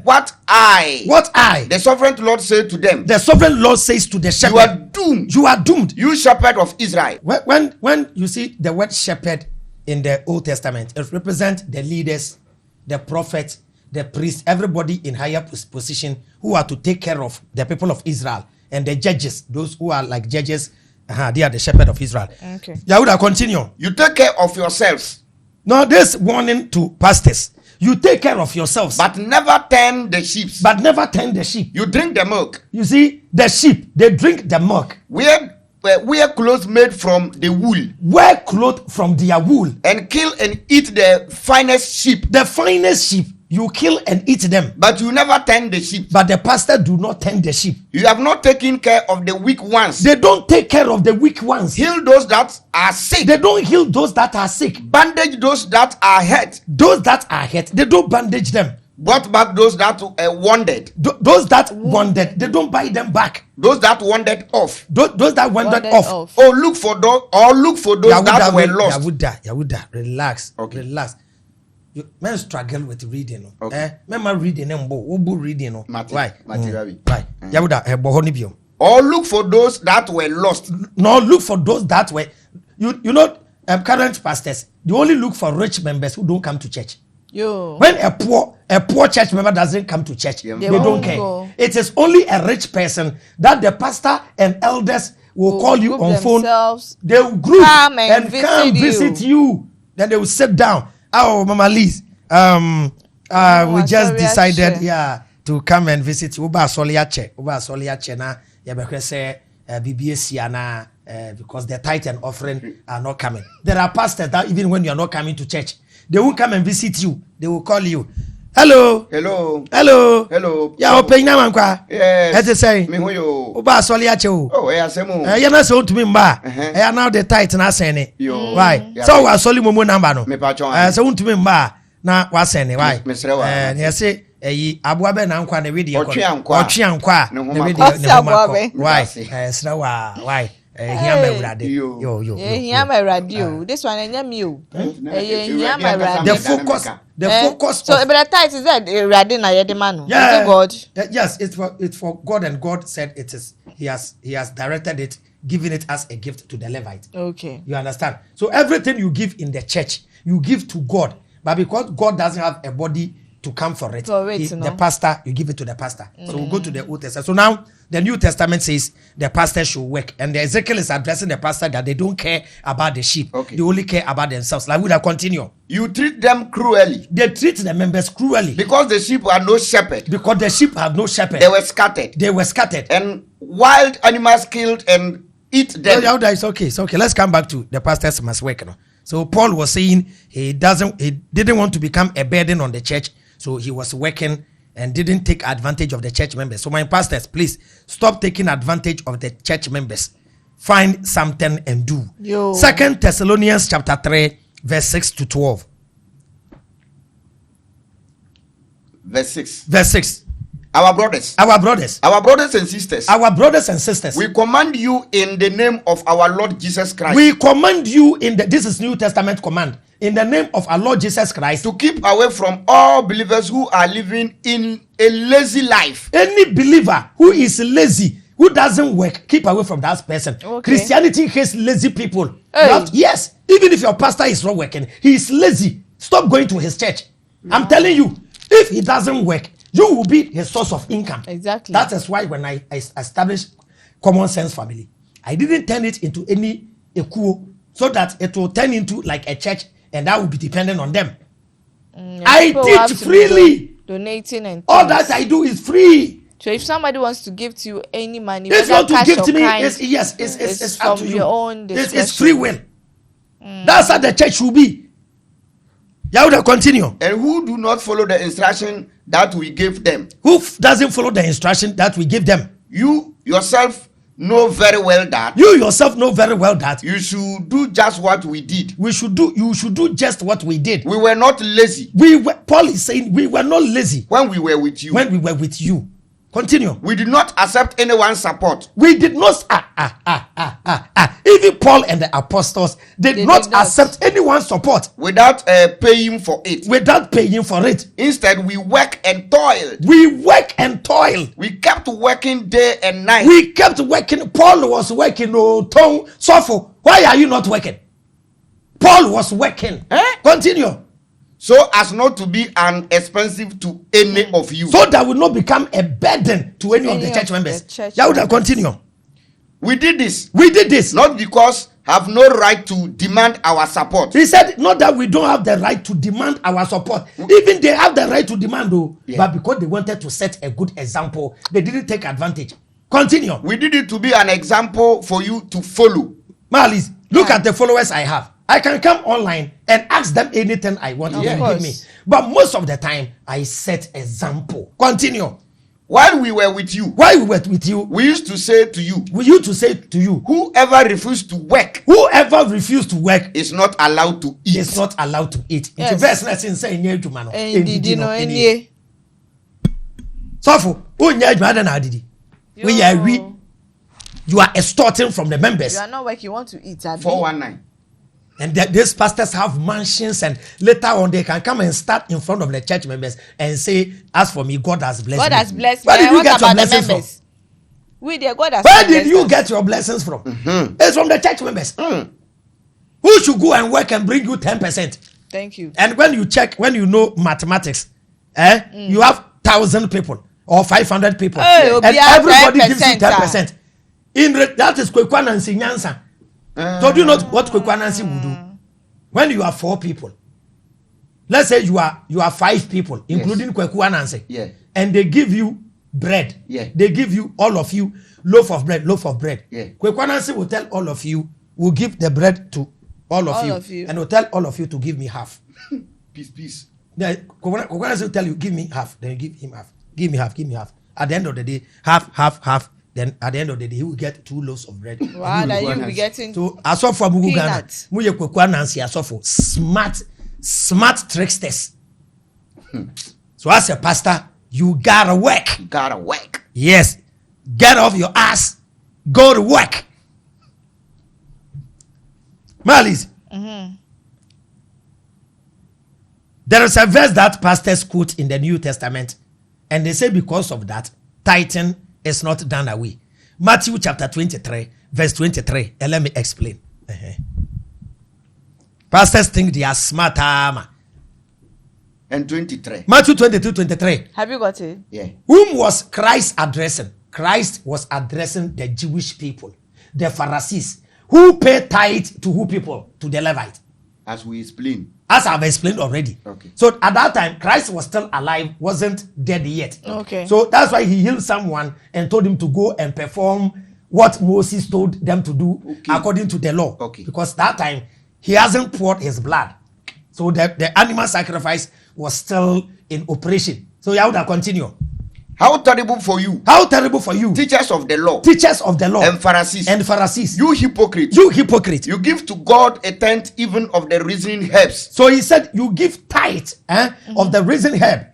What I, the sovereign Lord, say to them. The sovereign Lord says to the shepherd. You are doomed. You are doomed. You shepherd of Israel. When you see the word shepherd in the Old Testament, it represents the leaders, the prophets, the priests, everybody in higher position who are to take care of the people of Israel, and the judges, those who are like judges, they are the shepherd of Israel. Okay. Yahuda, continue. You take care of yourselves. Now, this warning to pastors: you take care of yourselves, but never tend the sheep. You drink the milk. You see, the sheep, they drink the milk. Wear clothes made from the wool. Wear clothes from their wool. And kill and eat the finest sheep. The finest sheep. You kill and eat them. But you never tend the sheep. But the pastor do not tend the sheep. You have not taken care of the weak ones. They don't take care of the weak ones. Heal those that are sick. They don't heal those that are sick. Bandage those that are hurt. Those that are hurt, they don't bandage them. Brought back those that wandered. Those that wandered, they don't buy them back. Those that wandered off. Those that wandered off. Oh, look for those that were lost. Yahuda, relax. Okay. Relax. You men struggle with reading. Okay. Reading reading. Right. Right. Yahuda, or look for those that were lost. No, look for those that were. You know, current pastors, they only look for rich members who don't come to church. When a poor church member doesn't come to church, they don't care. It is only a rich person that the pastor and elders will call you on phone. They will group come visit you. Then they will sit down. Oh, Mama Liz, we just decided, to come and visit you. Uba soliache na say BBS na because the tithe and offering are not coming. There are pastors that even when you are not coming to church, they won't come and visit you. They will call you. Hello. Yeah, open now, Uncle. Yes. As they say, Uba soliache. Oh, yeah, Samu. You're not so to me, ba. Now the tithe na sene. Why? So I saw you number no. So to me, ba. Na was sene. Why? Yes, say. Abuabe na nkwa na video ko. Otwe ankwa na video. Why? Why? Here my radio. Yo. Here my radio. This one enya me o. Here my radio. The focus. So but the tithe is that radio na ye man. Yeah. God. Yes, it's for God, and God said it is. He has directed it, giving it as a gift to the Levite. Okay. You understand? So everything you give in the church, you give to God, but because God doesn't have a body to come for it, the pastor, you give it to the pastor. So we'll go to the Old Testament. So now the New Testament says the pastor should work, and the Ezekiel is addressing the pastor that they don't care about the sheep. Okay. They only care about themselves. Like we will continue. You treat them cruelly. They treat the members cruelly because the sheep had no shepherd. Because the sheep have no shepherd. They were scattered. And wild animals killed and eat them. No, it's okay. It's okay. Let's come back to the pastors must work. So Paul was saying he didn't want to become a burden on the church. So he was working and didn't take advantage of the church members. So my pastors, please stop taking advantage of the church members. Find something and do. 2 Thessalonians chapter 3, verse 6 to 12. Verse 6. Our brothers and sisters. We command you in the name of our Lord Jesus Christ. This is New Testament command. In the name of our Lord Jesus Christ, to keep away from all believers who are living in a lazy life. Any believer who is lazy, who doesn't work, keep away from that person. Okay. Christianity hates lazy people. Hey. Yes, even if your pastor is not working, he is lazy. Stop going to his church. No. I'm telling you, if he doesn't work, you will be his source of income. Exactly. That is why when I established Common Sense Family, I didn't turn it into any ekuo so that it will turn into like a church, and that will be dependent on them. I teach freely. Donating and all that I do is free. So if somebody wants to give to you any money, it's not to give to me. It's from up to you. Your own discretion. It's free will. That's how the church should be. Yahuda, continue. And who do not follow the instruction that we give them? Who doesn't follow the instruction that we give them? You yourself know very well that you yourself know very well that you should do just what we did. you should do just what we did. We were not lazy Paul is saying we were not lazy when we were with you. when we were with you. Continue. We did not accept anyone's support. We did not. Even Paul and the apostles did not accept anyone's support Without paying for it. without paying for it. Instead, we work and toiled. We work and toil. We kept working day and night. We kept working. Paul was working. Oh, Tom, Sopho, why are you not working? Paul was working. Continue. So as not to be an expensive to any of you. So that will not become a burden to any of the church members. Yahuda, continue. We did this. We did this. Not because have no right to demand our support. He said, not that we don't have the right to demand our support. Even they have the right to demand, though. Yeah. But because they wanted to set a good example, they didn't take advantage. Continue. We did it to be an example for you to follow. Marlies, look at the followers I have. I can come online and ask them anything I want to give me. But most of the time, I set example. Continue. While we were with you, we used to say to you, whoever refused to work is not allowed to eat. Is not allowed to eat. Yes. Verse 19 say, so you are extorting from the members. You are not working, you want to eat. 419. And these pastors have mansions, and later on they can come and start in front of the church members and say, as for me, God has blessed me. God has blessed me. Where did you get your blessings from? Where did you get your blessings from? Mm-hmm. It's from the church members. Who should go and work and bring you 10%? Thank you. And when you know mathematics, you have 1,000 people or 500 people, and everybody gives you 10%. That is Kwekwanansi Nyansa. So do you know what Kwekwanansi will do? When you are 4 people, let's say you are 5 people, including Kwekwanansi, and they give you bread. They give you, all of you, loaf of bread. Kwekwanansi will tell all of you, will give the bread to all of you, and will tell all of you to give me half. Peace. Kwekwanansi will tell you, give me half, then you give him half. Give me half. At the end of the day, half. Then at the end of the day, he will get 2 loaves of bread. Wow, that you will be getting. So asofo abugu Ghana, muye Kwekwanansi asofo, smart tricksters. So as a pastor, you gotta work. Yes, get off your ass, go to work. Marlies, there is a verse that pastors quote in the New Testament, and they say because of that, tithing is not done away. Matthew chapter 23, verse 23. And let me explain. Pastors think they are smarter. And 23. Matthew 23. Have you got it? Yeah. Whom was Christ addressing? Christ was addressing the Jewish people, the Pharisees, who pay tithe to who people? To the Levite. As we explained. As I've explained already. Okay. So at that time, Christ was still alive, wasn't dead yet. Okay. So that's why he healed someone and told him to go and perform what Moses told them to do according to the law. Okay. Because that time, he hasn't poured his blood. So the animal sacrifice was still in operation. So Yahuda, continue. How terrible for you. Teachers of the law. And Pharisees. You hypocrites. You give to God a tenth even of the risen herbs. So he said you give tithe of the risen herb.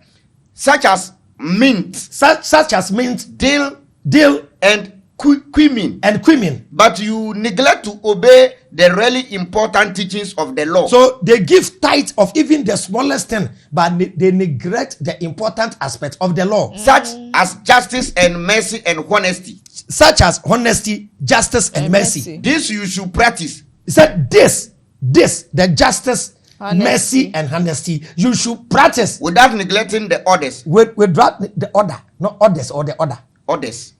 Such as mint. Dill, and cumin. But you neglect to obey the really important teachings of the law. So they give tithe of even the smallest thing, but they neglect the important aspects of the law. Such as justice and mercy and honesty. Such as honesty, justice and mercy. This you should practice. He said this, the justice, mercy and honesty, you should practice. Without neglecting the others. Without the order, not others or the order. Others.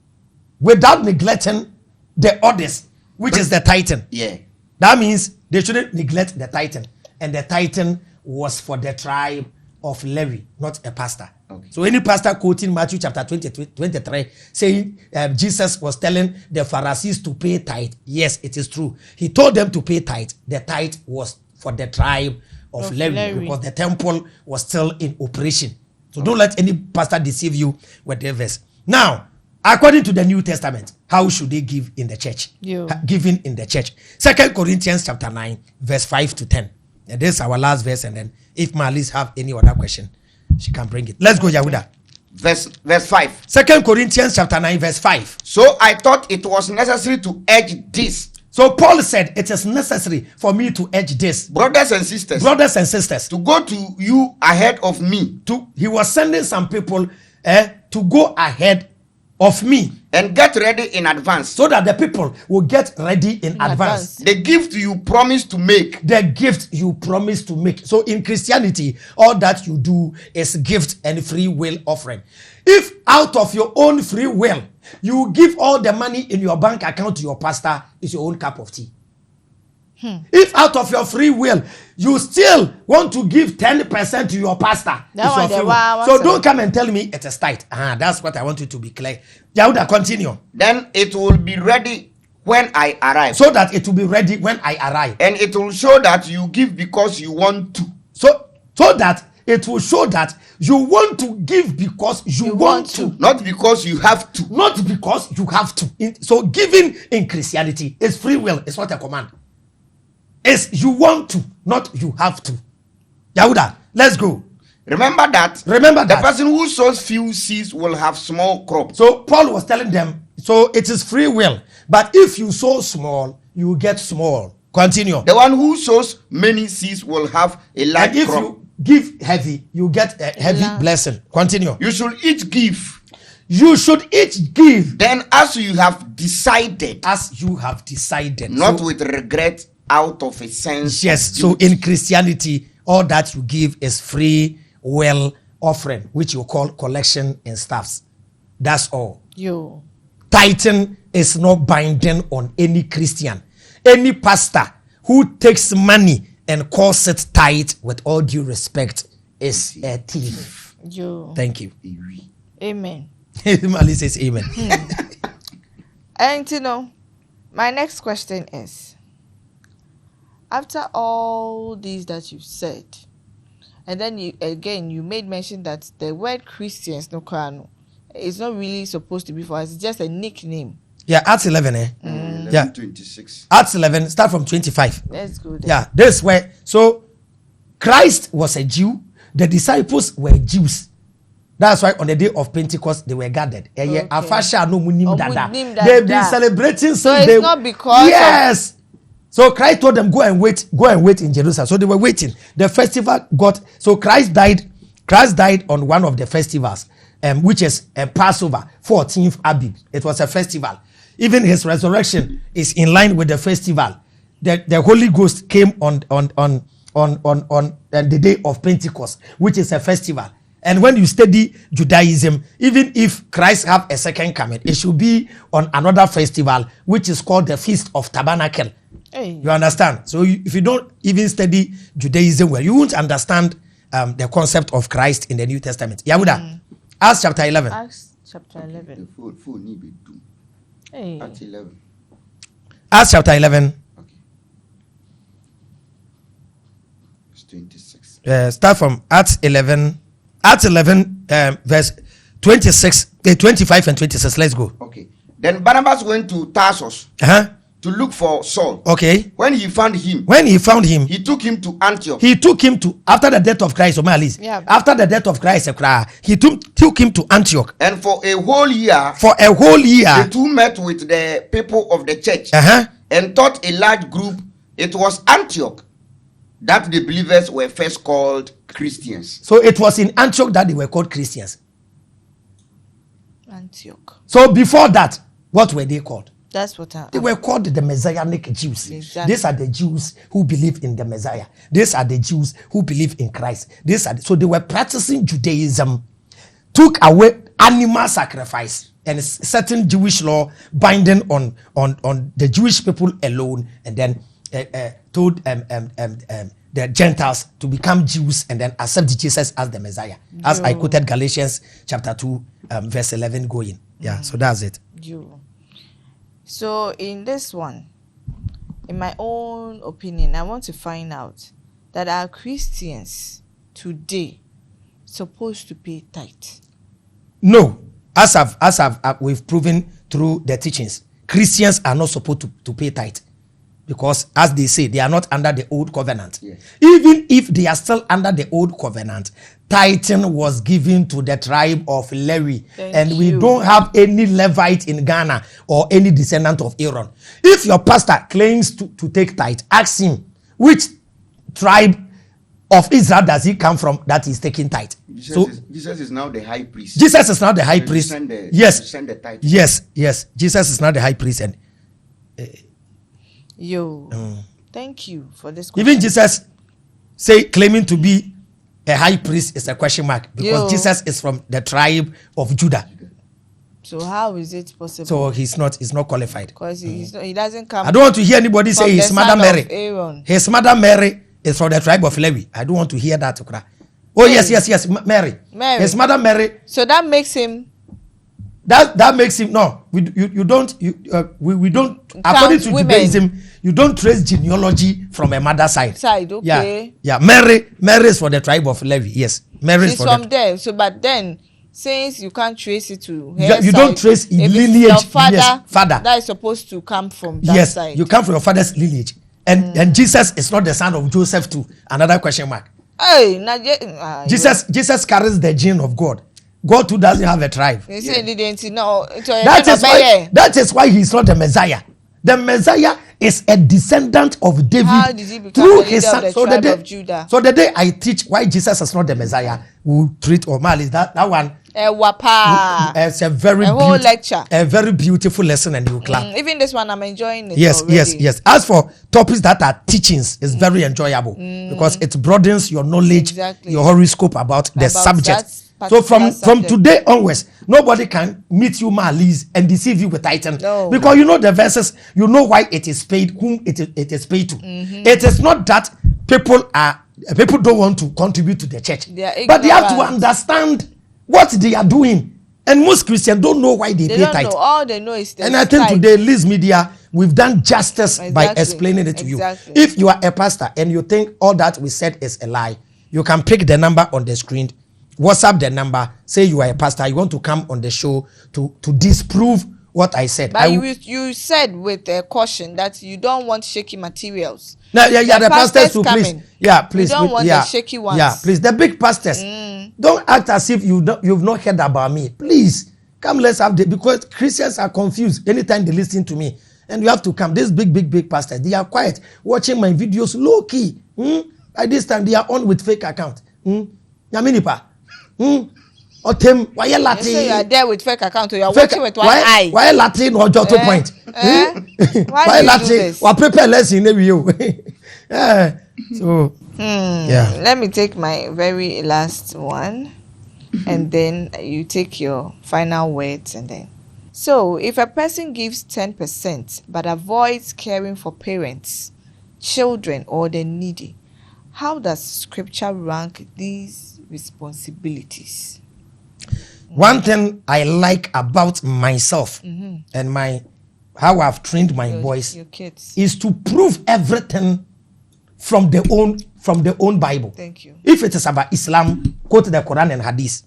Without neglecting the others, which is the tithing. Yeah. That means they shouldn't neglect the tithing. And the tithing was for the tribe of Levi, not a pastor. Okay. So any pastor quoting Matthew chapter 23 saying Jesus was telling the Pharisees to pay tithe. Yes, it is true. He told them to pay tithe. The tithe was for the tribe of Levi because the temple was still in operation. So don't let any pastor deceive you with the verse. Now, According to the New Testament, how should they give in the church? Giving in the church. 2 Corinthians chapter 9, verse 5 to 10. And this is our last verse. And then if Marlies have any other question, she can bring it. Let's go, Yahuda. Verse 5. 2 Corinthians chapter 9, verse 5. So I thought it was necessary to urge this. So Paul said, it is necessary for me to urge this. Brothers and sisters. To go to you ahead of me. He was sending some people to go ahead of me. And get ready in advance. So that the people will get ready in advance. The gift you promised to make. So in Christianity, all that you do is gift and free will offering. If out of your own free will, you give all the money in your bank account to your pastor, it's your own cup of tea. If out of your free will, you still want to give 10% to your pastor, it's your free will. So don't come and tell me it is tight. That's what I want you to be clear. Yahuda, continue. Then it will be ready when I arrive. So that it will be ready when I arrive. And it will show that you give because you want to. So that it will show that you want to give because you want to. Not because you have to. Not because you have to. So giving in Christianity is free will. It's not a command. It's you want to, not you have to. Yahuda, let's go. Remember that the person who sows few seeds will have small crop. So Paul was telling them, so it is free will. But if you sow small, you get small. Continue. The one who sows many seeds will have a large crop. And if you give heavy, you get a heavy blessing. Continue. You should each give. Then as you have decided. Not with regret, out of a sense. Yes. So in Christianity, all that you give is free will offering, which you call collection and staffs. That's all. Tithing is not binding on any Christian. Any pastor who takes money and calls it tithe, with all due respect, is a thief. Thank you. Amen. Mali says amen. And my next question is, after all these that you've said, and then you made mention that the word Christians is not really supposed to be for us. It's just a nickname. Yeah, Acts 11. 26. Acts 11, start from 25. Let's go there. Yeah, this way. So Christ was a Jew. The disciples were Jews. That's why on the day of Pentecost they were gathered. They've been celebrating. So it's not because. Yes. So Christ told them, go and wait in Jerusalem. So they were waiting. The festival so Christ died on one of the festivals, which is Passover, 14th Abib. It was a festival. Even his resurrection is in line with the festival. The Holy Ghost came on the day of Pentecost, which is a festival. And when you study Judaism, even if Christ have a second coming, it should be on another festival, which is called the Feast of Tabernacle. You understand? So if you don't even study Judaism well, you won't understand the concept of Christ in the New Testament. Yahuda, Acts chapter 11. Acts chapter 11. Acts 11. Acts chapter 11. Okay. Verse 26. Start from Acts 11. Acts 11, verse 26, 25 and 26. Let's go. Okay. Then Barnabas went to Tarsus. To look for Saul. Okay. When he found him, he took him to Antioch. After the death of Christ, after the death of Christ, he took him to Antioch. And for a whole year, the two met with the people of the church and taught a large group. It was Antioch that the believers were first called Christians. So it was in Antioch that they were called Christians. Antioch. So before that, what were they called? That's what they were called the Messianic Jews. Exactly. These are the Jews who believe in the Messiah. These are the Jews who believe in Christ. So they were practicing Judaism, took away animal sacrifice and certain Jewish law binding on the Jewish people alone, and then told the Gentiles to become Jews and then accept Jesus as the Messiah. As I quoted Galatians chapter 2, verse 11 going. Yeah, so that's it. So in this one, in my own opinion, I want to find out that are Christians today supposed to pay tithe? No. we've proven through the teachings, Christians are not supposed to pay tithe. Because as they say, they are not under the old covenant. Yes. Even if they are still under the old covenant, tithing was given to the tribe of Levi. We don't have any Levite in Ghana or any descendant of Aaron. If your pastor claims to take tithe, ask him which tribe of Israel does he come from that is taking tithe. Jesus is now the high priest. Jesus is now the high priest. Yes. Send the tithe. Yes. Jesus is now the high priest. And thank you for this question. Even Jesus claiming to be a high priest is a question mark, because Jesus is from the tribe of Judah. So how is it possible? So he's not qualified. Because he doesn't come. I don't want to hear anybody say his mother Mary. Aaron. His mother Mary is from the tribe of Levi. I don't want to hear that. Oh yes, Mary. His mother Mary. So that makes him. That makes him we don't according to Judaism, you don't trace genealogy from a mother's side. Okay. Yeah. Mary is for the tribe of Levi. Yes, Mary is from there. So, but then since you can't trace it to her you side, don't trace lineage. Your father, yes, father that is supposed to come from that side. Yes, you come from your father's lineage, and Jesus is not the son of Joseph too. Another question mark. Jesus carries the gene of God. God too doesn't have a tribe. That is why he's not the Messiah. The Messiah is a descendant of David. How did he become the leader of the tribe of Judah? So the day I teach why Jesus is not the Messiah, we'll treat O'Malley. That one. It's a whole lecture. A very beautiful lesson, and you clap. Even this one, I'm enjoying it. Yes. As for topics that are teachings, it's very enjoyable because it broadens your knowledge, your horoscope about the subject. So from today onwards, nobody can meet you, Liz, and deceive you with Titan. No. Because you know the verses, you know why it is paid, whom it is paid to. It is not that people don't want to contribute to the church, but they have to understand what they are doing. And most Christians don't know why they pay tithe. All they know is the And I think today, Lizmedia, we've done justice by explaining it to you. If you are a pastor and you think all that we said is a lie, you can pick the number on the screen, WhatsApp the number, say you are a pastor, you want to come on the show to disprove what I said. But you said with a caution that you don't want shaky materials. No, the pastors too, please. Yeah, please. You don't want the shaky ones. Yeah, please. The big pastors. Don't act as if you've not heard about me. Please, come, let's have because Christians are confused anytime they listen to me. And you have to come. These big pastors, they are quiet, watching my videos low key. By this time, they are on with fake account. Yaminipa. Otem, why you Latin? You say you are there with fake account, or you are watching with one eye. Why Latin or just 2 point? Why do you do this? Why prepare lesson you? So let me take my very last one, and then you take your final words, and then. So, if a person gives 10% but avoids caring for parents, children, or the needy, how does Scripture rank these responsibilities? One thing I like about myself and how I've trained my boys, your kids, is to prove everything from the own Bible. Thank you. If it is about Islam, quote the Quran and Hadith.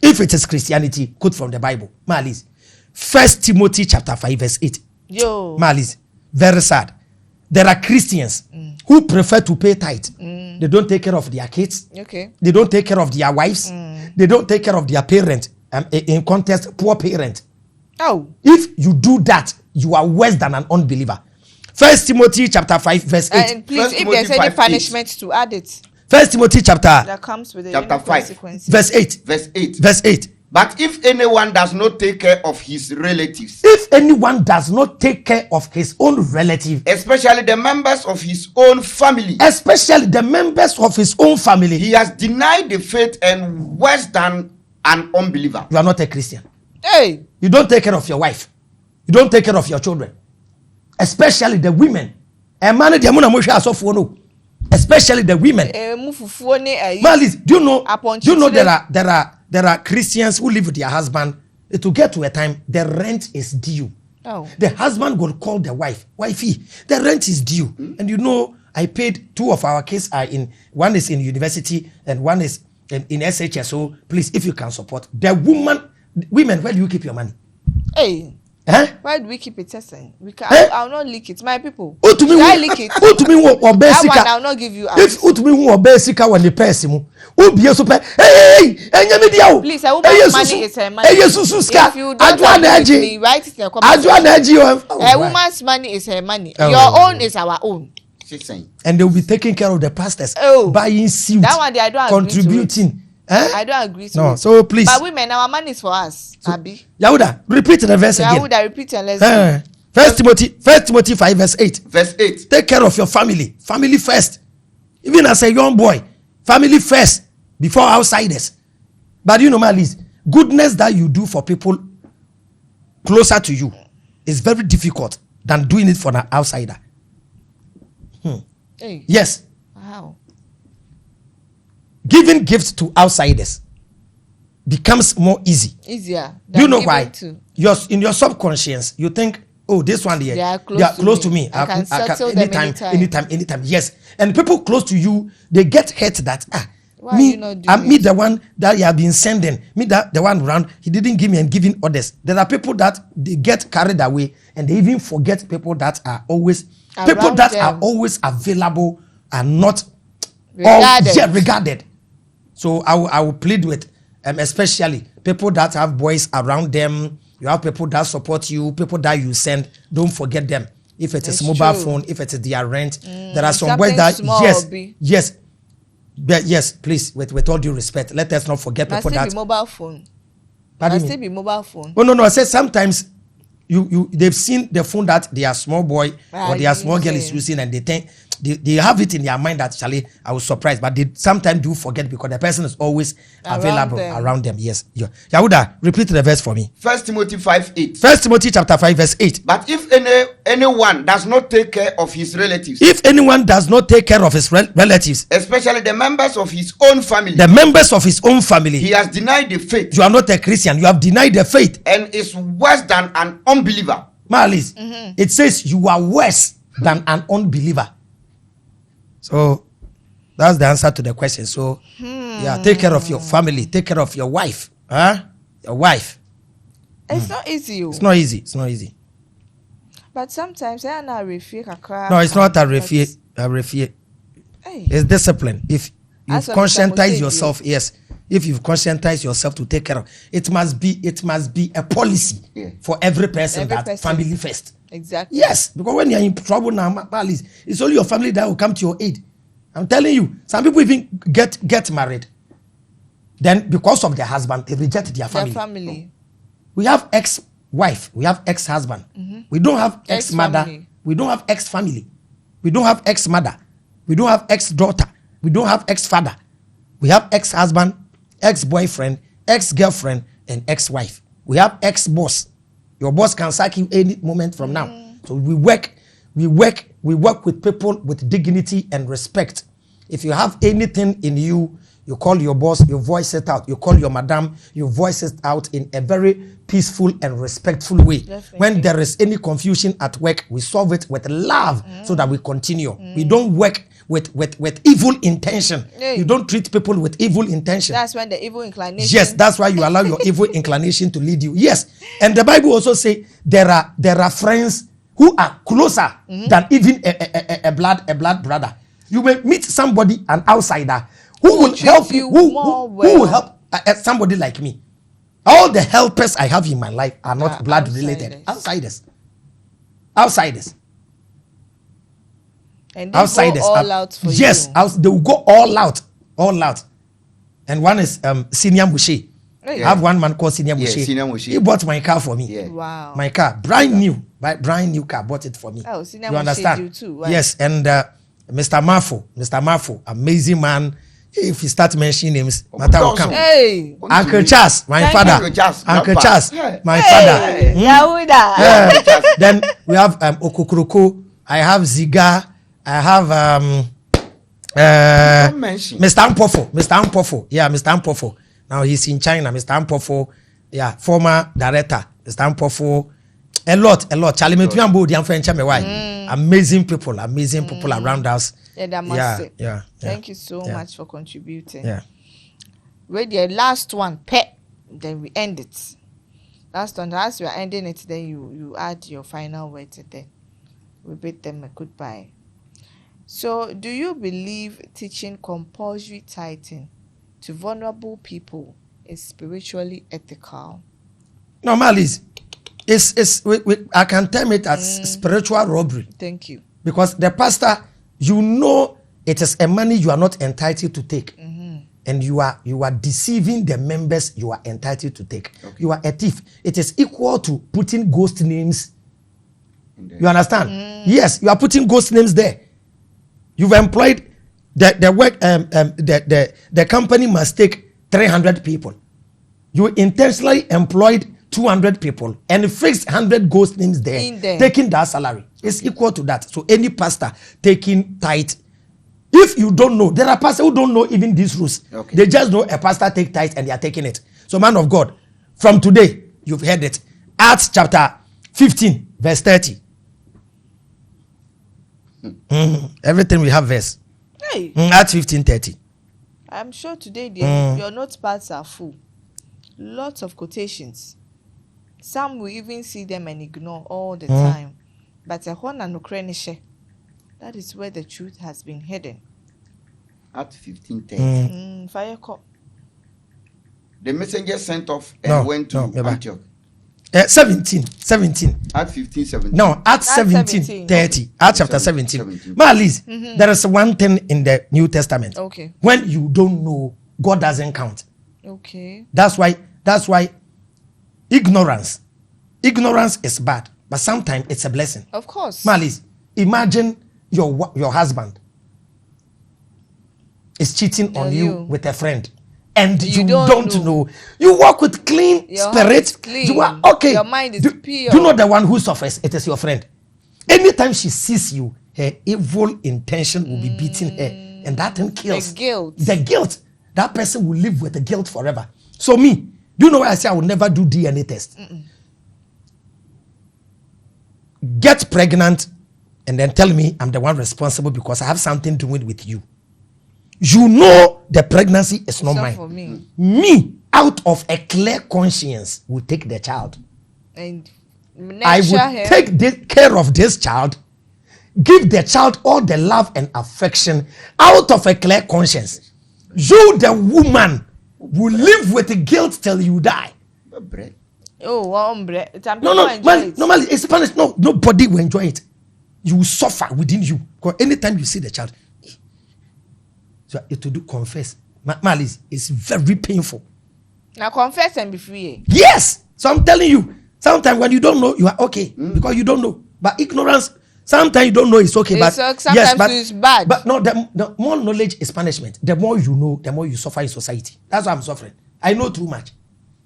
If it is Christianity, quote from the Bible. Malis, 1 Timothy chapter 5 verse 8. Malis, very sad. There are Christians who prefer to pay tithe. They don't take care of their kids. Okay. They don't take care of their wives. They don't take care of their parents. In context, poor parent. Oh. If you do that, you are worse than an unbeliever. 1 Timothy chapter 5 verse 8. And please, if there's any punishment to add it. 1 Timothy chapter that comes with chapter 5 verse 8. Verse 8. But if anyone does not take care of his relatives, if anyone does not take care of his own relative, especially the members of his own family, he has denied the faith and worse than an unbeliever. You are not a Christian. Hey, you don't take care of your wife. You don't take care of your children, especially the women. Especially the women. Malis, do you know there are Christians who live with their husband. It will get to a time the rent is due. Oh. The husband will call the wife, wifey, the rent is due. And you know, I paid 2 of our kids are one is in university and one is in SHS. So please, if you can support, the woman Women, where do you keep your money? Hey. Eh? Why do we keep it testing? I'll not leak it. My people. Oh, to me, I leak it? Oh, to me, what basic? I'll not give you out. If to me, what basic when the person who be a super. Hey, please, a woman's money is her money. If you don't agree with me, write it in the comment. A woman's money is her money. Your own is our own. And they will be taking care of the pastors, buying suits, that one I don't contributing. I don't agree to no, it. so please. But women, our money is for us. So, Abi. Yahuda, repeat the verse again. Yahuda, repeat and let's go. First Timothy 5 verse 8. Verse 8. Take care of your family. Family first. Even as a young boy, family first before outsiders. But you know, Liz, goodness that you do for people closer to you is very difficult than doing it for an outsider. Hey. Yes. Wow. Giving gifts to outsiders becomes more easy. Easier. Do you know why? In your subconscious, you think, oh, this one here, they are close to me. I can settle them anytime. Yes. And people close to you, they get hurt that why me, you not doing me the one that you have been sending, me the one around, he didn't give me and giving others. There are people that they get carried away and they even forget people that are always are always available and not regarded. So I will plead with especially people that have boys around them. You have people that support you, people that you send. Don't forget them. If it is mobile phone, if it is their rent, there are some boys that yes, please, with all due respect, let us not forget people that. Be mobile phone. Must still be mobile phone. Oh no, I said sometimes they've seen the phone that their small boy or their small girl is using, and they think they have it in their mind that Charlie, I was surprised, but they sometimes do forget because the person is always available around them. Yes. Yahuda, repeat the verse for me. 1 Timothy 5:8. 1 Timothy chapter 5 verse 8. But if anyone does not take care of his relatives, if anyone does not take care of his relatives, especially the members of his own family, he has denied the faith. You are not a Christian. You have denied the faith and is worse than an unbeliever. Malice, it says you are worse than an unbeliever. So that's the answer to the question. So take care of your family, take care of your wife. Your wife. It's not easy. It's not easy. But sometimes I not refuse. No, it's not a refuse. It's discipline. If you've conscientized yourself, yes. If you've conscientized yourself to take care of it, must be a policy for every person family first. Exactly. Yes, because when you're in trouble now, it's only your family that will come to your aid. I'm telling you, some people even get married. Then because of their husband, they reject their family. We have ex-wife, we have ex-husband. We don't have ex-mother, we don't have ex-family. We don't have ex-mother, we don't have ex-daughter, we don't have ex-father. We have ex-husband, ex-boyfriend, ex-girlfriend, and ex-wife. We have ex-boss. Your boss can sack you any moment from now. So we work with people with dignity and respect. If you have anything in you, you call your boss, you voice it out. You call your madam, you voice it out in a very peaceful and respectful way. Definitely. When there is any confusion at work, we solve it with love so that we continue. We don't work with evil intention. You don't treat people with evil intention. That's when the evil inclination. Yes, that's why you allow your evil inclination to lead you. Yes, and the Bible also say there are friends who are closer than even a blood brother. You may meet somebody, an outsider, who will help you. Who will help somebody like me? All the helpers I have in my life are not blood related. Outsiders. And they go all out for you. Yes, they will go all out. And one is Senior Moshey. I have one man called Senior Moshey. He bought my car for me. Yeah. Wow. My car, brand new car, bought it for me. Oh, Senior you understand? You too. Wow. Yes, and Mr. Marfo, amazing man. If you start mentioning names, matter will come. Hey. Uncle Charles, my father. Uncle Charles, my father. Yahuda. Then we have Okokroko. I have Ziga. I have Mr. Ampofo. Yeah, Mr. Ampofo. Now he's in China. Mr. Ampofo. Yeah, former director. Mr. Ampofo. A lot. Charlie Metuambo, the French, amazing people around us. Yeah. Thank you so much for contributing. Yeah. Ready, the last one, then we end it. Last one, as we are ending it, then you add your final words and then we bid them a goodbye. So, do you believe teaching compulsory tithing to vulnerable people is spiritually ethical? No, Malice, I can term it as spiritual robbery. Thank you. Because the pastor, you know, it is a money you are not entitled to take. And you are deceiving the members you are entitled to take. Okay. You are a thief. It is equal to putting ghost names. You understand? Yes, you are putting ghost names there. You've employed the work. The company must take 300 people. You intentionally employed 200 people and fixed 100 ghost names there, taking that salary. It's equal to that. So any pastor taking tithe. If you don't know, there are pastors who don't know even these rules. Okay. They just know a pastor take tithe and they are taking it. So, man of God, from today, you've heard it. Acts chapter 15, verse 30. Everything we have verse. Hey. Acts 15, 30. I'm sure today your notepads are full. Lots of quotations. Some will even see them and ignore all the time. But that is where the truth has been hidden. At 15:10. Fire call. The messenger sent off and went to Antioch. 17. At 15:17. No, at 17:30. At chapter 17. Liz, there is one thing in the New Testament. Okay. When you don't know, God doesn't count. Okay. That's why ignorance is bad, but sometimes it's a blessing. Of course. Liz, imagine your husband is cheating on you with a friend and you don't know. You walk with clean spirit. You are okay. Your mind is pure. You know the one who suffers, it is your friend. Anytime she sees you, her evil intention will be beating her, and that thing kills. The guilt. That person will live with the guilt forever. So me, do you know why I say I will never do DNA test? Get pregnant and then tell me I'm the one responsible because I have something to do with you. You know the pregnancy is not mine. For me. Me, out of a clear conscience, will take the child. And I will take care of this child, give the child all the love and affection out of a clear conscience. You, the woman, will live with the guilt till you die. Normally it's Spanish. No, nobody will enjoy it. You will suffer within you. Because anytime you see the child, so it will do confess. Malice, it's very painful. Now confess and be free. Yes. So I'm telling you, sometimes when you don't know, you are okay because you don't know. But ignorance, sometimes you don't know it's okay. It's bad. But no, the more knowledge is punishment. The more you know, the more you suffer in society. That's why I'm suffering. I know too much.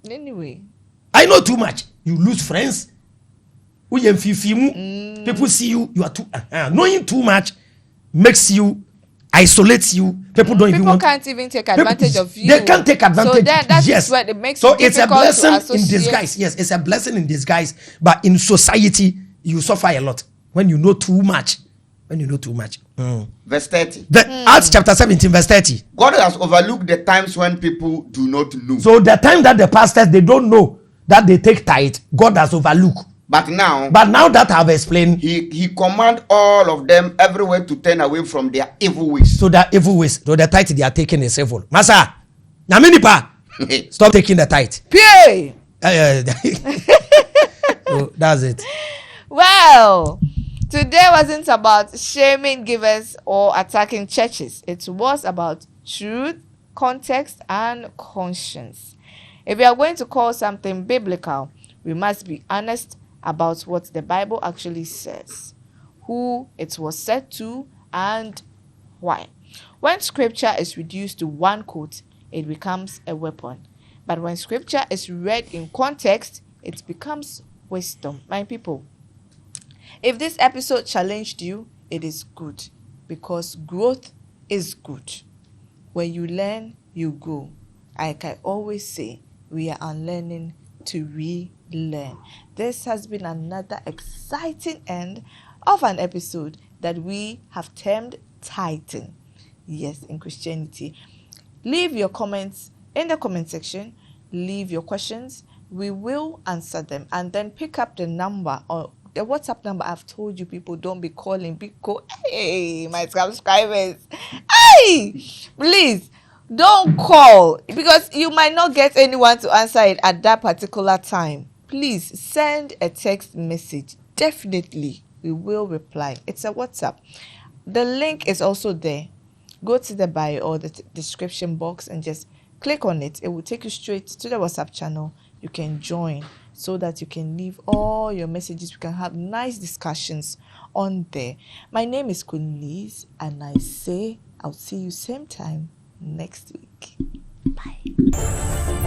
Anyway. I know too much. You lose friends. People see you are too knowing too much makes you isolates you. People can't even take advantage of you. They can't take advantage. So that's what it makes it it's a blessing in disguise. Yes, it's a blessing in disguise. But in society, you suffer a lot when you know too much. Verse 30. Acts chapter 17, verse 30. God has overlooked the times when people do not know. So the time that the pastors they don't know that they take tithe, God has overlooked. But now that I've explained, he command all of them everywhere to turn away from their evil ways. So their evil ways, so the tithe they are taking is evil. Masa, stop taking the tithe. Pay. So that's it. Well, today wasn't about shaming givers or attacking churches. It was about truth, context, and conscience. If we are going to call something biblical, we must be honest about what the Bible actually says, who it was said to, and why. When scripture is reduced to one quote, it becomes a weapon. But when scripture is read in context, it becomes wisdom. My people, if this episode challenged you, it is good, because growth is good. When you learn, you grow. Like I always say, we are unlearning to relearn. This has been another exciting end of an episode that we have termed Tithing. Yes, in Christianity. Leave your comments in the comment section. Leave your questions. we will answer them. And then pick up the number or the WhatsApp number. I've told you, people, don't be calling. Hey, my subscribers. Hey, please don't call, because you might not get anyone to answer it at that particular time. Please send a text message. Definitely, we will reply. It's a WhatsApp. The link is also there. Go to the bio or the description box and just click on it. It will take you straight to the WhatsApp channel. You can join so that you can leave all your messages. We can have nice discussions on there. My name is QueenLiz, and I say I'll see you same time next week. Bye.